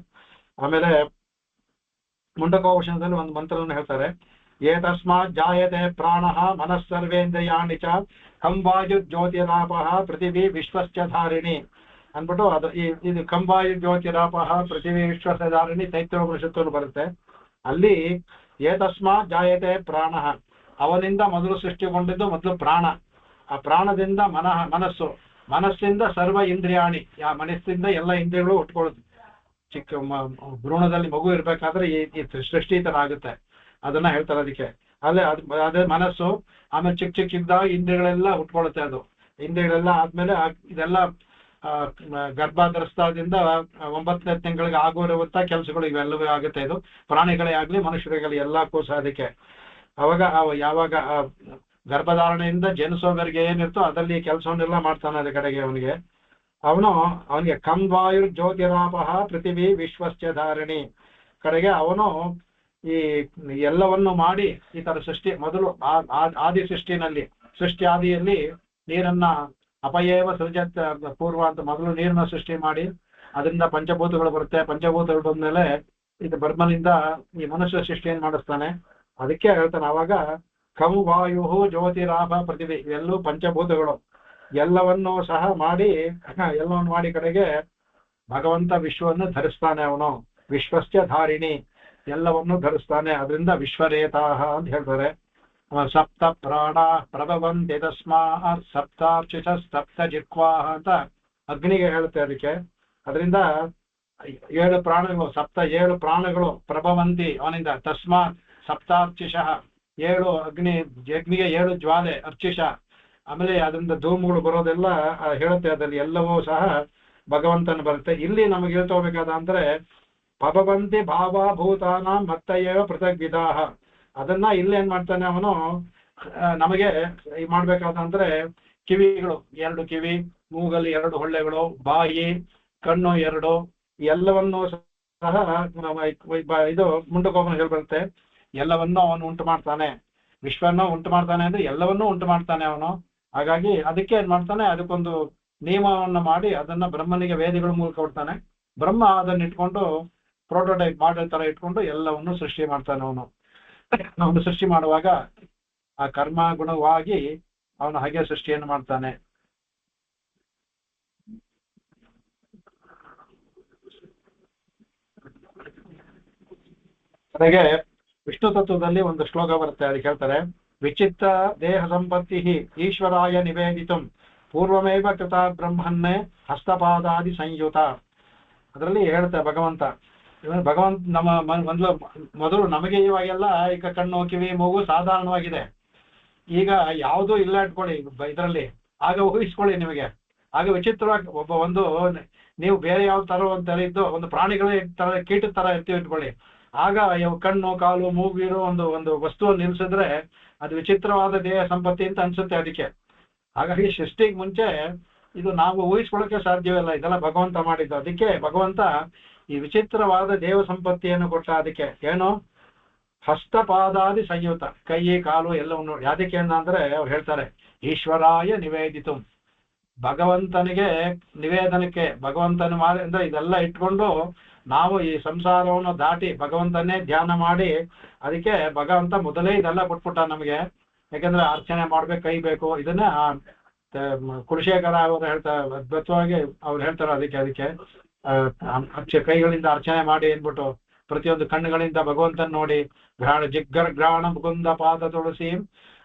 ಆಮೇಲೆ ಮುಂಡಕೋಪನಿಷತ್ತಲ್ಲಿ ಒಂದು ಮಂತ್ರವನ್ನು ಹೇಳ್ತಾರೆ. ಏತಸ್ಮಾತ್ ಜಾಯತೆ ಪ್ರಾಣಃ ಮನಸ್ಸರ್ವೇಂದ್ರಿಯಾಣಿ ಚ ಕಂವಾಯು ಜ್ಯೋತಿರಾಪಃ ಪೃಥಿವಿ ವಿಶ್ವಸ್ಯ ಧಾರಿಣಿ ಅಂದ್ಬಿಟ್ಟು ಅದು ಇದು ಕಂವಾಯು ಜ್ಯೋತಿರಾಪಃ ಪೃಥಿವಿ ವಿಶ್ವಸ್ಯ ಧಾರಿಣಿ ತೈತ್ರೋಪನಿಷತ್ತಲ್ಲಿ ಬರುತ್ತೆ. ಅಲ್ಲಿ ಏತಸ್ಮಾತ್ ಜಾಯತೆ ಪ್ರಾಣಃ, ಅವನಿಂದ ಮೊದಲು ಸೃಷ್ಟಿಗೊಂಡಿದ್ದು ಮೊದಲು ಪ್ರಾಣ. ಆ ಪ್ರಾಣದಿಂದ ಮನಸ್ಸಿಂದ ಸರ್ವ ಇಂದ್ರಿಯಾಣಿ, ಆ ಮನಸ್ಸಿಂದ ಎಲ್ಲ ಇಂದ್ರಿಯಗಳು ಹುಟ್ಕೊಳ್ಳುತ್ತೆ. ಚಿಕ್ಕ ಭ್ರೂಣದಲ್ಲಿ ಮಗು ಇರ್ಬೇಕಾದ್ರೆ ಈ ಸೃಷ್ಟಿ ತರ ಆಗುತ್ತೆ. ಅದನ್ನ ಹೇಳ್ತಾರೆ ಅದಕ್ಕೆ. ಅದೇ ಮನಸ್ಸು. ಆಮೇಲೆ ಚಿಕ್ಕ ಇದ್ದಾಗ ಇಂದ್ರಿಯಗಳೆಲ್ಲ ಹುಟ್ಕೊಳ್ಳುತ್ತೆ. ಅದು ಇಂದ್ರಿಯಗಳೆಲ್ಲ ಆದ್ಮೇಲೆ ಇದೆಲ್ಲ ಗರ್ಭಾಧರಸ್ಥದಿಂದ 9ನೇ ತಿಂಗಳಿಗೆ ಆಗೋರುವಂತ ಕೆಲಸಗಳು ಇವೆಲ್ಲವೂ ಆಗುತ್ತೆ. ಇದು ಪ್ರಾಣಿಗಳೇ ಆಗ್ಲಿ ಮನುಷ್ಯರಿಗಲಿ ಎಲ್ಲಕ್ಕೂ ಸಹ ಅದಕ್ಕೆ. ಅವಾಗ ಯಾವಾಗ ಗರ್ಭಧಾರಣೆಯಿಂದ ಜನಿಸೋವರೆಗೆ ಏನಿರ್ತೋ ಅದಲ್ಲಿ ಕೆಲಸವನ್ನೆಲ್ಲ ಮಾಡ್ತಾನೆ. ಅದ ಕಡೆಗೆ ಅವನಿಗೆ ಕಂವಾಯು ಜ್ಯೋತಿರಾಪಃ ಪೃಥಿವಿ ವಿಶ್ವಸ್ಯ ಧಾರಣಿ ಕಡೆಗೆ ಅವನು ಈ ಎಲ್ಲವನ್ನು ಮಾಡಿ ಈ ತರ ಸೃಷ್ಟಿ ಮೊದಲು ಆದಿ ಸೃಷ್ಟಿ ಆದಿಯಲ್ಲಿ ನೀರನ್ನ ಅಪಯೇವ ಸೃಜತ್ ಪೂರ್ವ ಅಂತ ಮೊದಲು ನೀರನ್ನ ಸೃಷ್ಟಿ ಮಾಡಿ ಅದರಿಂದ ಪಂಚಭೂತಗಳು ಬರುತ್ತೆ. ಪಂಚಭೂತಗಳು ಬಂದ್ಮೇಲೆ ಇದು ಬ್ರಹ್ಮನಿಂದ ಈ ಮನುಷ್ಯ ಸೃಷ್ಟಿ ಏನ್ ಮಾಡಿಸ್ತಾನೆ. ಅದಕ್ಕೆ ಹೇಳ್ತಾನೆ ಅವಾಗ ಕಂ ವಾಯು ಜ್ಯೋತಿರಾಪ ಪೃಥಿವಿ ಇವೆಲ್ಲೂ ಪಂಚಭೂತಗಳು ಎಲ್ಲವನ್ನೂ ಸಹ ಎಲ್ಲವನ್ನು ಮಾಡಿ ಕಡೆಗೆ ಭಗವಂತ ವಿಶ್ವವನ್ನು ಧರಿಸ್ತಾನೆ. ಅವನು ವಿಶ್ವಸ್ಯ ಧಾರಿಣಿ, ಎಲ್ಲವನ್ನು ಧರಿಸ್ತಾನೆ. ಅದರಿಂದ ವಿಶ್ವರೇತಾಹ ಅಂತ ಹೇಳ್ತಾರೆ. ಸಪ್ತ ಪ್ರಾಣ ಪ್ರಭವಂತಿ ತಸ್ಮಾತ್ ಸಪ್ತಾರ್ಚಿತ ಸಪ್ತ ಜಿಹ್ವಾಹ ಅಂತ ಅಗ್ನಿಗೆ ಹೇಳುತ್ತೆ ಅದಕ್ಕೆ. ಅದರಿಂದ 7 ಪ್ರಾಣಗಳು ಪ್ರಭವಂತಿ ಅವನಿಂದ. ತಸ್ಮಾತ್ ಸಪ್ತಾರ್ಚಿಷಃ 7 ಅಗ್ನಿಗೆ 7 ಜ್ವಾಲೆ ಅರ್ಚಿಷ. ಆಮೇಲೆ ಅದರಿಂದ ಧೂಮಗಳು ಬರೋದೆಲ್ಲ ಹೇಳುತ್ತೆ. ಅದರಲ್ಲಿ ಎಲ್ಲವೂ ಸಹ ಭಗವಂತನ ಬರುತ್ತೆ. ಇಲ್ಲಿ ನಮಗೆ ಹೇಳ್ತೋಬೇಕಾದ ಅಂದ್ರೆ ಪಭವಂತಿ ಭಾವಭೂತಾನ ಮತ್ತಯೇವ ಪೃಥಗ್ ವಿಧಾಹ. ಅದನ್ನ ಇಲ್ಲಿ ಏನ್ ಮಾಡ್ತಾನೆ ಅವನು ನಮಗೆ ಮಾಡ್ಬೇಕಾದಂದ್ರೆ ಕಿವಿಗಳು 2 ಕಿವಿ, ಮೂಗಲ್ಲಿ 2 ಹೊಳ್ಳೆಗಳು, ಬಾಯಿ, ಕಣ್ಣು 2 ಎಲ್ಲವನ್ನೂ ಸಹ ಇದು ಮುಂಡಕೋಪನ ಬರುತ್ತೆ, ಎಲ್ಲವನ್ನೂ ಅವನು ಉಂಟು ಮಾಡ್ತಾನೆ, ವಿಶ್ವವನ್ನು ಉಂಟು ಮಾಡ್ತಾನೆ ಅಂದ್ರೆ ಎಲ್ಲವನ್ನೂ ಉಂಟು ಮಾಡ್ತಾನೆ ಅವನು. ಹಾಗಾಗಿ ಅದಕ್ಕೆ ಏನ್ ಮಾಡ್ತಾನೆ, ಅದಕ್ಕೊಂದು ನಿಯಮವನ್ನು ಮಾಡಿ ಅದನ್ನ ಬ್ರಹ್ಮನಿಗೆ ವೇದಿಗಳ ಮೂಲಕ ಕೊಡ್ತಾನೆ. ಬ್ರಹ್ಮ ಅದನ್ನ ಇಟ್ಕೊಂಡು ಪ್ರೋಟೋಟೈಪ್ ಮಾಡಲ್ ತರ ಇಟ್ಕೊಂಡು ಎಲ್ಲವನ್ನು ಸೃಷ್ಟಿ ಮಾಡ್ತಾನೆ ಅವನು. ಅವನು ಸೃಷ್ಟಿ ಮಾಡುವಾಗ ಆ ಕರ್ಮ ಗುಣವಾಗಿ ಅವನು ಹಾಗೆ ಸೃಷ್ಟಿಯನ್ನು ಮಾಡ್ತಾನೆ. ಹಾಗೆ ವಿಷ್ಣು ತತ್ವದಲ್ಲಿ ಒಂದು ಶ್ಲೋಕ ಬರುತ್ತೆ, ಅದಕ್ಕೆ ಹೇಳ್ತಾರೆ, ವಿಚಿತ್ರ ದೇಹ ಸಂಪತ್ತಿ ಈಶ್ವರಾಯ ನಿವೇದಿತಂ ಪೂರ್ವಮೇವ ಕೃತ ಬ್ರಹ್ಮನ್ನೇ ಹಸ್ತಪಾದಾದಿ ಸಂಯುತ. ಅದರಲ್ಲಿ ಹೇಳ್ತಾರೆ ಭಗವಂತ ನಮ್ಮ ಮೊದಲು ನಮಗೆ ಇವಾಗೆಲ್ಲ ಈಗ ಕಣ್ಣು ಕಿವಿ ಮೂಗು ಸಾಧಾರಣವಾಗಿದೆ, ಈಗ ಯಾವುದೂ ಇಲ್ಲ ಇಟ್ಕೊಳ್ಳಿ ಇದರಲ್ಲಿ, ಆಗ ಊಹಿಸ್ಕೊಳ್ಳಿ ನಿಮಗೆ. ಆಗ ವಿಚಿತ್ರವಾಗಿ ನೀವು ಬೇರೆ ಯಾವ ತರ ಒಂಥರ ಇದ್ದು ಒಂದು ಪ್ರಾಣಿಗಳ ತರ ಕೀಟದ ತರ ಇರ್ತೀವಿ ಇಟ್ಕೊಳ್ಳಿ, ಆಗ ಕಣ್ಣು ಕಾಲು ಮೂಗು ಇರೋ ಒಂದು ವಸ್ತುವನ್ನು ನಿಲ್ಸಿದ್ರೆ ಅದು ವಿಚಿತ್ರವಾದ ದೇಹ ಸಂಪತ್ತಿ ಅಂತ ಅನ್ಸುತ್ತೆ ಅದಕ್ಕೆ. ಹಾಗಾಗಿ ಸೃಷ್ಟಿಗೆ ಮುಂಚೆ ಇದು ನಾವು ಊಹಿಸ್ಕೊಳ್ಳೋಕೆ ಸಾಧ್ಯವಿಲ್ಲ, ಇದೆಲ್ಲ ಭಗವಂತ ಮಾಡಿದ್ದು. ಅದಕ್ಕೆ ಭಗವಂತ ಈ ವಿಚಿತ್ರವಾದ ದೇವ ಸಂಪತ್ತಿಯನ್ನು ಕೊಟ್ಟ. ಅದಕ್ಕೆ ಏನು, ಹಸ್ತಪಾದಾದಿ ಸಂಯುತ, ಕೈ ಕಾಲು ಎಲ್ಲವನ್ನು. ಯಾದಕ್ಕೆ ಅಂದ್ರೆ ಅವ್ರು ಹೇಳ್ತಾರೆ, ಈಶ್ವರಾಯ ನಿವೇದಿತು, ಭಗವಂತನಿಗೆ ನಿವೇದನಕ್ಕೆ, ಭಗವಂತನ ಅಂದ್ರೆ ಇದೆಲ್ಲ ಇಟ್ಕೊಂಡು ನಾವು ಈ ಸಂಸಾರವನ್ನು ದಾಟಿ ಭಗವಂತನೇ ಧ್ಯಾನ ಮಾಡಿ, ಅದಕ್ಕೆ ಭಗವಂತ ಮೊದಲೇ ಇದೆಲ್ಲ ಕೊಟ್ಬಿಟ್ಟ ನಮಗೆ. ಯಾಕಂದ್ರೆ ಅರ್ಚನೆ ಮಾಡ್ಬೇಕು, ಕೈ ಬೇಕು. ಇದನ್ನ ಕುಲಶೇಖರ ಅವರು ಹೇಳ್ತಾರೆ, ಅದ್ಭುತವಾಗಿ ಅವ್ರು ಹೇಳ್ತಾರೆ ಅದಕ್ಕೆ ಕೈಗಳಿಂದ ಅರ್ಚನೆ ಮಾಡಿ ಅಂದ್ಬಿಟ್ಟು, ಪ್ರತಿಯೊಂದು ಕಣ್ಣುಗಳಿಂದ ಭಗವಂತನ ನೋಡಿ, ಜಿಗ್ಗರ್ಘ್ರಾಣ ಮುಕುಂದ ಪಾದ ತುಳಸಿ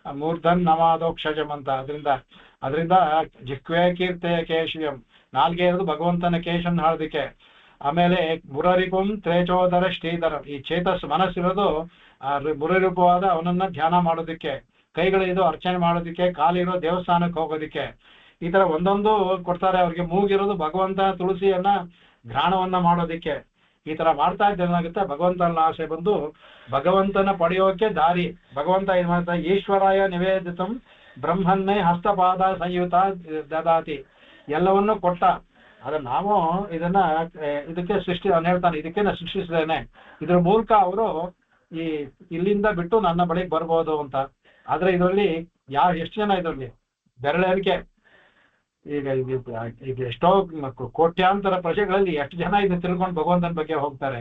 ಮೂರ್ಧನ್ ನಮಾದೋಕ್ಷಜಂ ಅಂತ. ಅದರಿಂದ ಜಿಕ್ವೇ ಕೀರ್ತೆಯ ಕೇಶಿಯಂ, ನಾಲ್ಗೆ ಇರೋದು ಭಗವಂತನ ಕೇಶನ್ ಹಾಡೋದಕ್ಕೆ. ಆಮೇಲೆ ಮುರರಿಪುಂ ತ್ರೇಚೋದರ ಶ್ರೀಧರ, ಈ ಚೇತಸ್ ಮನಸ್ಸಿರೋದು ಮುರರಿಪವಾದ ಅವನನ್ನ ಧ್ಯಾನ ಮಾಡೋದಕ್ಕೆ. ಕೈಗಳಿದು ಅರ್ಚನೆ ಮಾಡೋದಕ್ಕೆ, ಕಾಲಿರೋ ದೇವಸ್ಥಾನಕ್ಕೆ ಹೋಗೋದಿಕ್ಕೆ. ಈ ತರ ಒಂದೊಂದು ಕೊಡ್ತಾರೆ ಅವ್ರಿಗೆ. ಮೂಗಿರೋದು ಭಗವಂತ ತುಳಸಿಯನ್ನ ಘ್ರಾಣವನ್ನ ಮಾಡೋದಿಕ್ಕೆ. ಈ ತರ ಮಾಡ್ತಾ ಇದ್ದೇನಾಗುತ್ತೆ, ಭಗವಂತನ ಆಸೆ ಬಂದು ಭಗವಂತನ ಪಡೆಯೋಕೆ ದಾರಿ. ಭಗವಂತ ಏನ್ ಮಾಡ್ತಾರೆ, ಈಶ್ವರಾಯ ನಿವೇದಿತಂ ಬ್ರಹ್ಮನ್ನೇ ಹಸ್ತಪಾದ ಸಂಯುತ ದದಾತಿ, ಎಲ್ಲವನ್ನೂ ಕೊಟ್ಟ. ಆದ್ರೆ ನಾವು ಇದಕ್ಕೆ ಸೃಷ್ಟಿ ಅವನು ಹೇಳ್ತಾನೆ, ಇದಕ್ಕೆ ನಾನು ಸೃಷ್ಟಿಸಿದ್ದೇನೆ, ಇದ್ರ ಮೂಲಕ ಅವರು ಇಲ್ಲಿಂದ ಬಿಟ್ಟು ನನ್ನ ಬಳಿಗೆ ಬರ್ಬೋದು ಅಂತ. ಆದ್ರೆ ಇದರಲ್ಲಿ ಎಷ್ಟು ಜನ ಇದರಲ್ಲಿ ಬೆರಳೆಣಿಕೆ. ಈಗ ಎಷ್ಟೋ ಕೋಟ್ಯಾಂತರ ಪ್ರಜೆಗಳಲ್ಲಿ ಎಷ್ಟು ಜನ ಇದನ್ನ ತಿಳ್ಕೊಂಡು ಭಗವಂತನ ಬಗ್ಗೆ ಹೋಗ್ತಾರೆ.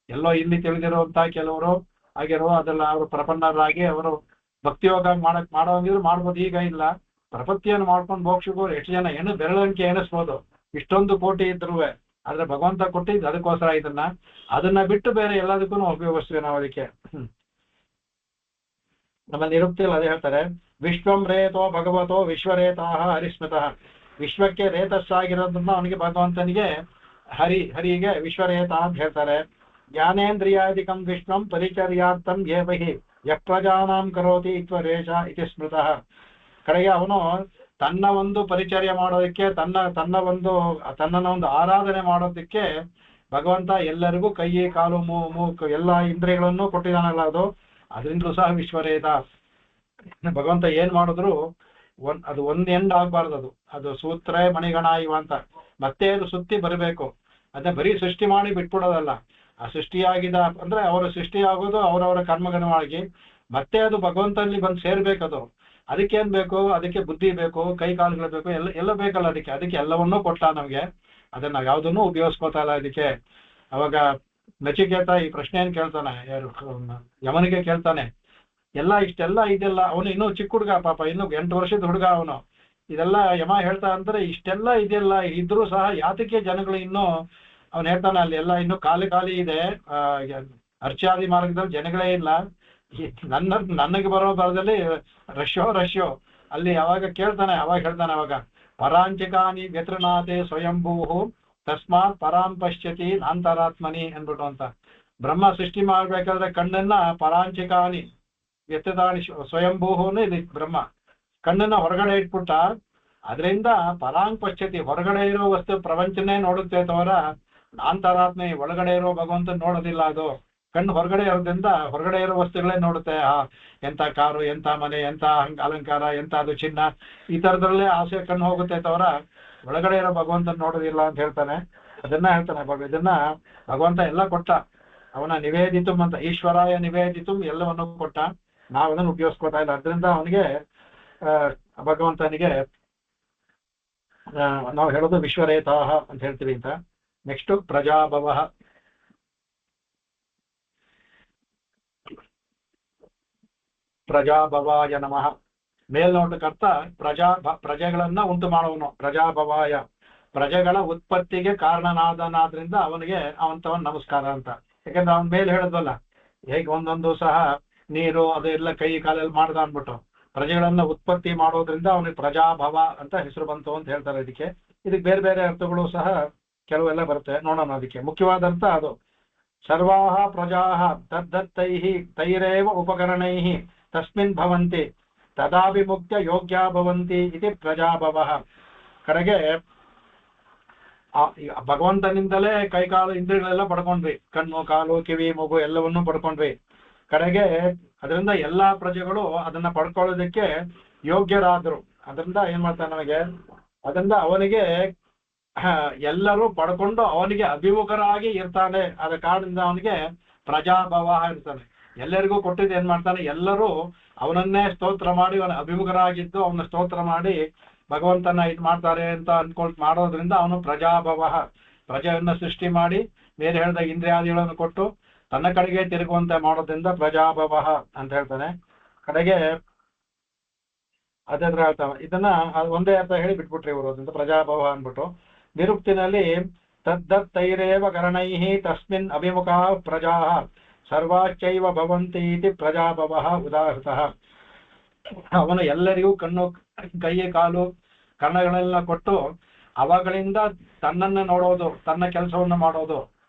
ಎಲ್ಲೋ ಇಲ್ಲಿ ತಿಳಿದಿರುವಂತ ಕೆಲವರು ಆಗಿರೋ ಅದೆಲ್ಲ ಅವರು ಪ್ರಪನ್ನರಾಗಿ ಅವರು ಭಕ್ತಿಯೋಗ ಮಾಡೋಂಗಿದ್ರು ಮಾಡ್ಬೋದು. ಈಗ ಇಲ್ಲ, ಪ್ರಪತ್ತಿಯನ್ನು ಮಾಡ್ಕೊಂಡು ಮೋಕ್ಷಗೂ ಎಷ್ಟು ಜನ ಬೆರಳೆಣಿಕೆ ಎಣಿಸ್ಬೋದು, ಇಷ್ಟೊಂದು ಕೋಟಿ ಇದ್ರು. ಆದ್ರೆ ಭಗವಂತ ಕೊಟ್ಟಿದ್ದು ಅದಕ್ಕೋಸ್ಕರ ಅದನ್ನ ಬಿಟ್ಟು ಬೇರೆ ಎಲ್ಲದಕ್ಕೂ ಉಪಯೋಗಿಸ್ತೀವಿ ನಾವು ಅದಕ್ಕೆ. ನಮ್ಮ ನಿರುಕ್ತಿಯಲ್ಲಿ ಅದೇ ಹೇಳ್ತಾರೆ, ವಿಶ್ವಂ ರೇತೋ ಭಗವತೋ ವಿಶ್ವರೇತಾಹ ಹರಿಸ್ಮೃತಃ. ವಿಶ್ವಕ್ಕೆ ರೇತಸ್ಸಾಗಿರೋದನ್ನ ಅವನಿಗೆ ಭಗವಂತನಿಗೆ ಹರಿಗೆ ವಿಶ್ವರೇತ ಅಂತ ಹೇಳ್ತಾರೆ. ಜ್ಞಾನೇಂದ್ರಿಯಾದಿಕಂ ವಿಶ್ವಂ ಪರಿಚರ್ಯಾರ್ಥಂ ಏವಹಿ ಯಪ್ರಜಾನಾಂ ಕರೋತಿ ಇತ್ವರೇಷ ಇತಿ ಸ್ಮೃತಃ. ಕಡೆಗೆ ಅವನು ತನ್ನ ಒಂದು ಪರಿಚರ್ಯ ಮಾಡೋದಕ್ಕೆ, ತನ್ನನ್ನು ಒಂದು ಆರಾಧನೆ ಮಾಡೋದಕ್ಕೆ ಭಗವಂತ ಎಲ್ಲರಿಗೂ ಕೈ ಕಾಲು ಮೂಗು ಎಲ್ಲ ಇಂದ್ರಿಯಗಳನ್ನು ಕೊಟ್ಟಿದ್ದಾನಲ್ಲ, ಅದರಿಂದಲೂ ಸಹ ವಿಶ್ವರೇತ. ಭಗವಂತ ಏನ್ ಮಾಡಿದ್ರು ಅದು ಒಂದ್ ಎಂಡ್ ಆಗ್ಬಾರ್ದು. ಅದು ಸೂತ್ರ ಮಣಿಗಣ ಇವ ಅಂತ ಮತ್ತೆ ಅದು ಸುತ್ತಿ ಬರಬೇಕು. ಅದನ್ನ ಬರೀ ಸೃಷ್ಟಿ ಮಾಡಿ ಬಿಟ್ಬಿಡೋದಲ್ಲ. ಆ ಸೃಷ್ಟಿಯಾಗಿದ ಅಂದ್ರೆ ಅವರ ಸೃಷ್ಟಿಯಾಗೋದು ಅವರವರ ಕರ್ಮಗಣವಾಗಿ ಮತ್ತೆ ಅದು ಭಗವಂತನಲ್ಲಿ ಬಂದು ಸೇರ್ಬೇಕದು. ಅದಕ್ಕೇನ್ ಬೇಕು, ಅದಕ್ಕೆ ಬುದ್ಧಿ ಬೇಕು, ಕೈ ಕಾಲುಗಳು ಬೇಕು, ಎಲ್ಲ ಬೇಕಲ್ಲ ಅದಕ್ಕೆ ಎಲ್ಲವನ್ನೂ ಕೊಟ್ಟ ನಮ್ಗೆ. ಅದನ್ನ ನಾವು ಯಾವ್ದನ್ನೂ ಉಪಯೋಗಿಸ್ಕೋತಾ ಇಲ್ಲ ಅದಕ್ಕೆ. ಅವಾಗ ನಚಿಕೇತ ಈ ಪ್ರಶ್ನೆಯನ್ನು ಕೇಳ್ತಾನೆ, ಯಾರು ಯಮನಿಗೆ ಕೇಳ್ತಾನೆ, ಇಷ್ಟೆಲ್ಲ ಇದೆಲ್ಲ. ಅವನು ಇನ್ನೂ ಚಿಕ್ಕ ಹುಡುಗ ಪಾಪ, ಇನ್ನು 8 ವರ್ಷದ ಹುಡುಗ ಅವನು. ಇದೆಲ್ಲ ಯಮ ಹೇಳ್ತಾ ಅಂದ್ರೆ ಇಷ್ಟೆಲ್ಲ ಇದೆಲ್ಲ ಇದ್ರೂ ಸಹ ಯಾತಕ್ಕೆ ಜನಗಳು ಇನ್ನೂ, ಅವನು ಹೇಳ್ತಾನೆ ಅಲ್ಲಿ ಎಲ್ಲ ಇನ್ನೂ ಖಾಲಿ ಇದೆ, ಅರ್ಚಾದಿ ಮಾರ್ಗದಲ್ಲಿ ಜನಗಳೇ ಇಲ್ಲ. ನನಗೆ ಬರೋ ಬರದಲ್ಲಿ ರಶ್ಯೋ ಅಲ್ಲಿ ಅವಾಗ ಹೇಳ್ತಾನೆ ಅವಾಗ ಪರಾಂಚಿಕಾನಿ ವ್ಯತೃನಾಥೆ ಸ್ವಯಂಭೂ ತಸ್ಮಾತ್ ಪರಾಂ ಪಶ್ಯತಿ ಅಂತರಾತ್ಮನಿ ಅನ್ಬಿಟ್ಟು ಅಂತ. ಬ್ರಹ್ಮ ಸೃಷ್ಟಿ ಮಾಡ್ಬೇಕಾದ್ರೆ ಕಣ್ಣನ್ನ ಪರಾಂಚಿಕಾನಿ ವ್ಯತದಾನಿ ಸ್ವಯಂಭೂನೇ ಇದೆ. ಬ್ರಹ್ಮ ಕಣ್ಣನ್ನ ಹೊರಗಡೆ ಇಟ್ಬಿಟ್ಟ, ಅದರಿಂದ ಪರಾಂಗ್ ಪಶ್ಯತಿ, ಹೊರಗಡೆ ಇರೋ ವಸ್ತು ಪ್ರಪಂಚನೇ ನೋಡುತ್ತೆ ತವರ ಅಂತರಾತ್ಮೆ ಒಳಗಡೆ ಇರೋ ಭಗವಂತ ನೋಡೋದಿಲ್ಲ. ಅದು ಕಣ್ಣು ಹೊರಗಡೆ ಇರೋದ್ರಿಂದ ಹೊರಗಡೆ ಇರೋ ವಸ್ತುಗಳೇ ನೋಡುತ್ತೆ. ಎಂತ ಕಾರು, ಎಂತ ಮನೆ, ಎಂತ ಅಲಂಕಾರ, ಎಂತ ಅದು ಚಿನ್ನ, ಈ ತರದಲ್ಲೇ ಆಸೆ ಕಣ್ಣು ಹೋಗುತ್ತೆ ತವರ ಒಳಗಡೆ ಇರೋ ಭಗವಂತನ ನೋಡೋದಿಲ್ಲ ಅಂತ ಹೇಳ್ತಾನೆ. ಅದನ್ನ ಹೇಳ್ತಾನೆ ಇದನ್ನ ಭಗವಂತ ಎಲ್ಲ ಕೊಟ್ಟ, ಅವನ ನಿವೇದಿತು ಅಂತ, ಈಶ್ವರಾಯ ನಿವೇದಿತು ಎಲ್ಲವನ್ನು ಕೊಟ್ಟ, ನಾವು ಅದನ್ನು ಉಪಯೋಗಿಸ್ಕೊತಾ ಇಲ್ಲ. ಅದರಿಂದ ಅವನಿಗೆ ಭಗವಂತನಿಗೆ ನಾವು ಹೇಳೋದು ವಿಶ್ವರೇತಾಹ ಅಂತ ಹೇಳ್ತೀವಿ ಅಂತ. ನೆಕ್ಸ್ಟ್ ಪ್ರಜಾಭವ. ಪ್ರಜಾಭವಾಯ ನಮಃ. ಮೇಲ್ನೋಟಕ್ಕರ್ಥ ಪ್ರಜೆಗಳನ್ನ ಉಂಟು ಮಾಡುವನು. ಪ್ರಜಾಭವಾಯ, ಪ್ರಜೆಗಳ ಉತ್ಪತ್ತಿಗೆ ಕಾರಣನಾದನಾದ್ರಿಂದ ಅವನಿಗೆ ಅವಂತವನ್ ನಮಸ್ಕಾರ ಅಂತ. ಯಾಕಂದ್ರೆ ಅವನ ಮೇಲೆ ಹೇಳೋದಲ್ಲ, ಹೇಗೆ ಒಂದೊಂದು ಸಹ ನೀರು ಅದು ಎಲ್ಲ ಕೈ ಕಾಲಲ್ಲಿ ಮಾಡ್ದ ಅಂದ್ಬಿಟ್ಟು ಪ್ರಜೆಗಳನ್ನ ಉತ್ಪತ್ತಿ ಮಾಡೋದ್ರಿಂದ ಅವನಿಗೆ ಪ್ರಜಾಭವ ಅಂತ ಹೆಸರು ಬಂತು ಅಂತ ಹೇಳ್ತಾರೆ. ಇದಕ್ಕೆ ಬೇರೆ ಬೇರೆ ಅರ್ಥಗಳು ಸಹ ಕೆಲವೆಲ್ಲ ಬರುತ್ತೆ, ನೋಡೋಣ. ಅದಕ್ಕೆ ಮುಖ್ಯವಾದಂತ ಅದು ಸರ್ವಾಹ ಪ್ರಜಾಹ ತದ್ದತ್ತೈಃ ತೈರೇವ ಉಪಕರಣೈಃ ತಸ್ಮಿನ್ ಭವಂತಿ ತದಾಭಿಮುಕ್ತ ಯೋಗ್ಯ ಭವಂತಿ ಇತಿ ಪ್ರಜಾಭವಃ. ಕಡೆಗೆ ಭಗವಂತನಿಂದಲೇ ಕೈಕಾಲು ಇಂದ್ರಿಯಗಳೆಲ್ಲ ಪಡ್ಕೊಂಡ್ವಿ, ಕಣ್ಣು ಕಾಲು ಕಿವಿ ಮೂಗು ಎಲ್ಲವನ್ನೂ ಪಡ್ಕೊಂಡ್ವಿ. ಕಡೆಗೆ ಅದರಿಂದ ಎಲ್ಲಾ ಪ್ರಜೆಗಳು ಅದನ್ನ ಪಡ್ಕೊಳ್ಳೋದಕ್ಕೆ ಯೋಗ್ಯರಾದ್ರು. ಅದರಿಂದ ಏನ್ ಮಾಡ್ತಾನೆ ನಮಗೆ, ಅದರಿಂದ ಅವನಿಗೆ ಎಲ್ಲರೂ ಪಡ್ಕೊಂಡು ಅವನಿಗೆ ಅಭಿಮುಖರಾಗಿ ಇರ್ತಾನೆ. ಅದ ಕಾರಣದಿಂದ ಅವನಿಗೆ ಪ್ರಜಾಭವ ಇರ್ತಾನೆ. ಎಲ್ಲರಿಗೂ ಕೊಟ್ಟಿದ್ದು ಏನ್ ಮಾಡ್ತಾನೆ, ಎಲ್ಲರೂ ಅವನನ್ನೇ ಸ್ತೋತ್ರ ಮಾಡಿ ಅವನ ಅಭಿಮುಖರಾಗಿದ್ದು ಅವನ ಸ್ತೋತ್ರ ಮಾಡಿ ಭಗವಂತನ ಇದು ಮಾಡ್ತಾರೆ ಅಂತ ಅನ್ಕೊಳ್ತು ಮಾಡೋದ್ರಿಂದ ಅವನು ಪ್ರಜಾಭವ. ಪ್ರಜೆಯನ್ನ ಸೃಷ್ಟಿ ಮಾಡಿ ಬೇರೆ ಹೇಳಿದ ಇಂದ್ರಿಯಾದಿಗಳನ್ನು ಕೊಟ್ಟು ತನ್ನ ಕಡೆಗೆ ತಿರುಗುವಂತೆ ಮಾಡೋದ್ರಿಂದ ಪ್ರಜಾಭವ ಅಂತ ಹೇಳ್ತಾನೆ. ಕಡೆಗೆ ಅದೇ ಹೇಳ್ತಾವ. ಇದನ್ನ ಒಂದೇ ಅರ್ಥ ಹೇಳಿ ಬಿಟ್ಬಿಟ್ರಿ ಇವರು, ಅದರಿಂದ ಪ್ರಜಾಭವ ಅಂದ್ಬಿಟ್ಟು. ನಿರುಕ್ತಿನಲ್ಲಿ ತದ್ದತ್ತೈರೇವ ಕರಣೈಃ ತಸ್ಮಿನ್ ಅಭಿಮುಖ ಪ್ರಜಾ ಸರ್ವಾಶ್ಚೈವ ಭವಂತಿ ಇತಿ ಪ್ರಜಾಭವ ಉದಾಹೃತಃ. ಅವನು ಎಲ್ಲರಿಗೂ ಕಣ್ಣು ಕೈ ಕಾಲು ಕಣ್ಣುಗಳೆಲ್ಲ ಕೊಟ್ಟು ಅವುಗಳಿಂದ ತನ್ನನ್ನು ನೋಡೋದು, ತನ್ನ ಕೆಲಸವನ್ನು ಮಾಡೋದು,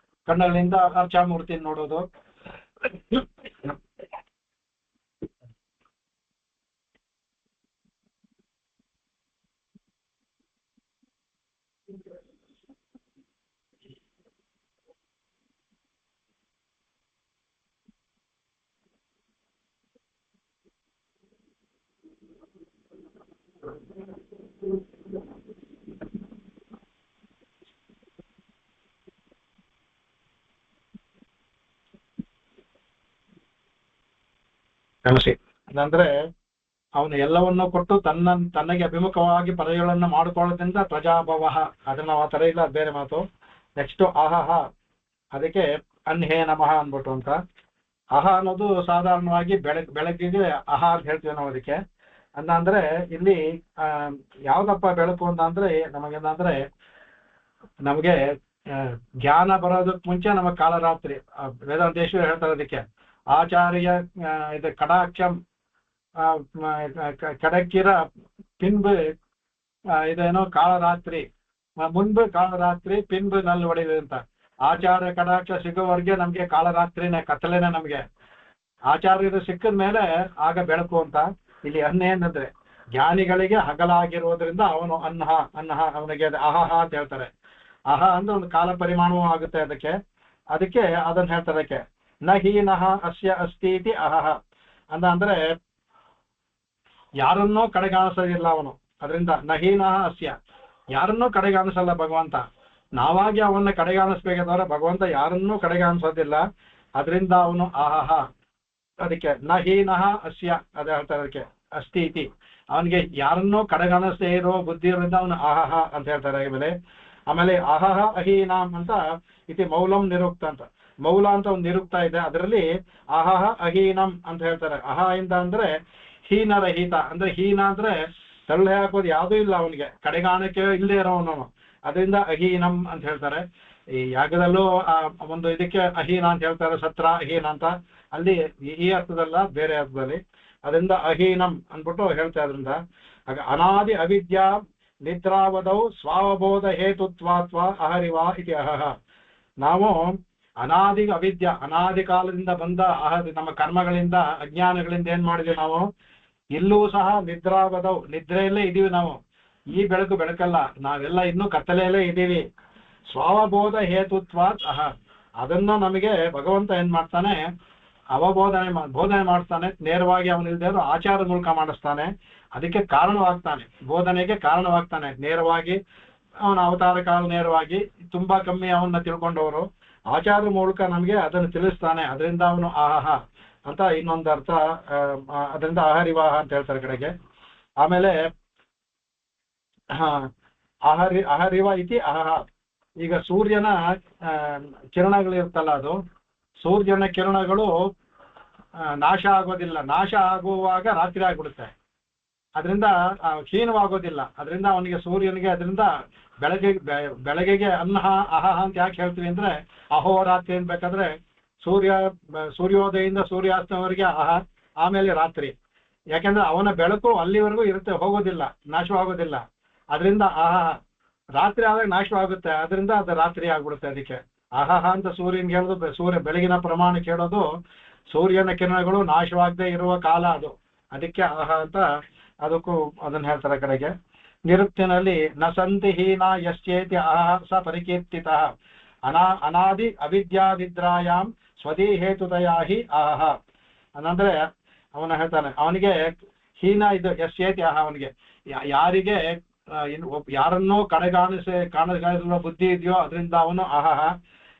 ಕಣ್ಣುಗಳಿಂದ ಅರ್ಚಾಮೂರ್ತಿ ನೋಡೋದು. ಕನಸಿ ಅಂದ್ರೆ ಅವನು ಎಲ್ಲವನ್ನೂ ಕೊಟ್ಟು ತನ್ನಗೆ ಅಭಿಮುಖವಾಗಿ ಪದಗಳನ್ನ ಮಾಡಿಕೊಳ್ಳೋದ್ರಿಂದ ಪ್ರಜಾಭವ. ಅದನ್ನ ನಾವು ಆ ತರ ಇಲ್ಲ, ಬೇರೆ ಮಾತು. ನೆಕ್ಸ್ಟ್ ಅಹಹ, ಅದಕ್ಕೆ ಅನ್ಹೇ ನಮಃ ಅನ್ಬಿಟ್ಟು ಅಂತ. ಅಹ ಅನ್ನೋದು ಸಾಧಾರಣವಾಗಿ ಬೆಳಗ್ಗಿಗೆ ಅಹ ಅಂತ ಹೇಳ್ತೀವಿ ನಾವು ಅದಕ್ಕೆ. ಅಂದ್ರೆ ಇಲ್ಲಿ ಯಾವ್ದಪ್ಪ ಬೆಳಕು ಅಂತ ಅಂದ್ರೆ ನಮಗೇನಂದ್ರೆ, ನಮಗೆ ಜ್ಞಾನ ಬರೋದಕ್ಕೆ ಮುಂಚೆ ನಮಗೆ ಕಾಲರಾತ್ರಿ. ವೇದಾಂತೇಶ್ವರ ಹೇಳ್ತಾರೆ ಅದಕ್ಕೆ ಆಚಾರ್ಯ ಇದು ಕಡಾಕ್ಷಂ ಕಡಕ್ಕಿರ ಪಿನ್ಬು ಇದೇನೋ ಕಾಳರಾತ್ರಿ, ಮುಂಬು ಕಾಳರಾತ್ರಿ ಪಿನ್ಬು ನಲ್ಲಿ ಹೊಡೆಯುದು ಅಂತ. ಆಚಾರ್ಯ ಕಡಾಕ್ಷ ಸಿಗೋವರೆಗೆ ನಮ್ಗೆ ಕಾಳರಾತ್ರಿನೇ, ಕತ್ತಲೆನೆ ನಮ್ಗೆ. ಆಚಾರ್ಯರು ಸಿಕ್ಕಿದ ಮೇಲೆ ಆಗ ಬೆಳಕು ಅಂತ. ಇಲ್ಲಿ ಅನ್ನ ಏನಂದ್ರೆ ಜ್ಞಾನಿಗಳಿಗೆ ಹಗಲಾಗಿರೋದ್ರಿಂದ ಅವನು ಅನ್ನ ಅವನಿಗೆ ಅಹಹ ಅಂತ ಹೇಳ್ತಾರೆ. ಅಹ ಅಂದ್ರೆ ಒಂದು ಕಾಲ ಪರಿಮಾಣವೂ ಆಗುತ್ತೆ ಅದಕ್ಕೆ ಅದನ್ನ ಹೇಳ್ತಾರೆ. ಅದಕ್ಕೆ ನ ಹೀನಃ ಅಸ್ಯ ಅಸ್ತೀತಿ ಅಹಹ ಅಂದ್ರೆ ಯಾರನ್ನೂ ಕಡೆಗಾಣಿಸೋದಿಲ್ಲ ಅವನು. ಅದರಿಂದ ನಹೀನಃ ಅಸ್ಯ, ಯಾರನ್ನೂ ಕಡೆಗಾಣಿಸಲ್ಲ ಭಗವಂತ. ನಾವಾಗಿ ಅವನ್ನ ಕಡೆಗಾಣಿಸ್ಬೇಕಾದ್ರೆ ಭಗವಂತ ಯಾರನ್ನೂ ಕಡೆಗಾಣಿಸೋದಿಲ್ಲ. ಅದರಿಂದ ಅವನು ಅಹಹ. ಅದಕ್ಕೆ ನಹೀನಃ ಅಸ್ಯ ಅದೇ ಹೇಳ್ತಾರೆ. ಅದಕ್ಕೆ ಅಸ್ತೀತಿ, ಅವನಿಗೆ ಯಾರನ್ನೂ ಕಡೆಗಾಣಿಸದೇ ಇರೋ ಬುದ್ಧಿ ಇರೋದ್ರಿಂದ ಅವನು ಅಹಹ ಅಂತ ಹೇಳ್ತಾರೆ. ಆಮೇಲೆ ಅಹಹ ಅಹೀನಾಂ ಅಂತ ಇತಿ ಮೌಲಂ ನಿರುಕ್ತ ಅಂತ. ಮೌಲ ಅಂತ ಒಂದು ನಿರುಕ್ತ ಇದೆ, ಅದರಲ್ಲಿ ಅಹಹ ಅಹೀನಂ ಅಂತ ಹೇಳ್ತಾರೆ. ಅಹ ಇಂದ ಅಂದ್ರೆ ಹೀನರಹಿತ, ಅಂದ್ರೆ ಹೀನ ಅಂದ್ರೆ ತಳ್ಳಿ ಹಾಕೋದು ಯಾವುದೂ ಇಲ್ಲ ಅವನಿಗೆ, ಕಡೆಗಾಣಕ್ಕೆ ಇಲ್ಲದೆ ಇರೋವನು. ಅದರಿಂದ ಅಹೀನಂ ಅಂತ ಹೇಳ್ತಾರೆ. ಈ ಯಾಗದಲ್ಲೂ ಒಂದು ಇದಕ್ಕೆ ಅಹೀನ ಅಂತ ಹೇಳ್ತಾರೆ, ಸತ್ರ ಅಹೀನ ಅಂತ. ಅಲ್ಲಿ ಈ ಅರ್ಥದಲ್ಲ, ಬೇರೆ ಅರ್ಥದಲ್ಲಿ. ಅದರಿಂದ ಅಹೀನಂ ಅಂದ್ಬಿಟ್ಟು ಹೇಳ್ತಾ. ಅದರಿಂದ ಹಾಗೆ ಅನಾದಿ ಅವಿದ್ಯಾ ನಿದ್ರಾವಧೌ ಸ್ವಾವಬೋಧ ಹೇತುತ್ವಾತ್ವ ಅಹರಿವಾ ಇತಿ ಅಹಹ. ನಾವು ಅನಾದಿ ಅವಿದ್ಯಾ, ಅನಾದಿ ಕಾಲದಿಂದ ಬಂದ ನಮ್ಮ ಕರ್ಮಗಳಿಂದ ಅಜ್ಞಾನಗಳಿಂದ ಏನ್ ಮಾಡಿದ್ವಿ ನಾವು, ಇಲ್ಲೂ ಸಹ ನಿದ್ರಾವಧೌ, ನಿದ್ರೆಯಲ್ಲೇ ಇದೀವಿ ನಾವು. ಈ ಬೆಳಕು ಬೆಳಕಲ್ಲ, ನಾವೆಲ್ಲ ಇನ್ನೂ ಕತ್ತಲೆಯಲ್ಲೇ ಇದ್ದೀವಿ. ಸ್ವಾವಬೋಧ ಹೇತುತ್ವಾತ್ ಅಹ, ಅದನ್ನ ನಮಗೆ ಭಗವಂತ ಏನ್ ಮಾಡ್ತಾನೆ, ಬೋಧನೆ ಮಾಡ್ತಾನೆ. ನೇರವಾಗಿ ಅವನಿಲ್ದೇವರು ಆಚಾರ ಮೂಲಕ ಮಾಡಿಸ್ತಾನೆ. ಅದಕ್ಕೆ ಕಾರಣವಾಗ್ತಾನೆ, ಬೋಧನೆಗೆ ಕಾರಣವಾಗ್ತಾನೆ. ನೇರವಾಗಿ ಅವನ ಅವತಾರ ಕಾಲ ನೇರವಾಗಿ ತುಂಬಾ ಕಮ್ಮಿ ಅವನ್ನ ತಿಳ್ಕೊಂಡವರು ಆಚಾರ್ಯ ಮೂಲಕ ನಮಗೆ ಅದನ್ನು ತಿಳಿಸ್ತಾನೆ, ಅದರಿಂದ ಅವನು ಆಹಾ ಅಂತ ಇನ್ನೊಂದು ಅರ್ಥ. ಅದರಿಂದ ಆಹಾರಿವಾಹ ಅಂತ ಹೇಳ್ತಾರೆ ಕಡೆಗೆ. ಆಮೇಲೆ ಆಹಾರಿವ ಇತಿ ಆಹ. ಈಗ ಸೂರ್ಯನ ಕಿರಣಗಳಿರುತ್ತಲ್ಲ, ಅದು ಸೂರ್ಯನ ಕಿರಣಗಳು ನಾಶ ಆಗೋದಿಲ್ಲ. ನಾಶ ಆಗುವಾಗ ರಾತ್ರಿ ಆಗ್ಬಿಡುತ್ತೆ, ಅದರಿಂದ ಕ್ಷೀಣವಾಗೋದಿಲ್ಲ. ಅದರಿಂದ ಅವನಿಗೆ ಸೂರ್ಯನಿಗೆ ಅದರಿಂದ ಬೆಳಗ್ಗೆಗೆ ಅನ್ನ ಅಹಹ ಅಂತ ಯಾಕೆ ಹೇಳ್ತೀವಿ ಅಂದ್ರೆ, ಅಹೋರಾತ್ರಿ ಅನ್ಬೇಕಾದ್ರೆ ಸೂರ್ಯೋದಯದಿಂದ ಸೂರ್ಯಾಸ್ತವರೆಗೆ ಅಹ, ಆಮೇಲೆ ರಾತ್ರಿ. ಯಾಕೆಂದ್ರೆ ಅವನ ಬೆಳಕು ಅಲ್ಲಿವರೆಗೂ ಇರುತ್ತೆ, ಹೋಗೋದಿಲ್ಲ, ನಾಶವಾಗೋದಿಲ್ಲ. ಅದರಿಂದ ಆಹಾ, ರಾತ್ರಿ ಆದಾಗ ನಾಶವಾಗುತ್ತೆ, ಅದರಿಂದ ಅದು ರಾತ್ರಿ ಆಗ್ಬಿಡುತ್ತೆ. ಅದಕ್ಕೆ ಆಹಾಹ ಅಂತ ಸೂರ್ಯನ್ಗೆ ಹೇಳೋದು, ಸೂರ್ಯ ಬೆಳಗಿನ ಪ್ರಮಾಣಕ್ಕೆ ಹೇಳೋದು ಸೂರ್ಯನ ಕಿರಣಗಳು ನಾಶವಾಗದೆ ಇರುವ ಕಾಲ ಅದು. ಅದಕ್ಕೆ ಆಹ ಅಂತ ಅದಕ್ಕೂ ಅದನ್ನ ಹೇಳ್ತಾರೆ ಕಡೆಗೆ. ನಿರುಕ್ತಿನಲ್ಲಿ ನ ಸಂತಿ ಹೀನ ಯಶ್ಚೇತಿ ಆಹ ಸ ಪರಿಕೀರ್ತಿತ ಅನಾದಿ ಅವಿದ್ಯಾವಿದ್ರಾಯಾಮ್ ಸ್ವದೇಹೇತುತಯಾ ಹಿ ಆಹ. ಅಂದ್ರೆ ಅವನ ಹೇಳ್ತಾನೆ, ಅವನಿಗೆ ಹೀನ ಇದು ಯಶ್ಚೇತಿ ಆಹ, ಅವನಿಗೆ ಯಾರಿಗೆ ಯಾರನ್ನೋ ಕಾಣಗಾಣಿಸುವ ಬುದ್ಧಿ ಇದೆಯೋ ಅದರಿಂದ ಅವನು ಆಹಹ.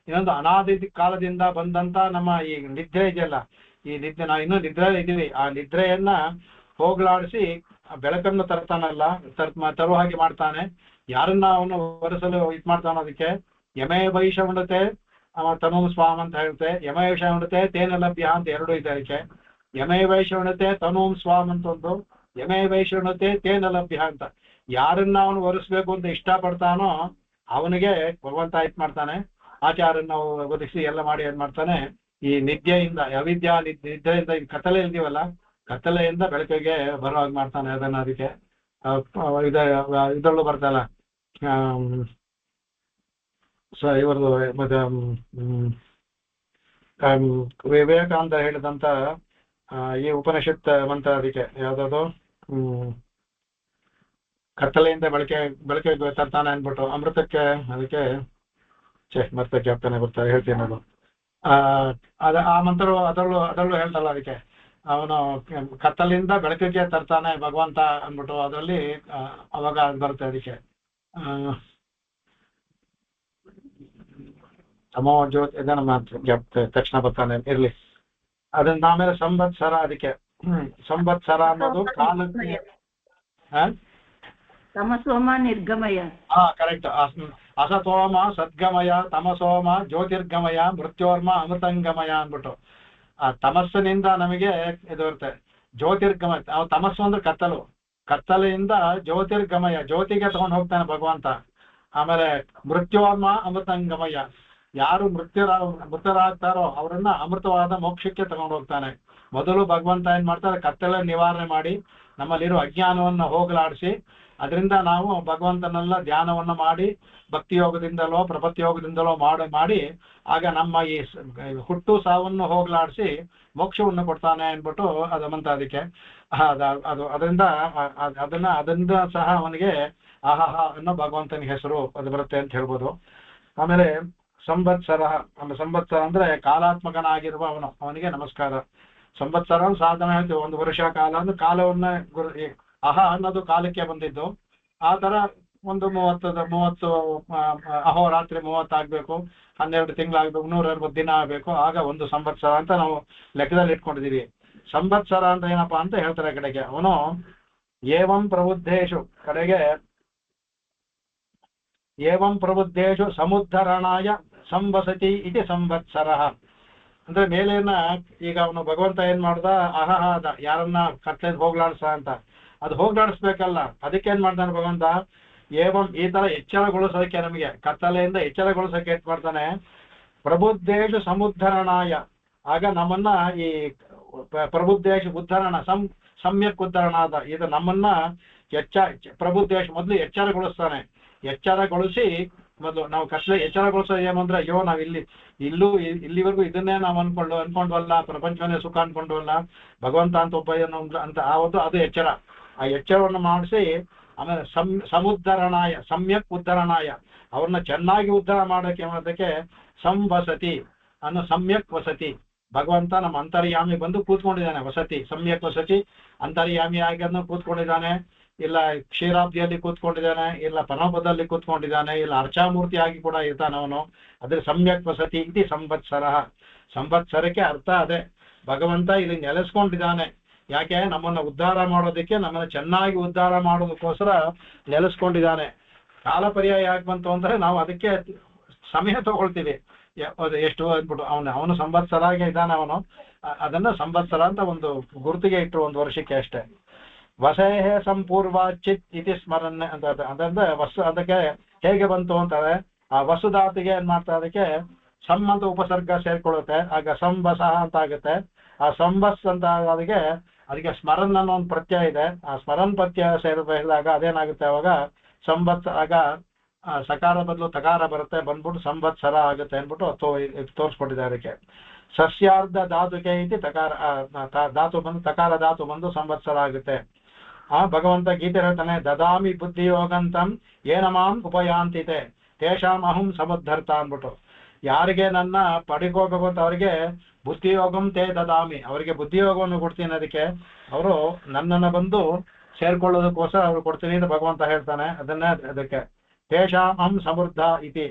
ಇನ್ನೊಂದು ಅನಾದಿ ಕಾಲದಿಂದ ಬಂದಂತ ನಮ್ಮ ಈ ನಿದ್ರೆ ಇದೆಯಲ್ಲ, ಈ ನಿದ್ರೆ, ನಾವು ಇನ್ನೂ ನಿದ್ರೆ ಇದೀವಿ, ಆ ನಿದ್ರೆಯನ್ನ ಹೋಗ್ಲಾಡಿಸಿ ಬೆಳಕನ್ನು ತರ್ತಾನಲ್ಲ, ತರುವ ಹಾಗೆ ಮಾಡ್ತಾನೆ. ಯಾರನ್ನ ಅವನು ಒರೆಸಲು ಮಾಡ್ತಾನೋ ಅದಕ್ಕೆ ಯಮೇ ವೈಷ ಉಂಡತೆ ತನು ಸ್ವಾಮ್ ಅಂತ ಹೇಳುತ್ತೆ. ಯಮವೇಶ ಉಂಡತೆ ತೇನ ಲಭ್ಯ ಅಂತ ಎರಡು ಇದೆ ಅದಕ್ಕೆ. ಯಮೇ ವೈಷ ಉಂಡತೆ ತನು ಸ್ವಾಮ್ ಅಂತ ಒಂದು, ಯಮೇ ವೈಷ ಉಂಡತೆ ತೇನ ಲಭ್ಯ ಅಂತ. ಯಾರನ್ನ ಅವನು ಒರೆಸ್ಬೇಕು ಅಂತ ಇಷ್ಟಪಡ್ತಾನೋ ಅವನಿಗೆ ಭಗವಂತ ಮಾಡ್ತಾನೆ. ಆಚಾರನ್ನ ಒದಗಿಸಿ ಎಲ್ಲ ಮಾಡಿ ಏನ್ ಮಾಡ್ತಾನೆ, ಈ ನಿದ್ಯೆಯಿಂದ ಅವಿದ್ಯಾ ನಿದ್ರೆಯಿಂದ ಕತ್ತಲೆ ಇಲ್ದಿವಲ್ಲ, ಕತ್ತಲೆಯಿಂದ ಬೆಳಕಿಗೆ ಬರೋ ಹಾಗೆ ಮಾಡ್ತಾನೆ ಅದನ್ನ. ಅದಕ್ಕೆ ಇದರಲ್ಲೂ ಬರ್ತಲ್ಲ ಇವ್ರದ್ದು ಮತ್ತೆ ವಿವೇಕಾನಂದ ಹೇಳಿದಂತ ಈ ಉಪನಿಷತ್ ಮಂತ್ರ, ಅದಕ್ಕೆ ಯಾವ್ದದು ಕತ್ತಲೆಯಿಂದ ಬೆಳಕಿಗೆ ತರ್ತಾನೆ ಅನ್ಬಿಟ್ಟು ಅಮೃತಕ್ಕೆ, ಅದಕ್ಕೆ ಮತ್ತೆ ಜ್ಞಾಪನೆ ಬರ್ತಾರೆ, ಹೇಳ್ತೀನಿ ಅದು. ಆ ಮಂತ್ರ ಅದರಲ್ಲೂ ಹೇಳ್ತಲ್ಲ, ಅದಕ್ಕೆ ಅವನು ಕತ್ತಲಿಂದ ಬೆಳಕಿಗೆ ತರ್ತಾನೆ ಭಗವಂತ ಅಂದ್ಬಿಟ್ಟು ಅದರಲ್ಲಿ ಅವಾಗ ಅದು ಬರುತ್ತೆ. ಅದಕ್ಕೆ ತಮೋ ಜ್ಯೋತಿ ಇದನ್ನ ಮಾತ್ರ ತಕ್ಷಣ ಬರ್ತಾನೆ ಇರ್ಲಿ. ಅದನ್ನ ಆಮೇಲೆ ಸಂವತ್ಸರ, ಅದಕ್ಕೆ ಸಂವತ್ಸರ ಅನ್ನೋದು ಕಾಲಕ್ಕೆ ತಮಸೋಮ ನಿರ್ಗಮಯ. ಕರೆಕ್ಟ್. ಅಸತೋಮ ಸದ್ಗಮಯ, ತಮಸೋಮ ಜ್ಯೋತಿರ್ಗಮಯ, ಮೃತ್ಯೋರ್ಮ ಅಮೃತಂಗಮಯ ಅಂದ್ಬಿಟ್ಟು ಆ ತಮಸ್ಸಿನಿಂದ ನಮಗೆ ಇದು ಬರುತ್ತೆ ಜ್ಯೋತಿರ್ಗಮಯ. ತಮಸ್ಸು ಅಂದ್ರೆ ಕತ್ತಲು, ಕತ್ತಲೆಯಿಂದ ಜ್ಯೋತಿರ್ಗಮಯ, ಜ್ಯೋತಿಗೆ ತಗೊಂಡು ಹೋಗ್ತಾನೆ ಭಗವಂತ. ಆಮೇಲೆ ಮೃತ್ಯೋರ್ಮ ಅಮೃತಂಗಮಯ, ಯಾರು ಮೃತರಾಗ್ತಾರೋ ಅವರನ್ನ ಅಮೃತವಾದ ಮೋಕ್ಷಕ್ಕೆ ತಗೊಂಡು ಹೋಗ್ತಾನೆ. ಮೊದಲು ಭಗವಂತ ಏನ್ ಮಾಡ್ತಾರೆ, ಕತ್ತಲೆ ನಿವಾರಣೆ ಮಾಡಿ ನಮ್ಮಲ್ಲಿರೋ ಅಜ್ಞಾನವನ್ನ ಹೋಗಲಾಡಿಸಿ, ಅದರಿಂದ ನಾವು ಭಗವಂತನೆಲ್ಲ ಧ್ಯಾನವನ್ನ ಮಾಡಿ ಭಕ್ತಿಯೋಗದಿಂದಲೋ ಪ್ರಪತ್ತಿಯೋಗದಿಂದಲೋ ಮಾಡಿ ಆಗ ನಮ್ಮ ಈ ಹುಟ್ಟು ಸಾವನ್ನು ಹೋಗಲಾಡಿಸಿ ಮೋಕ್ಷವನ್ನು ಕೊಡ್ತಾನೆ ಅನ್ಬಿಟ್ಟು ಅದಮಂತ. ಅದಕ್ಕೆ ಅದು ಅದರಿಂದ ಸಹ ಅವನಿಗೆ ಆಹಾಹ ಅನ್ನೋ ಭಗವಂತನ ಹೆಸರು ಅದು ಬರುತ್ತೆ ಅಂತ ಹೇಳ್ಬೋದು. ಆಮೇಲೆ ಸಂವತ್ಸರ ಅಂದ್ರೆ ಕಾಲಾತ್ಮಕನಾಗಿರುವ ಅವನಿಗೆ ನಮಸ್ಕಾರ. ಸಂವತ್ಸರ ಸಾಧನ ಹೇಳ್ತೀವಿ, ಒಂದು ವರ್ಷ ಕಾಲ ಅಂದ್ರೆ ಕಾಲವನ್ನ ಅಹ ಅನ್ನೋದು ಕಾಲಕ್ಕೆ ಬಂದಿದ್ದು. ಆ ತರ ಒಂದು 30 ಅಹೋರಾತ್ರಿ 30 ಆಗ್ಬೇಕು, 12 ತಿಂಗಳಾಗ್ಬೇಕು, 160 ದಿನ ಆಗ್ಬೇಕು, ಆಗ ಒಂದು ಸಂವತ್ಸರ ಅಂತ ನಾವು ಲೆಕ್ಕದಲ್ಲಿ ಇಟ್ಕೊಂಡಿದೀವಿ. ಸಂವತ್ಸರ ಅಂತ ಏನಪ್ಪಾ ಅಂತ ಹೇಳ್ತಾರೆ ಕಡೆಗೆ, ಅವನು ಏವಂ ಪ್ರಬುದ್ಧೇಶು ಕಡೆಗೆ ಏವಂ ಪ್ರಬುದ್ಧೇಶು ಸಮುದ್ಧರಣಾಯ ಸಂವಸತಿ ಇತಿ ಸಂವತ್ಸರ ಅಂದ್ರೆ ಮೇಲೇನ. ಈಗ ಅವನು ಭಗವಂತ ಏನ್ ಮಾಡ್ದ, ಅಹಹಾದ ಯಾರನ್ನ ಕತ್ತಲೆ ಹೋಗ್ಲಾಡ್ಸ ಅಂತ, ಅದು ಹೋಗ್ಲಾಡಿಸ್ಬೇಕಲ್ಲ, ಅದಕ್ಕೆ ಏನ್ ಮಾಡ್ತಾನೆ ಭಗವಂತ, ಏವಂ ಈ ತರ ಎಚ್ಚರಗೊಳಿಸೋದಕ್ಕೆ, ನಮಗೆ ಕತ್ತಲೆಯಿಂದ ಎಚ್ಚರಗೊಳಿಸೋಕೆ ಏನ್ ಮಾಡ್ತಾನೆ, ಪ್ರಬುದ್ಧೇಶು ಸಮುದ್ಧರಣಾಯ. ಆಗ ನಮ್ಮನ್ನ ಈ ಪ್ರಬುದ್ಧೇಶ ಉದ್ಧರಣ ಸಮ್ಯಕ್ ಉದ್ಧರಣಾದ, ಇದು ನಮ್ಮನ್ನ ಪ್ರಬುದ್ಧೇಶ ಮೊದಲು ಎಚ್ಚರಗೊಳಿಸ್ತಾನೆ. ಎಚ್ಚರಗೊಳಿಸಿ ಮೊದಲು ನಾವು ಕತ್ತಲೆ ಎಚ್ಚರಗೊಳಿಸೋದು ಏನು ಅಂದ್ರೆ, ಅಯ್ಯೋ ನಾವು ಇಲ್ಲಿವರೆಗೂ ಇದನ್ನೇ ನಾವು ಅನ್ಕೊಂಡ್ವಲ್ಲ, ಪ್ರಪಂಚವನ್ನೇ ಸುಖ ಅನ್ಕೊಂಡ್ವಲ್ಲ, ಭಗವಂತ ಅಂತ ಒಬ್ಬ ಅಂತ ಆವತ್ತು ಅದು ಎಚ್ಚರ. ಆ ಎಚ್ಚರವನ್ನು ಮಾಡಿಸಿ ಆಮೇಲೆ ಸಮುದ್ಧರಣಾಯ ಸಮ್ಯಕ್ ಉದ್ಧರಣಾಯ, ಅವ್ರನ್ನ ಚೆನ್ನಾಗಿ ಉದ್ಧಾರ ಮಾಡೋದಕ್ಕೆ ಸಂವಸತಿ ಅನ್ನೋ ಸಮ್ಯಕ್ ವಸತಿ. ಭಗವಂತ ನಮ್ಮ ಅಂತರ್ಯಾಮಿ ಬಂದು ಕೂತ್ಕೊಂಡಿದ್ದಾನೆ, ವಸತಿ ಸಮ್ಯಕ್ ವಸತಿ ಅಂತರ್ಯಾಮಿಯಾಗಿ ಅದನ್ನು ಕೂತ್ಕೊಂಡಿದ್ದಾನೆ. ಇಲ್ಲ ಕ್ಷೀರಾಬ್ದಿಯಲ್ಲಿ ಕೂತ್ಕೊಂಡಿದ್ದಾನೆ, ಇಲ್ಲ ಪರಮಪದಲ್ಲಿ ಕೂತ್ಕೊಂಡಿದ್ದಾನೆ, ಇಲ್ಲ ಅರ್ಚಾಮೂರ್ತಿಯಾಗಿ ಕೂಡ ಇರ್ತಾನೆ ಅವನು. ಅದ್ರ ಸಮ್ಯಕ್ ವಸತಿ ಇತಿ ಸಂವತ್ಸರ. ಸಂವತ್ಸರಕ್ಕೆ ಅರ್ಥ ಅದೇ, ಭಗವಂತ ಇಲ್ಲಿ ನೆಲೆಸ್ಕೊಂಡಿದ್ದಾನೆ. ಯಾಕೆ? ನಮ್ಮನ್ನ ಉದ್ಧಾರ ಮಾಡೋದಕ್ಕೆ, ನಮ್ಮನ್ನ ಚೆನ್ನಾಗಿ ಉದ್ಧಾರ ಮಾಡೋದಕ್ಕೋಸ್ಕರ ನೆಲೆಸ್ಕೊಂಡಿದ್ದಾನೆ. ಕಾಲ ಪರ್ಯಾಯ ಯಾಕೆ ಬಂತು ಅಂದ್ರೆ ನಾವು ಅದಕ್ಕೆ ಸಮಯ ತಗೊಳ್ತೀವಿ. ಎಷ್ಟು ಅಂದ್ಬಿಟ್ಟು ಅವನು ಸಂವತ್ಸರಾಗೆ ಇದ್ದಾನೆ ಅವನು. ಅದನ್ನ ಸಂವತ್ಸರ ಅಂತ ಒಂದು ಗುರುತಿಗೆ ಇಟ್ಟರು, ಒಂದು ವರ್ಷಕ್ಕೆ ಅಷ್ಟೇ. ವಸೇಹೇ ಸಂಪೂರ್ವಾಚಿತ್ ಇತಿ ಸ್ಮರಣ ಅಂತ. ಅದಂದ್ರೆ ಅದಕ್ಕೆ ಹೇಗೆ ಬಂತು ಅಂತಾರೆ, ಆ ವಸುಧಾತಿಗೆ ಏನ್ ಮಾಡ್ತಾರೆ, ಅದಕ್ಕೆ ಸಂ ಅಂತ ಉಪಸರ್ಗ ಸೇರ್ಕೊಳ್ಳುತ್ತೆ, ಆಗ ಸಂವಸಃ ಅಂತ ಆಗುತ್ತೆ. ಆ ಸಂವಸ್ ಅಂತ ಅದಕ್ಕೆ ಸ್ಮರನ್ ಅನ್ನೋ ಒಂದು ಪ್ರತ್ಯಯ ಇದೆ. ಆ ಸ್ಮರನ್ ಪ್ರತ್ಯಯ ಸೇರಿದಾಗ ಅದೇನಾಗುತ್ತೆ, ಅವಾಗ ಸಂವತ್ಸರ, ಆಗ ಸಕಾರ ಬದಲು ತಕಾರ ಬರುತ್ತೆ, ಬಂದ್ಬಿಟ್ಟು ಸಂವತ್ಸರ ಆಗುತ್ತೆ ಅಂದ್ಬಿಟ್ಟು ತೋರಿಸ್ಕೊಟ್ಟಿದ್ದಾರೆ. ಅದಕ್ಕೆ ಸಸ್ಯಾರ್ಧ ಧಾತುಕೆ ಐತಿ ತಕಾರ ಧಾತು ಬಂದು ತಕಾರ ಧಾತು ಬಂದು ಸಂವತ್ಸರ ಆಗುತ್ತೆ. ಭಗವಂತ ಗೀತೆ ಹೇಳ್ತಾನೆ, ದದಾಮಿ ಬುದ್ಧಿಯೋಗಂತಂ ಏನಮಾಂ ಉಪಯಾಂತಿತೆ ತೇಷಾಂ ಅಹಂ ಸಮುದ್ಧರ್ತ ಅಂದ್ಬಿಟ್ಟು. ಯಾರಿಗೆ ನನ್ನ ಪಡಿಕೋಬೇಕು ಅಂತ ಅವರಿಗೆ ಬುದ್ಧಿಯೋಗಂ ತೇ ದದಾಮಿ, ಅವರಿಗೆ ಬುದ್ಧಿಯೋಗವನ್ನು ಕೊಡ್ತೀನಿ. ಅದಕ್ಕೆ ಅವರು ನನ್ನನ್ನು ಬಂದು ಸೇರ್ಕೊಳ್ಳೋದಕ್ಕೋಸ್ಕರ ಅವ್ರು ಕೊಡ್ತೀನಿ ಅಂತ ಭಗವಂತ ಹೇಳ್ತಾನೆ. ಅದನ್ನೇ ಅದಕ್ಕೆ ತೇಷಾಂ ಅಹಂ ಸಮೃದ್ಧ ಇತಿ.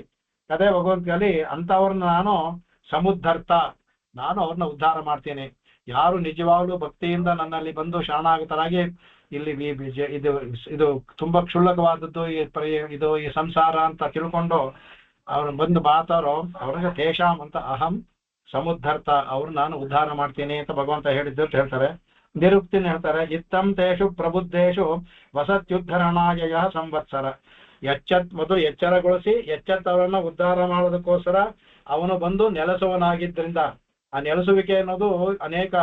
ಅದೇ ಭಗವಂತನಲ್ಲಿ ಅಂಥವ್ರನ್ನ ನಾನು ಸಮುದ್ಧರ್ತ, ನಾನು ಅವ್ರನ್ನ ಉದ್ಧಾರ ಮಾಡ್ತೀನಿ. ಯಾರು ನಿಜವಾಗ್ಲೂ ಭಕ್ತಿಯಿಂದ ನನ್ನಲ್ಲಿ ಬಂದು ಶರಣಾಗತರಾಗಿ, ಇಲ್ಲಿ ಇದು ತುಂಬಾ ಕ್ಷುಲ್ಲಕವಾದದ್ದು ಇದು ಈ ಸಂಸಾರ ಅಂತ ತಿಳ್ಕೊಂಡು ಅವ್ರು ಬಂದು ಮಾತಾರೋ ಅವ್ರಿಗೆ ತೇಷಾಂ ಅಂತ ಅಹಂ ಸಮುದ್ಧರ್ತ, ಅವ್ರು ನಾನು ಉದ್ಧಾರ ಮಾಡ್ತೀನಿ ಅಂತ ಭಗವಂತ ಹೇಳಿದ್ದು ಅಂತ ಹೇಳ್ತಾರೆ. ನಿರುಕ್ತಿನ ಹೇಳ್ತಾರೆ, ಇತ್ತಂ ತೇಷು ಪ್ರಬುದ್ಧೇಶು ವಸತ್ಯುದ್ಧರಣಾಯ ಸಂವತ್ಸರ. ಮೊದಲು ಎಚ್ಚರಗೊಳಿಸಿ ಎಚ್ಚೆತ್ತವರನ್ನ ಉದ್ಧಾರ ಮಾಡೋದಕ್ಕೋಸ್ಕರ ಅವನು ಬಂದು ನೆಲೆಸುವನಾಗಿದ್ದರಿಂದ, ಆ ನೆಲೆಸುವಿಕೆ ಅನ್ನೋದು ಅನೇಕ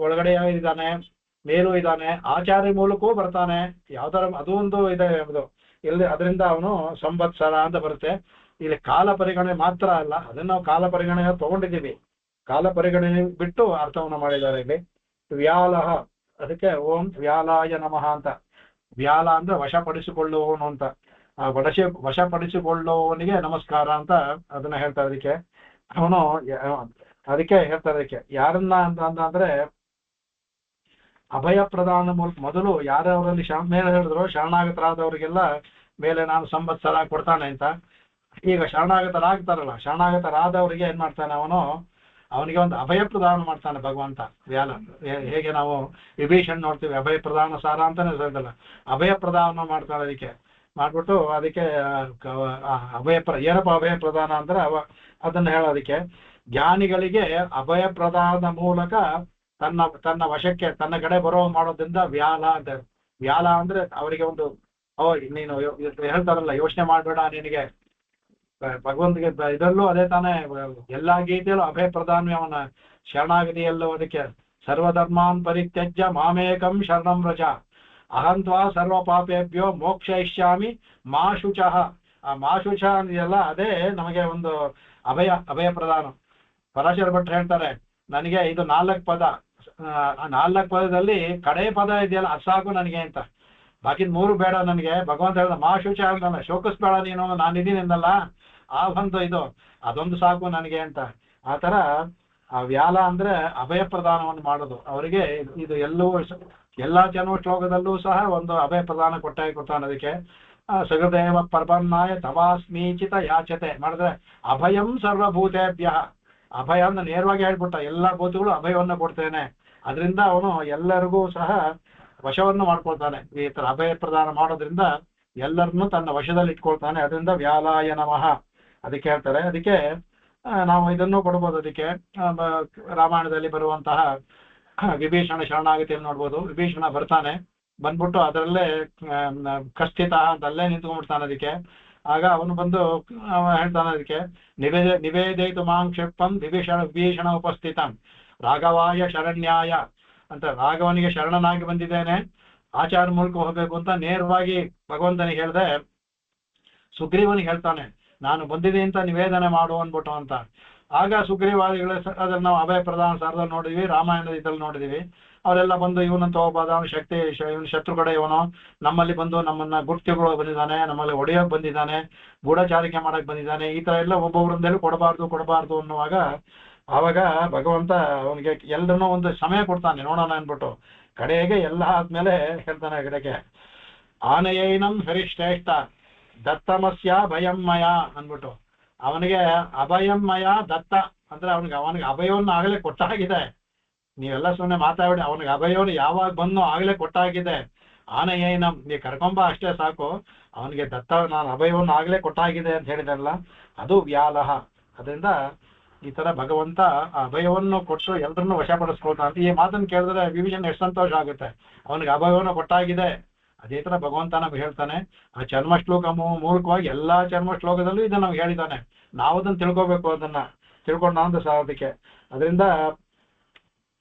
ಒಳಗಡೆ ಇದ್ದಾನೆ, ಮೇಲೂ ಇದ್ದಾನೆ, ಆಚಾರ್ಯ ಮೂಲಕವೂ ಬರ್ತಾನೆ. ಯಾವ್ದಾರ ಅದು ಒಂದು ಇದೆ ಅದು ಇಲ್ಲಿ. ಅದರಿಂದ ಅವನು ಸಂವತ್ಸರ ಅಂತ ಬರುತ್ತೆ. ಇಲ್ಲಿ ಕಾಲ ಪರಿಗಣನೆ ಮಾತ್ರ ಅಲ್ಲ, ಅದನ್ನ ನಾವು ಕಾಲ ಪರಿಗಣನೆ ತಗೊಂಡಿದ್ದೀವಿ. ಕಾಲ ಪರಿಗಣನೆ ಬಿಟ್ಟು ಅರ್ಥವನ್ನು ಮಾಡಿದ್ದಾರೆ ಇಲ್ಲಿ. ವ್ಯಾಲಹ, ಅದಕ್ಕೆ ಓಂ ವ್ಯಾಲಾಯ ನಮಃ ಅಂತ. ವ್ಯಾಲ ಅಂದ್ರೆ ವಶಪಡಿಸಿಕೊಳ್ಳುವವನು ಅಂತ. ಆ ವಶಪಡಿಸಿಕೊಳ್ಳುವವನಿಗೆ ನಮಸ್ಕಾರ ಅಂತ ಅದನ್ನ ಹೇಳ್ತಾರೆ. ಅದಕ್ಕೆ ಅವನು ಅದಕ್ಕೆ ಹೇಳ್ತಾರೆ, ಅದಕ್ಕೆ ಯಾರನ್ನ ಅಂದ್ರೆ ಅಭಯ ಪ್ರದಾನ ಮೂಲಕ ಮೊದಲು ಯಾರವರಲ್ಲಿ ಮೇಲೆ ಹೇಳಿದ್ರು ಶರಣಾಗತರಾದವರಿಗೆಲ್ಲ ಮೇಲೆ ನಾನು ಸಂವತ್ಸರ ಕೊಡ್ತಾನೆ ಅಂತ. ಈಗ ಶರಣಾಗತರಾಗ್ತಾರಲ್ಲ, ಶರಣಾಗತರಾದವರಿಗೆ ಏನ್ ಮಾಡ್ತಾನೆ ಅವನಿಗೆ ಒಂದು ಅಭಯ ಪ್ರದಾನ ಮಾಡ್ತಾನೆ ಭಗವಂತ. ವ್ಯಾಲ ಹೇಗೆ ನಾವು ವಿಭೀಷಣ್ ನೋಡ್ತೀವಿ, ಅಭಯ ಪ್ರದಾನ ಸಾರ ಅಂತಾನೆ ಹೇಳ್ದಲ್ಲ, ಅಭಯ ಪ್ರದಾನ ಮಾಡ್ತಾನೆ. ಅದಕ್ಕೆ ಮಾಡ್ಬಿಟ್ಟು ಅದಕ್ಕೆ ಏನಪ್ಪ ಅಭಯ ಪ್ರದಾನ ಅಂದ್ರೆ ಅದನ್ನ ಹೇಳೋದಕ್ಕೆ, ಜ್ಞಾನಿಗಳಿಗೆ ಅಭಯ ಪ್ರದಾನ ಮೂಲಕ ತನ್ನ ವಶಕ್ಕೆ ತನ್ನ ಕಡೆ ಬರೋ ಮಾಡೋದ್ರಿಂದ ವ್ಯಾಲ ಅಂತ. ವ್ಯಾಲ ಅಂದ್ರೆ ಅವರಿಗೆ ಒಂದು ನೀನು ಹೇಳ್ತಾರಲ್ಲ, ಯೋಚನೆ ಮಾಡ್ಬೇಡ, ನಿನಗೆ ಭಗವಂತಗೆ ಇದರಲ್ಲೂ ಅದೇ ತಾನೇ, ಎಲ್ಲಾ ಗೀತೆಯಲ್ಲೂ ಅಭಯ ಪ್ರದಾನ ಅವನ ಶರಣಾಗತಿಯಲ್ಲೂ. ಅದಕ್ಕೆ ಸರ್ವಧರ್ಮಾನ್ ಪರಿತ್ಯಜ್ಯ ಮಾಮೇಕಂ ಶರಣಂ ವ್ರಜ ಅಹಂತ್ವಾ ಸರ್ವ ಪಾಪೇಭ್ಯೋ ಮೋಕ್ಷಯಿಷ್ಯಾಮಿ ಮಾ ಶುಚಃ. ಆ ಮಾ ಶುಚ ಇದೆಯಲ್ಲ, ಅದೇ ನಮಗೆ ಒಂದು ಅಭಯ ಪ್ರದಾನ. ಪರಾಶರ ಭಟ್ರು ಹೇಳ್ತಾರೆ, ನನಗೆ ಇದು 4 ಪದ, ಆ 4 ಪದದಲ್ಲಿ ಕಡೆ ಪದ ಇದೆಯಲ್ಲ ಅದು ಸಾಕು ನನಗೆ ಅಂತ, ಬಾಕಿ 3 ಬೇಡ ನನಗೆ. ಭಗವಂತ ಹೇಳ್ದ ಮಾ ಶುಚ ಅಂತಲ್ಲ, ಶೋಕಿಸ್ಬೇಡ ನೀನು, ನಾನಿದ್ದೀನಿ ಅಂದಲ್ಲ, ಆ ಒಂದು ಇದು ಅದೊಂದು ಸಾಕು ನನಗೆ ಅಂತ. ಆ ತರ ಆ ವ್ಯಾಲ ಅಂದ್ರೆ ಅಭಯ ಪ್ರದಾನವನ್ನು ಮಾಡೋದು ಅವರಿಗೆ. ಇದು ಎಲ್ಲಾ ಜನ್ಮ ಶ್ಲೋಕದಲ್ಲೂ ಸಹ ಒಂದು ಅಭಯ ಪ್ರದಾನ ಕೊಡ್ತಾನೆ. ಅದಕ್ಕೆ ಸಗದೇವ ಪರ್ಬನ್ನಾಯ ತವಾಸ್ಮೀಚಿತ ಯಾಚತೆ ಮಾಡಿದ್ರೆ ಅಭಯಂ ಸರ್ವಭೂತೇಭ್ಯ. ಅಭಯ ಅಂತ ನೇರವಾಗಿ ಹೇಳ್ಬಿಟ್ಟ, ಎಲ್ಲಾ ಭೂತಗಳು ಅಭಯವನ್ನು ಕೊಡ್ತೇನೆ. ಅದರಿಂದ ಅವನು ಎಲ್ಲರಿಗೂ ಸಹ ವಶವನ್ನು ಮಾಡ್ಕೊಳ್ತಾನೆ. ಈ ತರ ಅಭಯ ಪ್ರದಾನ ಮಾಡೋದ್ರಿಂದ ಎಲ್ಲರನ್ನು ತನ್ನ ವಶದಲ್ಲಿ ಇಟ್ಕೊಳ್ತಾನೆ. ಅದರಿಂದ ವ್ಯಾಲಾಯ ನಮಃ ಅದಕ್ಕೆ ಹೇಳ್ತಾರೆ. ಅದಕ್ಕೆ ನಾವು ಇದನ್ನು ಕೊಡ್ಬೋದು. ಅದಕ್ಕೆ ರಾಮಾಯಣದಲ್ಲಿ ಬರುವಂತಹ ವಿಭೀಷಣ ಶರಣಾಗತಿಯಲ್ಲಿ ನೋಡ್ಬೋದು. ವಿಭೀಷಣ ಬರ್ತಾನೆ, ಬಂದ್ಬಿಟ್ಟು ಅದರಲ್ಲೇ ಕಸ್ಥಿತ ಅಂತ ಅಲ್ಲೇ ನಿಂತ್ಕೊಂಡ್ಬಿಡ್ತಾನೆ. ಅದಕ್ಕೆ ಆಗ ಅವನು ಬಂದು ಹೇಳ್ತಾನೆ, ಅದಕ್ಕೆ ನಿವೇದಯಿತು ಮಾಂ ಕ್ಷಿಪ್ತಂ ವಿಭೀಷಣ ಉಪಸ್ಥಿತ ರಾಘವಾಯ ಶರಣ್ಯಾಯ ಅಂತ. ರಾಘವನಿಗೆ ಶರಣನಾಗಿ ಬಂದಿದ್ದೇನೆ, ಆಚಾರ ಮೂಲಕ ಹೋಗ್ಬೇಕು ಅಂತ ನೇರವಾಗಿ ಭಗವಂತನಿಗೆ ಹೇಳ್ದೆ. ಸುಗ್ರೀವನಿಗೆ ಹೇಳ್ತಾನೆ, ನಾನು ಬಂದಿದ್ದೀನಿ ಅಂತ ನಿವೇದನೆ ಮಾಡು ಅಂದ್ಬಿಟ್ಟು ಅಂತ. ಆಗ ಸುಗ್ರೀವಾದಿಗಳ ಅದ್ರಲ್ಲಿ ನಾವು ಅಭಯ ಪ್ರದಾನ ಸಾರದಲ್ಲಿ ನೋಡಿದ್ವಿ, ರಾಮಾಯಣದ ಇದ್ರಲ್ಲಿ ನೋಡಿದೀವಿ. ಅವರೆಲ್ಲ ಬಂದು ಇವನಂತ ಹೋಗ್ಬಾದ, ಅವನ ಶಕ್ತಿ, ಇವನ ಶತ್ರು ಕಡೆ ಇವನು, ನಮ್ಮಲ್ಲಿ ಬಂದು ನಮ್ಮನ್ನ ಗುರ್ತಿಗಳು ಬಂದಿದ್ದಾನೆ, ನಮ್ಮಲ್ಲಿ ಒಡೆಯೋಕ್ ಬಂದಿದ್ದಾನೆ, ಗೂಢಚಾರಿಕೆ ಮಾಡಕ್ ಬಂದಿದ್ದಾನೆ, ಈ ತರ ಎಲ್ಲ ಒಬ್ಬೊಬ್ಬರಿಂದಲೂ ಕೊಡಬಾರ್ದು ಅನ್ನುವಾಗ ಆವಾಗ ಭಗವಂತ ಅವನಿಗೆ ಎಲ್ಲರನ್ನೂ ಒಂದು ಸಮಯ ಕೊಡ್ತಾನೆ ನೋಡೋಣ ಅನ್ಬಿಟ್ಟು. ಕಡೆಗೆ ಎಲ್ಲ ಆದ್ಮೇಲೆ ಹೇಳ್ತಾನೆ ಕಡೆಗೆ ಆನಯೈನಂ ಹರಿಶ್ರೇಷ್ಠ ದತ್ತಮಸ್ಯ ಭಯಮ್ಮಯ ಅಂದ್ಬಿಟ್ಟು ಅವನಿಗೆ ಅಭಯಮ್ಮಯ ದತ್ತ ಅಂದ್ರೆ ಅವನಿಗೆ ಅಭಯವನ್ನು ಆಗಲೇ ಕೊಟ್ಟಾಗಿದೆ. ನೀವೆಲ್ಲ ಸುಮ್ಮನೆ ಮಾತಾಡಿ, ಅವನಿಗೆ ಅಭಯವನ್ನು ಯಾವಾಗ ಬಂದು ಆಗಲೇ ಕೊಟ್ಟಾಗಿದೆ. ಆನಯೈನಂ ನೀ ಕರ್ಕೊಂಬ ಅಷ್ಟೇ ಸಾಕು, ಅವನಿಗೆ ದತ್ತ ನಾನು ಅಭಯವನ್ನು ಆಗಲೇ ಕೊಟ್ಟಾಗಿದೆ ಅಂತ ಹೇಳಿದಲ್ಲ, ಅದು ವ್ಯಾಲಹ. ಅದರಿಂದ ಈ ತರ ಭಗವಂತ ಆ ಅಭಯವನ್ನು ಕೊಟ್ಟು ಎಲ್ಲರನ್ನೂ ವಶಪಡಿಸ್ಕೊಳ್ತಾನೆ ಅಂತ ಈ ಮಾತನ್ನು ಕೇಳಿದ್ರೆ ವಿಭೀಷಣ ಎಷ್ಟು ಸಂತೋಷ ಆಗುತ್ತೆ. ಅವನಿಗೆ ಅಭಯವನ್ನು ಕೊಟ್ಟಾಗಿದೆ. ಅದೇ ತರ ಭಗವಂತ ನಮ್ಗೆ ಹೇಳ್ತಾನೆ. ಆ ಚರ್ಮ ಶ್ಲೋಕ ಮೂಲಕವಾಗಿ ಎಲ್ಲಾ ಚರ್ಮ ಶ್ಲೋಕದಲ್ಲೂ ಇದನ್ನ ನಮ್ಗೆ ಹೇಳಿದ್ದಾನೆ. ನಾವು ಅದನ್ನ ತಿಳ್ಕೋಬೇಕು, ಅದನ್ನ ತಿಳ್ಕೊಂಡು ನಾವು ಸಾಧೋದಕ್ಕೆ. ಅದರಿಂದ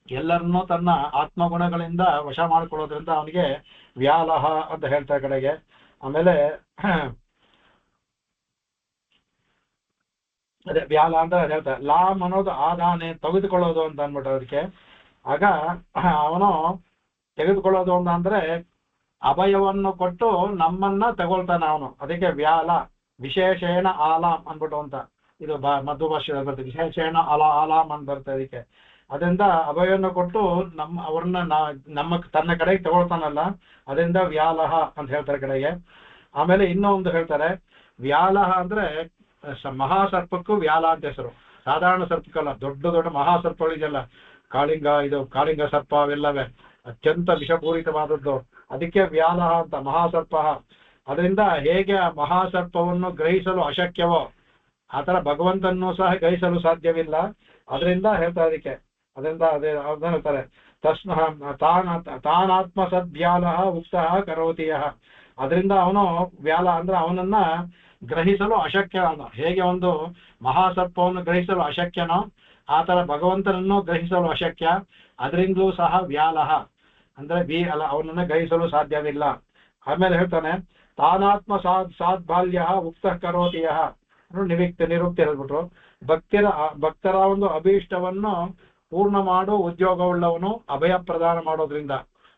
ಎಲ್ಲರನ್ನೂ ತನ್ನ ಆತ್ಮಗುಣಗಳಿಂದ ವಶ ಮಾಡಿಕೊಳ್ಳೋದ್ರಿಂದ ಅವನಿಗೆ ವ್ಯಾಲಹ ಅಂತ ಹೇಳ್ತಾ ಕಡೆಗೆ. ಆಮೇಲೆ ಅದೇ ವ್ಯಾಲ ಅಂತ ಹೇಳ್ತಾರೆ. ಲಾಮ್ ಅನ್ನೋದು ಆದಾನೆ ತೆಗೆದುಕೊಳ್ಳೋದು ಅಂತ ಅಂದ್ಬಿಟ್ಟು ಅದಕ್ಕೆ. ಆಗ ಅವನು ತೆಗೆದುಕೊಳ್ಳೋದು ಅಂತ ಅಂದ್ರೆ ಅಭಯವನ್ನು ಕೊಟ್ಟು ನಮ್ಮನ್ನ ತಗೊಳ್ತಾನೆ ಅವನು. ಅದಕ್ಕೆ ವ್ಯಾಲ ವಿಶೇಷೇಣ ಆಲಾಮ್ ಅನ್ಬಿಟ್ಟು ಅಂತ ಇದು ಮಧ್ವ ಭಾಷೆಯಲ್ಲಿ ಬರ್ತದೆ. ವಿಶೇಷೇಣ ಆಲಾಮ್ ಅಂತ ಬರ್ತದೆ ಅದಕ್ಕೆ. ಅದರಿಂದ ಅಭಯವನ್ನು ಕೊಟ್ಟು ಅವ್ರನ್ನ ನಮ್ಮ ತನ್ನ ಕಡೆಗೆ ತಗೊಳ್ತಾನಲ್ಲ, ಅದರಿಂದ ವ್ಯಾಲಹ ಅಂತ ಹೇಳ್ತಾರೆ ಕಡೆಗೆ. ಆಮೇಲೆ ಇನ್ನೂ ಒಂದು ಹೇಳ್ತಾರೆ, ವ್ಯಾಲಹ ಅಂದ್ರೆ ಮಹಾಸರ್ಪಕ್ಕೂ ವ್ಯಾಲ ಅಂತ ಹೆಸರು. ಸಾಧಾರಣ ಸರ್ಪಕ್ಕಲ್ಲ, ದೊಡ್ಡ ದೊಡ್ಡ ಮಹಾಸರ್ಪಗಳಿಗೆಲ್ಲ ಕಾಳಿಂಗ ಸರ್ಪ ಅವೆಲ್ಲವೇ ಅತ್ಯಂತ ವಿಷಪೂರಿತವಾದದ್ದು. ಅದಕ್ಕೆ ವ್ಯಾಲಹ ಅಂತ ಮಹಾಸರ್ಪ. ಅದರಿಂದ ಹೇಗೆ ಆ ಮಹಾಸರ್ಪವನ್ನು ಗ್ರಹಿಸಲು ಅಶಕ್ಯವೋ ಆ ತರ ಭಗವಂತನನ್ನು ಸಹ ಗ್ರಹಿಸಲು ಸಾಧ್ಯವಿಲ್ಲ. ಅದರಿಂದ ಹೇಳ್ತಾ ಅದಕ್ಕೆ. ಅದರಿಂದ ಅದನ್ನ ಹೇಳ್ತಾರೆ, ತಾನಾತ್ಮ ಸದ್ವ್ಯಾಲಹ ಉಕ್ತಃ ಕರೋತಿಯಃ. ಅದರಿಂದ ಅವನು ವ್ಯಾಲ ಅಂದ್ರೆ ಅವನನ್ನ ಗ್ರಹಿಸಲು ಅಶಕ್ಯ. ಹೇಗೆ ಒಂದು ಮಹಾಸರ್ಪವನ್ನು ಗ್ರಹಿಸಲು ಅಶಕ್ಯನೋ ಆ ತರ ಭಗವಂತನನ್ನು ಗ್ರಹಿಸಲು ಅಶಕ್ಯ. ಅದರಿಂದಲೂ ಸಹ ವ್ಯಾಲಹ ಅಂದ್ರೆ ಅವನನ್ನ ಗ್ರಹಿಸಲು ಸಾಧ್ಯವಿಲ್ಲ. ಆಮೇಲೆ ಹೇಳ್ತಾನೆ, ತಾನಾತ್ಮ ಸಾದ್ಬಾಲ್ಯ ಉಕ್ತಃ ಕರೋತಿಯಃ. ನಿರುಕ್ತಿ ಹೇಳ್ಬಿಟ್ರು. ಭಕ್ತರ ಒಂದು ಅಭೀಷ್ಟವನ್ನು ಪೂರ್ಣ ಮಾಡೋ ಉದ್ಯೋಗವುಳ್ಳವನು ಅಭಯ ಪ್ರದಾನ ಮಾಡೋದ್ರಿಂದ.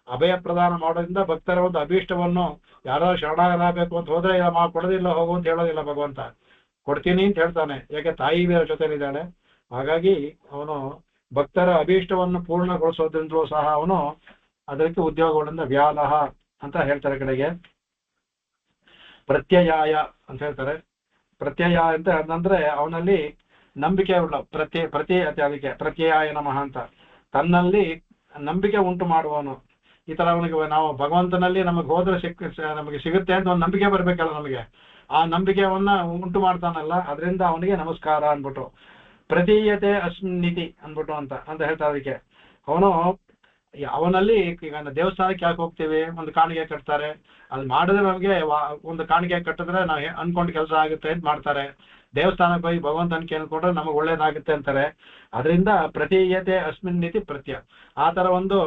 ಅಭಯ ಪ್ರದಾನ ಮಾಡೋದ್ರಿಂದ ಭಕ್ತರ ಒಂದು ಅಭೀಷ್ಟವನ್ನು ಯಾರೋ ಶರಣಾಗಬೇಕು ಅಂತ ಹೋದ್ರೆ ಕೊಡೋದಿಲ್ಲ, ಹೋಗು ಅಂತ ಹೇಳೋದಿಲ್ಲ. ಭಗವಂತ ಕೊಡ್ತೀನಿ ಅಂತ ಹೇಳ್ತಾನೆ. ಯಾಕೆ ತಾಯಿ ಜೊತೆಲಿದ್ದಾಳೆ. ಹಾಗಾಗಿ ಅವನು ಭಕ್ತರ ಅಭೀಷ್ಟವನ್ನು ಪೂರ್ಣಗೊಳಿಸೋದ್ರಿಂದಲೂ ಸಹ ಅವನು ಅದಕ್ಕೆ ಉದ್ಯೋಗಗಳಿಂದ ವ್ಯಾಲಹ ಅಂತ ಹೇಳ್ತಾರೆ ಕಡೆಗೆ. ಪ್ರತ್ಯಯಾಯ ಅಂತ ಹೇಳ್ತಾರೆ. ಪ್ರತ್ಯಯ ಅಂತ ಅಂದ್ರೆ ಅವನಲ್ಲಿ ನಂಬಿಕೆ ಉಳ್ಳ ಅದಕ್ಕೆ ಪ್ರತ್ಯಯಾಯ ನಮಃ ಅಂತ. ತನ್ನಲ್ಲಿ ನಂಬಿಕೆ ಉಂಟು ಮಾಡುವವನು. ಈ ತರ ಅವನಿಗೆ ನಾವು ಭಗವಂತನಲ್ಲಿ ನಮಗೆ ಹೋದ್ರೆ ನಮಗೆ ಸಿಗುತ್ತೆ ಅಂತ ಒಂದು ನಂಬಿಕೆ ಬರ್ಬೇಕಲ್ಲ ನಮಗೆ. ಆ ನಂಬಿಕೆಯನ್ನ ಉಂಟು ಮಾಡ್ತಾನಲ್ಲ, ಅದರಿಂದ ಅವನಿಗೆ ನಮಸ್ಕಾರ ಅನ್ಬಿಟ್ಟು. ಪ್ರತೀಯತೆ ಅಸ್ಮಿನ್ನಿತಿ ಅನ್ಬಿಟ್ಟು ಅಂತ ಹೇಳ್ತಾ ಅದಕ್ಕೆ. ಅವನಲ್ಲಿ ಈಗ ದೇವಸ್ಥಾನಕ್ಕೆ ಯಾಕೆ ಹೋಗ್ತೀವಿ, ಒಂದು ಕಾಣಿಕೆ ಕಟ್ತಾರೆ. ಅದು ಮಾಡಿದ್ರೆ ನಮಗೆ ಒಂದು ಕಾಣಿಕೆ ಕಟ್ಟಿದ್ರೆ ನಾವು ಅನ್ಕೊಂಡು ಕೆಲಸ ಆಗುತ್ತೆ ಅಂತ ಮಾಡ್ತಾರೆ. ದೇವಸ್ಥಾನಕ್ಕೆ ಹೋಗಿ ಭಗವಂತನ ಕೇಳ್ಕೊಂಡ್ರೆ ನಮಗೆ ಒಳ್ಳೇದಾಗುತ್ತೆ ಅಂತಾರೆ. ಅದರಿಂದ ಪ್ರತೀಯತೆ ಅಸ್ಮಿನ್ ನೀತಿ ಪ್ರತ್ಯಯ. ಆ ತರ ಒಂದು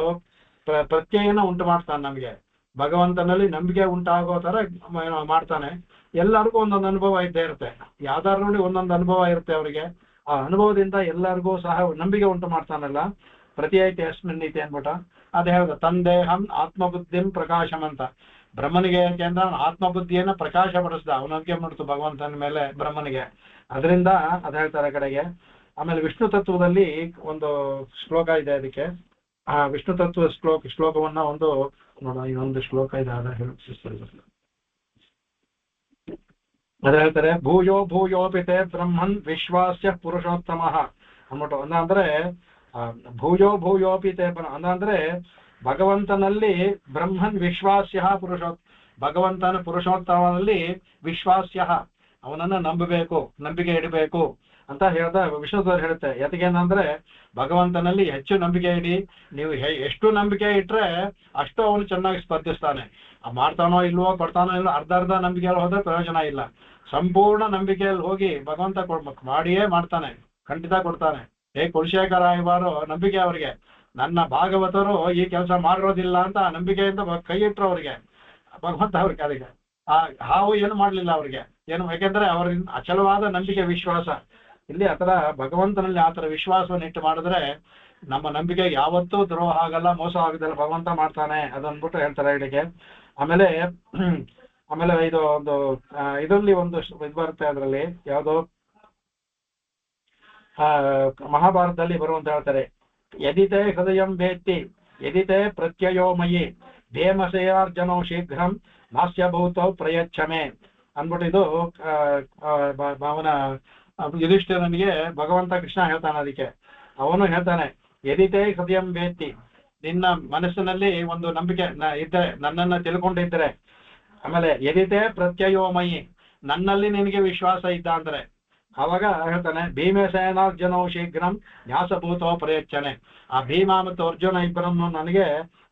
ಪ್ರತ್ಯಯನ ಉಂಟು ಮಾಡ್ತಾನೆ ನಮಗೆ. ಭಗವಂತನಲ್ಲಿ ನಂಬಿಕೆ ಉಂಟಾಗೋ ತರ ಮಾಡ್ತಾನೆ. ಎಲ್ಲರಿಗೂ ಒಂದೊಂದು ಅನುಭವ ಇದ್ದೇ ಇರುತ್ತೆ. ಯಾವ್ದಾರು ನೋಡಿ ಒಂದೊಂದು ಅನುಭವ ಇರುತ್ತೆ ಅವರಿಗೆ. ಆ ಅನುಭವದಿಂದ ಎಲ್ಲರಿಗೂ ಸಹ ನಂಬಿಕೆ ಉಂಟು ಮಾಡ್ತಾನಲ್ಲ, ಪ್ರತಿಯೈತಿ ಅಸ್ಮಿನ್ ನೀತಿ ಅನ್ಬಿಟ್ಟು. ಅದೇ ಹೇಳ್ದ ತಂದೇಹಂ ಆತ್ಮಬುದ್ಧಿಂ ಪ್ರಕಾಶಂ ಅಂತ. ಬ್ರಹ್ಮನಿಗೆ ಯಾಕೆಂದ್ರೆ ಆತ್ಮಬುದ್ಧಿಯನ್ನ ಪ್ರಕಾಶ ಪಡಿಸ್ದ. ಅವನಂಬಿಕೆ ಮಾಡ್ತು ಭಗವಂತನ ಮೇಲೆ ಬ್ರಹ್ಮನಿಗೆ. ಅದರಿಂದ ಅದ್ ಹೇಳ್ತಾರೆ ಕಡೆಗೆ. ಆಮೇಲೆ ವಿಷ್ಣು ತತ್ವದಲ್ಲಿ ಒಂದು ಶ್ಲೋಕ ಇದೆ ಅದಕ್ಕೆ. ಆ ವಿಷ್ಣು ತತ್ವ ಶ್ಲೋಕವನ್ನ ಒಂದು ನೋಡೋಣ. ಇನ್ನೊಂದು ಶ್ಲೋಕ ಇದೆ, ಅದ ಹೇಳ್ತಾರೆ, ಭೂಯೋ ಭೂಯೋಪಿತೆ ಬ್ರಹ್ಮನ್ ವಿಶ್ವಾಸ್ಯ ಪುರುಷೋತ್ತಮ ಅಂದ್ಬಿಟ್ಟು. ಅಂದ್ರೆ ಭೂಯೋ ಭೂಯೋಪಿತೆ ಅಂದ್ರೆ ಭಗವಂತನಲ್ಲಿ ಬ್ರಹ್ಮನ್ ವಿಶ್ವಾಸ್ಯ ಭಗವಂತನ ಪುರುಷೋತ್ತಮನಲ್ಲಿ ವಿಶ್ವಾಸ್ಯ ಅವನನ್ನ ನಂಬಬೇಕು, ನಂಬಿಕೆ ಇಡಬೇಕು ಅಂತ ಹೇಳ್ದ ವಿಷ್ಣುದೇವರು ಹೇಳುತ್ತೆ. ಯಾತಕೇನಂದ್ರೆ ಭಗವಂತನಲ್ಲಿ ಹೆಚ್ಚು ನಂಬಿಕೆ ಇಡಿ. ನೀವು ಎಷ್ಟು ನಂಬಿಕೆ ಇಟ್ರೆ ಅಷ್ಟು ಅವನು ಚೆನ್ನಾಗಿ ಸ್ಪರ್ಧಿಸ್ತಾನೆ. ಮಾಡ್ತಾನೋ ಇಲ್ವೋ, ಕೊಡ್ತಾನೋ ಇಲ್ವೋ, ಅರ್ಧ ನಂಬಿಕೆಯಲ್ಲಿ ಹೋದ್ರೆ ಪ್ರಯೋಜನ ಇಲ್ಲ. ಸಂಪೂರ್ಣ ನಂಬಿಕೆಯಲ್ಲಿ ಹೋಗಿ ಭಗವಂತ ಮಾಡಿಯೇ ಮಾಡ್ತಾನೆ, ಖಂಡಿತ ಕೊಡ್ತಾನೆ. ಕುಲಶೇಖರ ಇವಾರು ನಂಬಿಕೆ ಅವರಿಗೆ. ನನ್ನ ಭಾಗವತರು ಈ ಕೆಲಸ ಮಾಡಿರೋದಿಲ್ಲ ಅಂತ ನಂಬಿಕೆಯಿಂದ ಕೈ ಇಟ್ರು ಅವರಿಗೆ ಭಗವಂತ. ಅವ್ರಿಗೆ ಅದಕ್ಕೆ ಹಾವು ಏನು ಮಾಡ್ಲಿಲ್ಲ ಅವ್ರಿಗೆ ಏನು, ಯಾಕೆಂದ್ರೆ ಅವರಿಂದ ಅಚಲವಾದ ನಂಬಿಕೆ ವಿಶ್ವಾಸ. ಇಲ್ಲಿ ಆತರ ಭಗವಂತನಲ್ಲಿ ಆತರ ವಿಶ್ವಾಸವನ್ನು ಇಟ್ಟು ಮಾಡಿದ್ರೆ ನಮ್ಮ ನಂಬಿಕೆ ಯಾವತ್ತೂ ದ್ರೋಹ ಆಗಲ್ಲ, ಮೋಸ ಆಗುದಿಲ್ಲ, ಭಗವಂತ ಮಾಡ್ತಾನೆ ಅದನ್ಬಿಟ್ಟು ಹೇಳ್ತಾರೆ ಇದಕ್ಕೆ. ಆಮೇಲೆ ಇದು ಒಂದು ಇದರಲ್ಲಿ ಒಂದು ಇದು ಬರುತ್ತೆ. ಅದರಲ್ಲಿ ಯಾವುದು ಮಹಾಭಾರತದಲ್ಲಿ ಬರುವಂತ ಹೇಳ್ತಾರೆ, ಯದಿತೆ ಹೃದಯಂ ವೇತ್ತಿ ಯದಿತೆ ಪ್ರತ್ಯಯೋ ಮಯಿ ಧೇಮಸೆಯಾರ್ಜನೋ ಶೀಘ್ರಂ ನಾಸ್ಯ ಭೂತೌ ಪ್ರಯಚ್ಛಮೆ ಅಂದ್ಬಿಟ್ಟು ಇದು ಅವನ ಯುಧಿಷ್ಠಿರನಿಗೆ ಭಗವಂತ ಕೃಷ್ಣ ಹೇಳ್ತಾನೆ. ಅದಕ್ಕೆ ಅವನು ಹೇಳ್ತಾನೆ, ಯದಿತೇ ಹೃದಯಂ ವೇತ್ತಿ, ನಿನ್ನ ಮನಸ್ಸಿನಲ್ಲಿ ಒಂದು ನಂಬಿಕೆ ಇದ್ದರೆ, ನನ್ನನ್ನ ತಿಳ್ಕೊಂಡಿದ್ದರೆ, ಆಮೇಲೆ ಯದಿತೇ ಪ್ರತ್ಯಯೋಮಯಿ, ನನ್ನಲ್ಲಿ ನಿನಗೆ ವಿಶ್ವಾಸ ಇದ್ದ ಅಂದ್ರೆ, ಅವಾಗ ಹೇಳ್ತಾನೆ ಭೀಮಸೇನಾರ್ಜುನೌ ಶೀಘ್ರಂ ನ್ಯಾಸಭೂತೋ ಪ್ರಯಚ್ಛನೆ. ಆ ಭೀಮ ಮತ್ತು ಅರ್ಜುನ ಇಬ್ಬರನ್ನು ನನಗೆ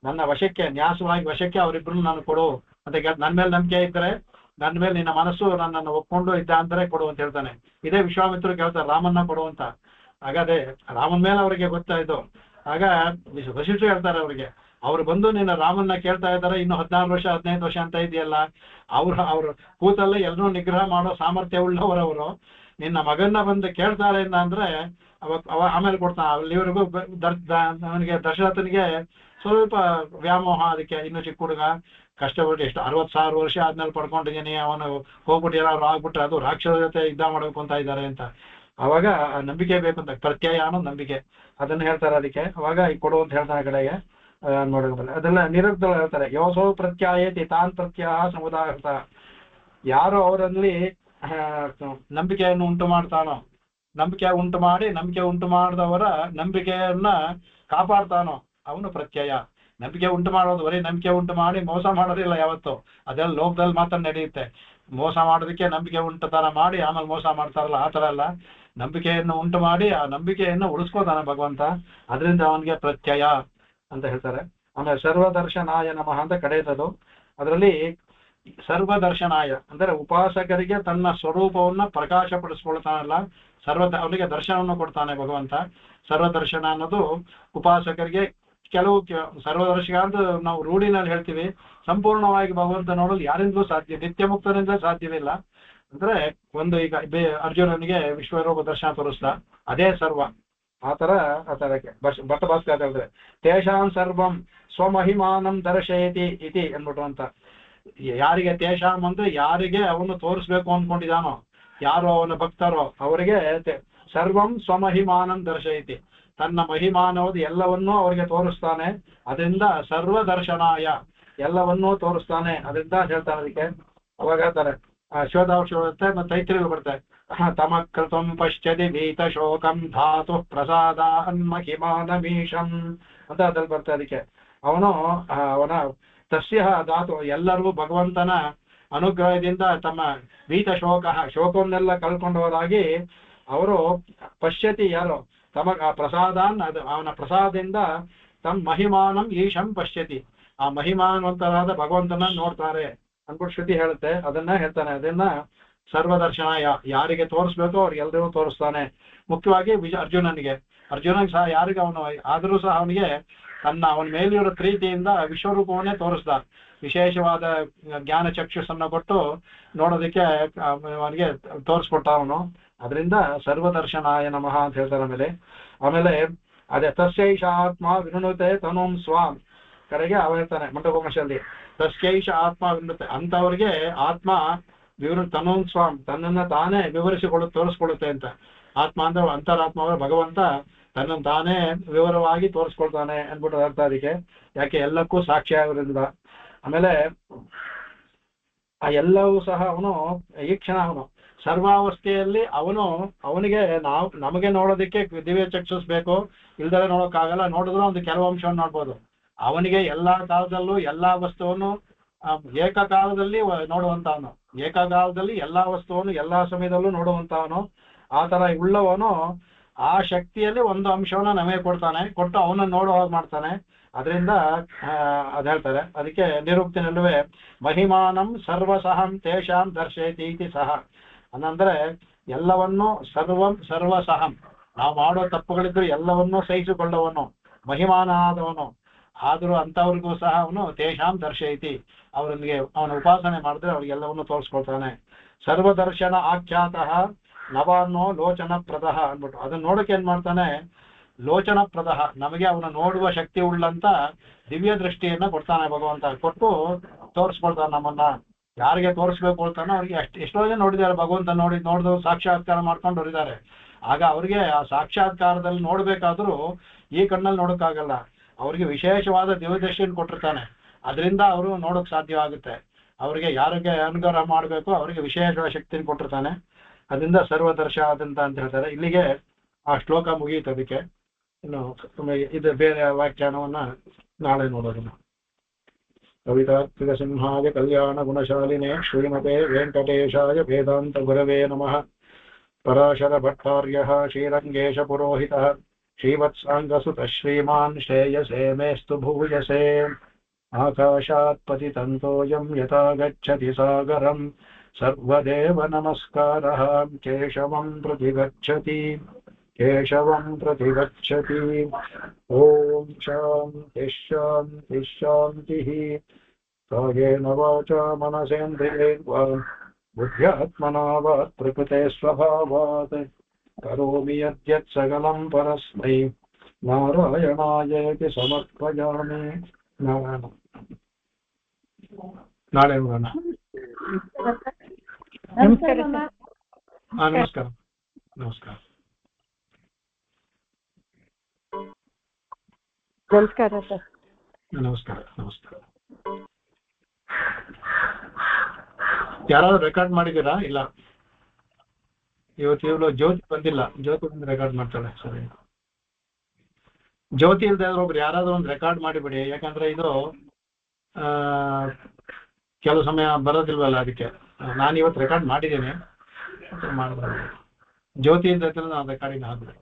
ನನ್ನ ವಶಕ್ಕೆ, ನ್ಯಾಸವಾಗಿ ವಶಕ್ಕೆ ಅವರಿಬ್ಬರನ್ನು ನಾನು ಕೊಡು ಅಂತ ನನ್ನ ಮೇಲೆ ನಂಬಿಕೆ ಇದ್ದರೆ, ನನ್ನ ಮೇಲೆ ನಿನ್ನ ಮನಸ್ಸು ನನ್ನನ್ನು ಒಪ್ಕೊಂಡು ಇದ್ದ ಅಂದ್ರೆ ಕೊಡು ಅಂತ ಹೇಳ್ತಾನೆ. ಇದೇ ವಿಶ್ವಾಮಿತ್ರರು ಕೇಳ್ತಾರೆ ರಾಮನ್ನ ಕೊಡುವಂತ. ಆಗ ಅದೇ ರಾಮನ ಮೇಲೆ ಅವರಿಗೆ ಗೊತ್ತಾಯ್ತು. ಆಗ ವಶಿಷ್ಠರು ಹೇಳ್ತಾರೆ ಅವರಿಗೆ, ಅವ್ರು ಬಂದು ನಿನ್ನ ರಾಮನ್ನ ಕೇಳ್ತಾ ಇದ್ದಾರೆ, ಇನ್ನು 16 ವರ್ಷ 15 ವರ್ಷ ಅಂತ ಇದೆಯಲ್ಲ, ಅವ್ರು ಕೂತಲ್ಲೇ ಎಲ್ಲರೂ ನಿಗ್ರಹ ಮಾಡೋ ಸಾಮರ್ಥ್ಯ ಉಳ್ಳವರವರು, ನಿನ್ನ ಮಗನ್ನ ಬಂದು ಕೇಳ್ತಾರೆ ಅಂದ್ರೆ ಆಮೇಲೆ ಕೊಡ್ತಾನೆ. ಅಲ್ಲಿವರೆಗೂ ಅವನಿಗೆ ದಶರಥನಿಗೆ ಸ್ವಲ್ಪ ವ್ಯಾಮೋಹ, ಅದಕ್ಕೆ ಇನ್ನು ಚಿಕ್ಕ ಹುಡುಗ, ಕಷ್ಟಪಟ್ಟು ಎಷ್ಟು 60,000 ವರ್ಷ ಆದ್ಮೇಲೆ ಪಡ್ಕೊಂಡಿದ್ದೀನಿ, ಅವನು ಹೋಗ್ಬಿಟ್ಟು ಏನಾದ್ರು ಆಗ್ಬಿಟ್ರೆ ಅದು ರಾಕ್ಷಸರ ಜೊತೆ ಯುದ್ಧ ಮಾಡ್ಬೇಕು ಅಂತ ಇದ್ದಾರೆ ಅಂತ. ಅವಾಗ ನಂಬಿಕೆ ಬೇಕು ಅಂತ, ಪ್ರತ್ಯಯ ಅನ್ನೋ ನಂಬಿಕೆ, ಅದನ್ನ ಹೇಳ್ತಾರೆ. ಅದಕ್ಕೆ ಅವಾಗ ಈಗ ಕೊಡು ಅಂತ ಹೇಳ್ತಾನೆ ಕಡೆಗೆ ನೋಡೋದಿಲ್ಲ. ಅದೆಲ್ಲ ನಿರುಕ್ತಗಳು ಹೇಳ್ತಾರೆ, ಯೋಸೋ ಪ್ರತ್ಯಾಯತಿ ತಾನ್ ಪ್ರತ್ಯಯ ಸಮುದಾಯ. ಯಾರು ಅವರಲ್ಲಿ ನಂಬಿಕೆಯನ್ನು ಉಂಟು ಮಾಡ್ತಾನೋ, ನಂಬಿಕೆ ಉಂಟು ಮಾಡಿದವರ ನಂಬಿಕೆಯನ್ನ ಕಾಪಾಡ್ತಾನೋ ಅವನು ಪ್ರತ್ಯಯ. ನಂಬಿಕೆ ಉಂಟು ಮಾಡೋದು ಬರೀ ನಂಬಿಕೆ ಉಂಟು ಮಾಡಿ ಮೋಸ ಮಾಡೋದಿಲ್ಲ ಯಾವತ್ತು, ಅದೆಲ್ಲ ಲೋಕದಲ್ಲಿ ಮಾತ್ರ ನಡೆಯುತ್ತೆ. ಮೋಸ ಮಾಡೋದಕ್ಕೆ ನಂಬಿಕೆ ಉಂಟು ತರ ಮಾಡಿ ಆಮೇಲೆ ಮೋಸ ಮಾಡ್ತಾರಲ್ಲ, ಆ ತರ ಅಲ್ಲ. ನಂಬಿಕೆಯನ್ನು ಉಂಟು ಮಾಡಿ ಆ ನಂಬಿಕೆಯನ್ನು ಉಳಿಸ್ಕೋತಾನೆ ಭಗವಂತ, ಅದರಿಂದ ಅವನಿಗೆ ಪ್ರತ್ಯಯ ಅಂತ ಹೇಳ್ತಾರೆ. ಆಮೇಲೆ ಸರ್ವದರ್ಶನಾಯ ನಮಃ ಅಂತ ಕಡೆಯದು. ಅದರಲ್ಲಿ ಸರ್ವದರ್ಶನಾಯ ಅಂದ್ರೆ ಉಪಾಸಕರಿಗೆ ತನ್ನ ಸ್ವರೂಪವನ್ನ ಪ್ರಕಾಶಪಡಿಸ್ಕೊಳ್ತಾನಲ್ಲ, ಅವನಿಗೆ ದರ್ಶನವನ್ನು ಕೊಡ್ತಾನೆ ಭಗವಂತ. ಸರ್ವದರ್ಶನ ಅನ್ನೋದು ಉಪಾಸಕರಿಗೆ ಕೆಲವು ಸರ್ವದರ್ಶಕ ಅಂತ ನಾವು ರೂಢಿನಲ್ಲಿ ಹೇಳ್ತೀವಿ. ಸಂಪೂರ್ಣವಾಗಿ ಭಗವಂತ ನೋಡಲು ಯಾರಿಂದಲೂ ಸಾಧ್ಯ, ನಿತ್ಯ ಮುಕ್ತನಿಂದ ಸಾಧ್ಯವಿಲ್ಲ. ಅಂದ್ರೆ ಒಂದು ಈಗ ಅರ್ಜುನನಿಗೆ ವಿಶ್ವರೂಪ ದರ್ಶನ ತೋರಿಸ್ತಾ, ಅದೇ ಸರ್ವ. ಆ ತರಕ್ಕೆ ಭಟ್ಟ ಭಾಸ್ಕರ್ ಹೇಳಿದ್ರೆ ತೇಷಾಂ ಸರ್ವಂ ಸ್ವಮಹಿಮಾನಂ ದರ್ಶಯತಿ ಇತಿ ಅನ್ಬಿಟ್ಟು ಅಂತ. ಯಾರಿಗೆ ತೇಷಾಂ ಅಂದ್ರೆ ಯಾರಿಗೆ ಅವನು ತೋರಿಸ್ಬೇಕು ಅನ್ಕೊಂಡಿದಾನೋ, ಯಾರು ಅವನ ಭಕ್ತರೋ ಅವರಿಗೆ ಸರ್ವಂ ಸ್ವಮಹಿಮಾನಂ ದರ್ಶಯತಿ, ತನ್ನ ಮಹಿಮಾನವಾದ ಎಲ್ಲವನ್ನೂ ಅವರಿಗೆ ತೋರಿಸ್ತಾನೆ. ಅದರಿಂದ ಸರ್ವದರ್ಶನಾಯ, ಎಲ್ಲವನ್ನೂ ತೋರಿಸ್ತಾನೆ, ಅದರಿಂದ ಹೇಳ್ತಾನೆ. ಅದಕ್ಕೆ ಅವಾಗ ಹೇಳ್ತಾರೆ ಶೋಧಾಂಶ ಬರುತ್ತೆ ಮತ್ತೆ ತೈತ್ರಿಯಲ್ಲಿ ಬರುತ್ತೆ, ತಮಕೃತಂ ಪಶ್ಯತಿ ಭೀತ ಶೋಕಂ ಧಾತು ಪ್ರಸಾದಾನ್ ಮಹಿಮಾನಮೀಶಂ ಅಂತ ಅದ್ರಲ್ಲಿ ಬರ್ತದೆ. ಅದಕ್ಕೆ ಅವನ ತಸ್ಯ ಧಾತು, ಎಲ್ಲರೂ ಭಗವಂತನ ಅನುಗ್ರಹದಿಂದ ತಮ್ಮ ಭೀತ ಶೋಕವನ್ನೆಲ್ಲ ಕಳ್ಕೊಂಡವರಾಗಿ ಅವರು ಪಶ್ಯತಿ, ಯಾರು ಪ್ರಸಾದಾನ್, ಅದು ಅವನ ಪ್ರಸಾದದಿಂದ ತಮ್ಮ ಮಹಿಮಾನಂ ಈಶಂ ಪಶ್ಯತಿ, ಆ ಮಹಿಮಾನವಂತರಾದ ಭಗವಂತನ ನೋಡ್ತಾರೆ ಅನ್ಬಿಟ್ಟು ಶ್ರುತಿ ಹೇಳುತ್ತೆ. ಅದನ್ನ ಹೇಳ್ತಾನೆ. ಅದನ್ನ ಸರ್ವದರ್ಶನ, ಯಾರಿಗೆ ತೋರಿಸ್ಬೇಕೋ ಅವ್ರಿಗೆಲ್ಲರಿಗೂ ತೋರಿಸ್ತಾನೆ. ಮುಖ್ಯವಾಗಿ ಅರ್ಜುನನಿಗೆ ಸಹ ಯಾರಿಗೆ ಅವನು ಆದರೂ ಸಹ ಅವನಿಗೆ ಅವನ ಮೇಲಿರೋ ಪ್ರೀತಿಯಿಂದ ವಿಶ್ವರೂಪವನ್ನೇ ತೋರಿಸ್ದ. ವಿಶೇಷವಾದ ಜ್ಞಾನ ಚಕ್ಷುಸನ್ನು ಕೊಟ್ಟು ನೋಡೋದಕ್ಕೆ ಅವನಿಗೆ ತೋರಿಸ್ಕೊಟ್ಟ ಅವನು. ಅದರಿಂದ ಸರ್ವದರ್ಶನಾಯ ನಮಃ ಅಂತ ಹೇಳ್ತಾರೆ. ಆಮೇಲೆ ಅದೇ ತಸ್ಯೈಷ ಆತ್ಮ ವಿನುತೆ ತನುಂ ಸ್ವಾಮ್ ಕಡೆಗೆ ಅವ ಹೇಳ್ತಾನೆ ಮಂಟಕೋಮಶಲ್ಲಿ, ತಸ್ಯೈಷ ಆತ್ಮ ವಿನುತೆ, ಅಂತವರಿಗೆ ಆತ್ಮ ತನುಂ ಸ್ವಾಮ್, ತನ್ನನ್ನ ತಾನೇ ತೋರಿಸ್ಕೊಳ್ಳುತ್ತೆ ಅಂತ. ಆತ್ಮ ಅಂದ್ರೆ ಅಂತರಾತ್ಮ ಭಗವಂತ ತನ್ನನ್ನು ತಾನೇ ವಿವರವಾಗಿ ತೋರಿಸ್ಕೊಳ್ತಾನೆ ಅನ್ಬಿಟ್ಟು ಅರ್ಥ. ಅದಕ್ಕೆ ಯಾಕೆ ಎಲ್ಲಕ್ಕೂ ಸಾಕ್ಷಿ ಆಗೋದ್ರಿಂದ. ಆಮೇಲೆ ಆ ಎಲ್ಲವೂ ಸಹ ಅವನು ಈ ಕ್ಷಣ ಅವನು ಸರ್ವಾವಸ್ಥೆಯಲ್ಲಿ ಅವನಿಗೆ ನಮಗೆ ನೋಡೋದಕ್ಕೆ ದಿವ್ಯ ಚಕ್ಷುಸ್ಬೇಕು, ಇಲ್ದರೆ ನೋಡೋಕ್ಕಾಗಲ್ಲ. ನೋಡಿದ್ರು ಒಂದು ಕೆಲವು ಅಂಶವನ್ನು ನೋಡ್ಬೋದು. ಅವನಿಗೆ ಎಲ್ಲಾ ಕಾಲದಲ್ಲೂ ಎಲ್ಲಾ ವಸ್ತುವನ್ನು ಏಕಕಾಲದಲ್ಲಿ ನೋಡುವಂತವನು, ಏಕಕಾಲದಲ್ಲಿ ಎಲ್ಲಾ ವಸ್ತುವನ್ನು ಎಲ್ಲಾ ಸಮಯದಲ್ಲೂ ನೋಡುವಂತವನು. ಆ ತರ ಉಳ್ಳವನು ಆ ಶಕ್ತಿಯಲ್ಲಿ ಒಂದು ಅಂಶವನ್ನ ನಮಗೆ ಕೊಟ್ಟು ಅವನನ್ನು ನೋಡೋ ಹಾಗೆ ಮಾಡ್ತಾನೆ. ಅದರಿಂದ ಅದ್ ಹೇಳ್ತಾರೆ. ಅದಕ್ಕೆ ನಿರುಕ್ತಿನಲ್ಲುವೆ ಮಹಿಮಾನಂ ಸರ್ವಸಹಂ ತೇಷಾಂ ದರ್ಶಯತಿ ಇತಿ ಸಹ, ಅನ್ನಂದ್ರೆ ಎಲ್ಲವನ್ನೂ ಸರ್ವಸಹಂ, ನಾವು ಮಾಡೋ ತಪ್ಪುಗಳಿದ್ರು ಎಲ್ಲವನ್ನೂ ಸಹಿಸಿಕೊಳ್ಳುವನು, ಮಹಿಮಾನ ಆದವನು. ಆದರೂ ಅಂತವ್ರಿಗೂ ಸಹ ಅವನು ತೇಷಾಂ ದರ್ಶಯತಿ, ಅವನ ಉಪಾಸನೆ ಮಾಡಿದ್ರೆ ಅವ್ರಿಗೆಲ್ಲವನ್ನೂ ತೋರಿಸ್ಕೊಳ್ತಾನೆ. ಸರ್ವದರ್ಶನ ಆಖ್ಯಾತಃ ನವಾನ್ನೋ ಲೋಚನ ಪ್ರದಃ ಅನ್ಬಿಟ್ಟು ಅದನ್ನ ನೋಡಕ್ಕೆ ಏನ್ ಮಾಡ್ತಾನೆ, ಲೋಚನ ಪ್ರದಃ, ನಮಗೆ ಅವನ ನೋಡುವ ಶಕ್ತಿ ಉಳ್ಳಂತ ದಿವ್ಯ ದೃಷ್ಟಿಯನ್ನ ಕೊಡ್ತಾನೆ ಭಗವಂತ. ಕೊಟ್ಟು ತೋರಿಸ್ಕೊಳ್ತಾನೆ ನಮ್ಮನ್ನ. ಯಾರಿಗೆ ತೋರಿಸ್ಬೇಕು ಅಂತಾನೋ ಅವ್ರಿಗೆ ಎಷ್ಟೋ ಜನ ನೋಡಿದ್ದಾರೆ ಭಗವಂತ, ನೋಡಿದ್ರು ಸಾಕ್ಷಾತ್ಕಾರ ಮಾಡ್ಕೊಂಡು ಹೊರಿದ್ದಾರೆ. ಆಗ ಅವ್ರಿಗೆ ಆ ಸಾಕ್ಷಾತ್ಕಾರದಲ್ಲಿ ನೋಡ್ಬೇಕಾದ್ರೂ ಈ ಕಣ್ಣಲ್ಲಿ ನೋಡೋಕ್ಕಾಗಲ್ಲ. ಅವ್ರಿಗೆ ವಿಶೇಷವಾದ ದಿವ್ಯದೃಷ್ಟಿಯನ್ನು ಕೊಟ್ಟಿರ್ತಾನೆ. ಅದರಿಂದ ಅವರು ನೋಡೋಕ್ ಸಾಧ್ಯವಾಗುತ್ತೆ. ಅವರಿಗೆ ಯಾರಿಗೆ ಅನುಗ್ರಹ ಮಾಡಬೇಕು ಅವರಿಗೆ ವಿಶೇಷ ಶಕ್ತಿಯನ್ನು ಕೊಟ್ಟಿರ್ತಾನೆ. ಅದರಿಂದ ಸರ್ವದರ್ಶ ಆದಂತ ಅಂತ ಹೇಳ್ತಾರೆ. ಇಲ್ಲಿಗೆ ಆ ಶ್ಲೋಕ ಮುಗಿಯಿತು. ಅದಕ್ಕೆ ಇನ್ನು ಇದು ಬೇರೆ ವ್ಯಾಖ್ಯಾನವನ್ನ ನಾಳೆ ನೋಡೋಣ. ಕವಿತಾತ್ಮಕ ಸಿಂಹಾಯ ಕಲ್ಯಾಣ ಗುಣಶಾಲಿನೇ ಶ್ರೀಮತೆ ವೆಂಕಟೇಶಾಯ ವೇದಾಂತ ಗುರವೇ ನಮಃ. ಪರಾಶರ ಭಟ್ಟಾರ್ಯಃ ಶ್ರೀರಂಗೇಶ ಪುರೋಹಿತಃ ಶ್ರೀವತ್ಸಾಂಗಸುತ ಶ್ರೀಮಾನ್ ಶ್ರೇಯಸೇ ಮೇಸ್ತು ಭೂಯಸೇ. ಆಕಾಶಾತ್ ಪತಿತಂ ತೋಯಂ ಯಥಾ ಗಚ್ಚತಿ ಸಾಗರಂ ಸರ್ವದೇವ ನಮಸ್ಕಾರಃ ಕೇಶವಂ ಪ್ರತಿಗಚ್ಚತಿ ಕೇಶವಂ ಪ್ರತಿಗಚ್ಚತಿ. ಓಂ ಶಾಂತಿ ಶಾಂತಿ ಶಾಂತಿಃ. ಕಾಯೇನ ವಾಚಾ ಮನಸೇಂದ್ರಿಯೈರ್ವಾ ಬುದ್ಧ್ಯಾತ್ಮನಾ ವಾ ಪ್ರಕೃತೆ ಸ್ವಭಾವಾತ್ ಕರೋಮಿ ಯದ್ಯತ್ ಸಕಲಂ ಪರಸ್ಮೈ ನಾರಾಯಣಾಯೇತಿ ಸಮರ್ಪಯಾಮಿ. ನಾಳೆ ನೋಡೋಣ. ನಮಸ್ಕಾರ. ನಮಸ್ಕಾರ ನಮಸ್ಕಾರ ನಮಸ್ಕಾರ ಸರ್. ನಮಸ್ಕಾರ ನಮಸ್ಕಾರ. ಯಾರಾದ್ರೂ ರೆಕಾರ್ಡ್ ಮಾಡಿದ್ದೀರಾ? ಇಲ್ಲ, ಇವಳು ಜ್ಯೋತಿ ಬಂದಿಲ್ಲ. ಜ್ಯೋತಿ ಬಂದು ರೆಕಾರ್ಡ್ ಮಾಡ್ತಾಳೆ. ಸರಿ, ಜ್ಯೋತಿ ಇಲ್ದೇ ಒಬ್ರು ಯಾರಾದ್ರೂ ಒಂದು ರೆಕಾರ್ಡ್ ಮಾಡಿಬಿಡಿ. ಯಾಕಂದ್ರೆ ಇದು ಕೆಲವು ಸಮಯ ಬರೋದಿಲ್ವಲ್ಲ, ಅದಕ್ಕೆ ನಾನು ಇವತ್ತು ರೆಕಾರ್ಡ್ ಮಾಡಿದ್ದೀನಿ. ಮಾಡ್ಬೋದು. ಜ್ಯೋತಿ ಇಲ್ದೇ ನಾನು ರೆಕಾರ್ಡಿಂಗ್ ಆಗ್ಬಿಡಿ.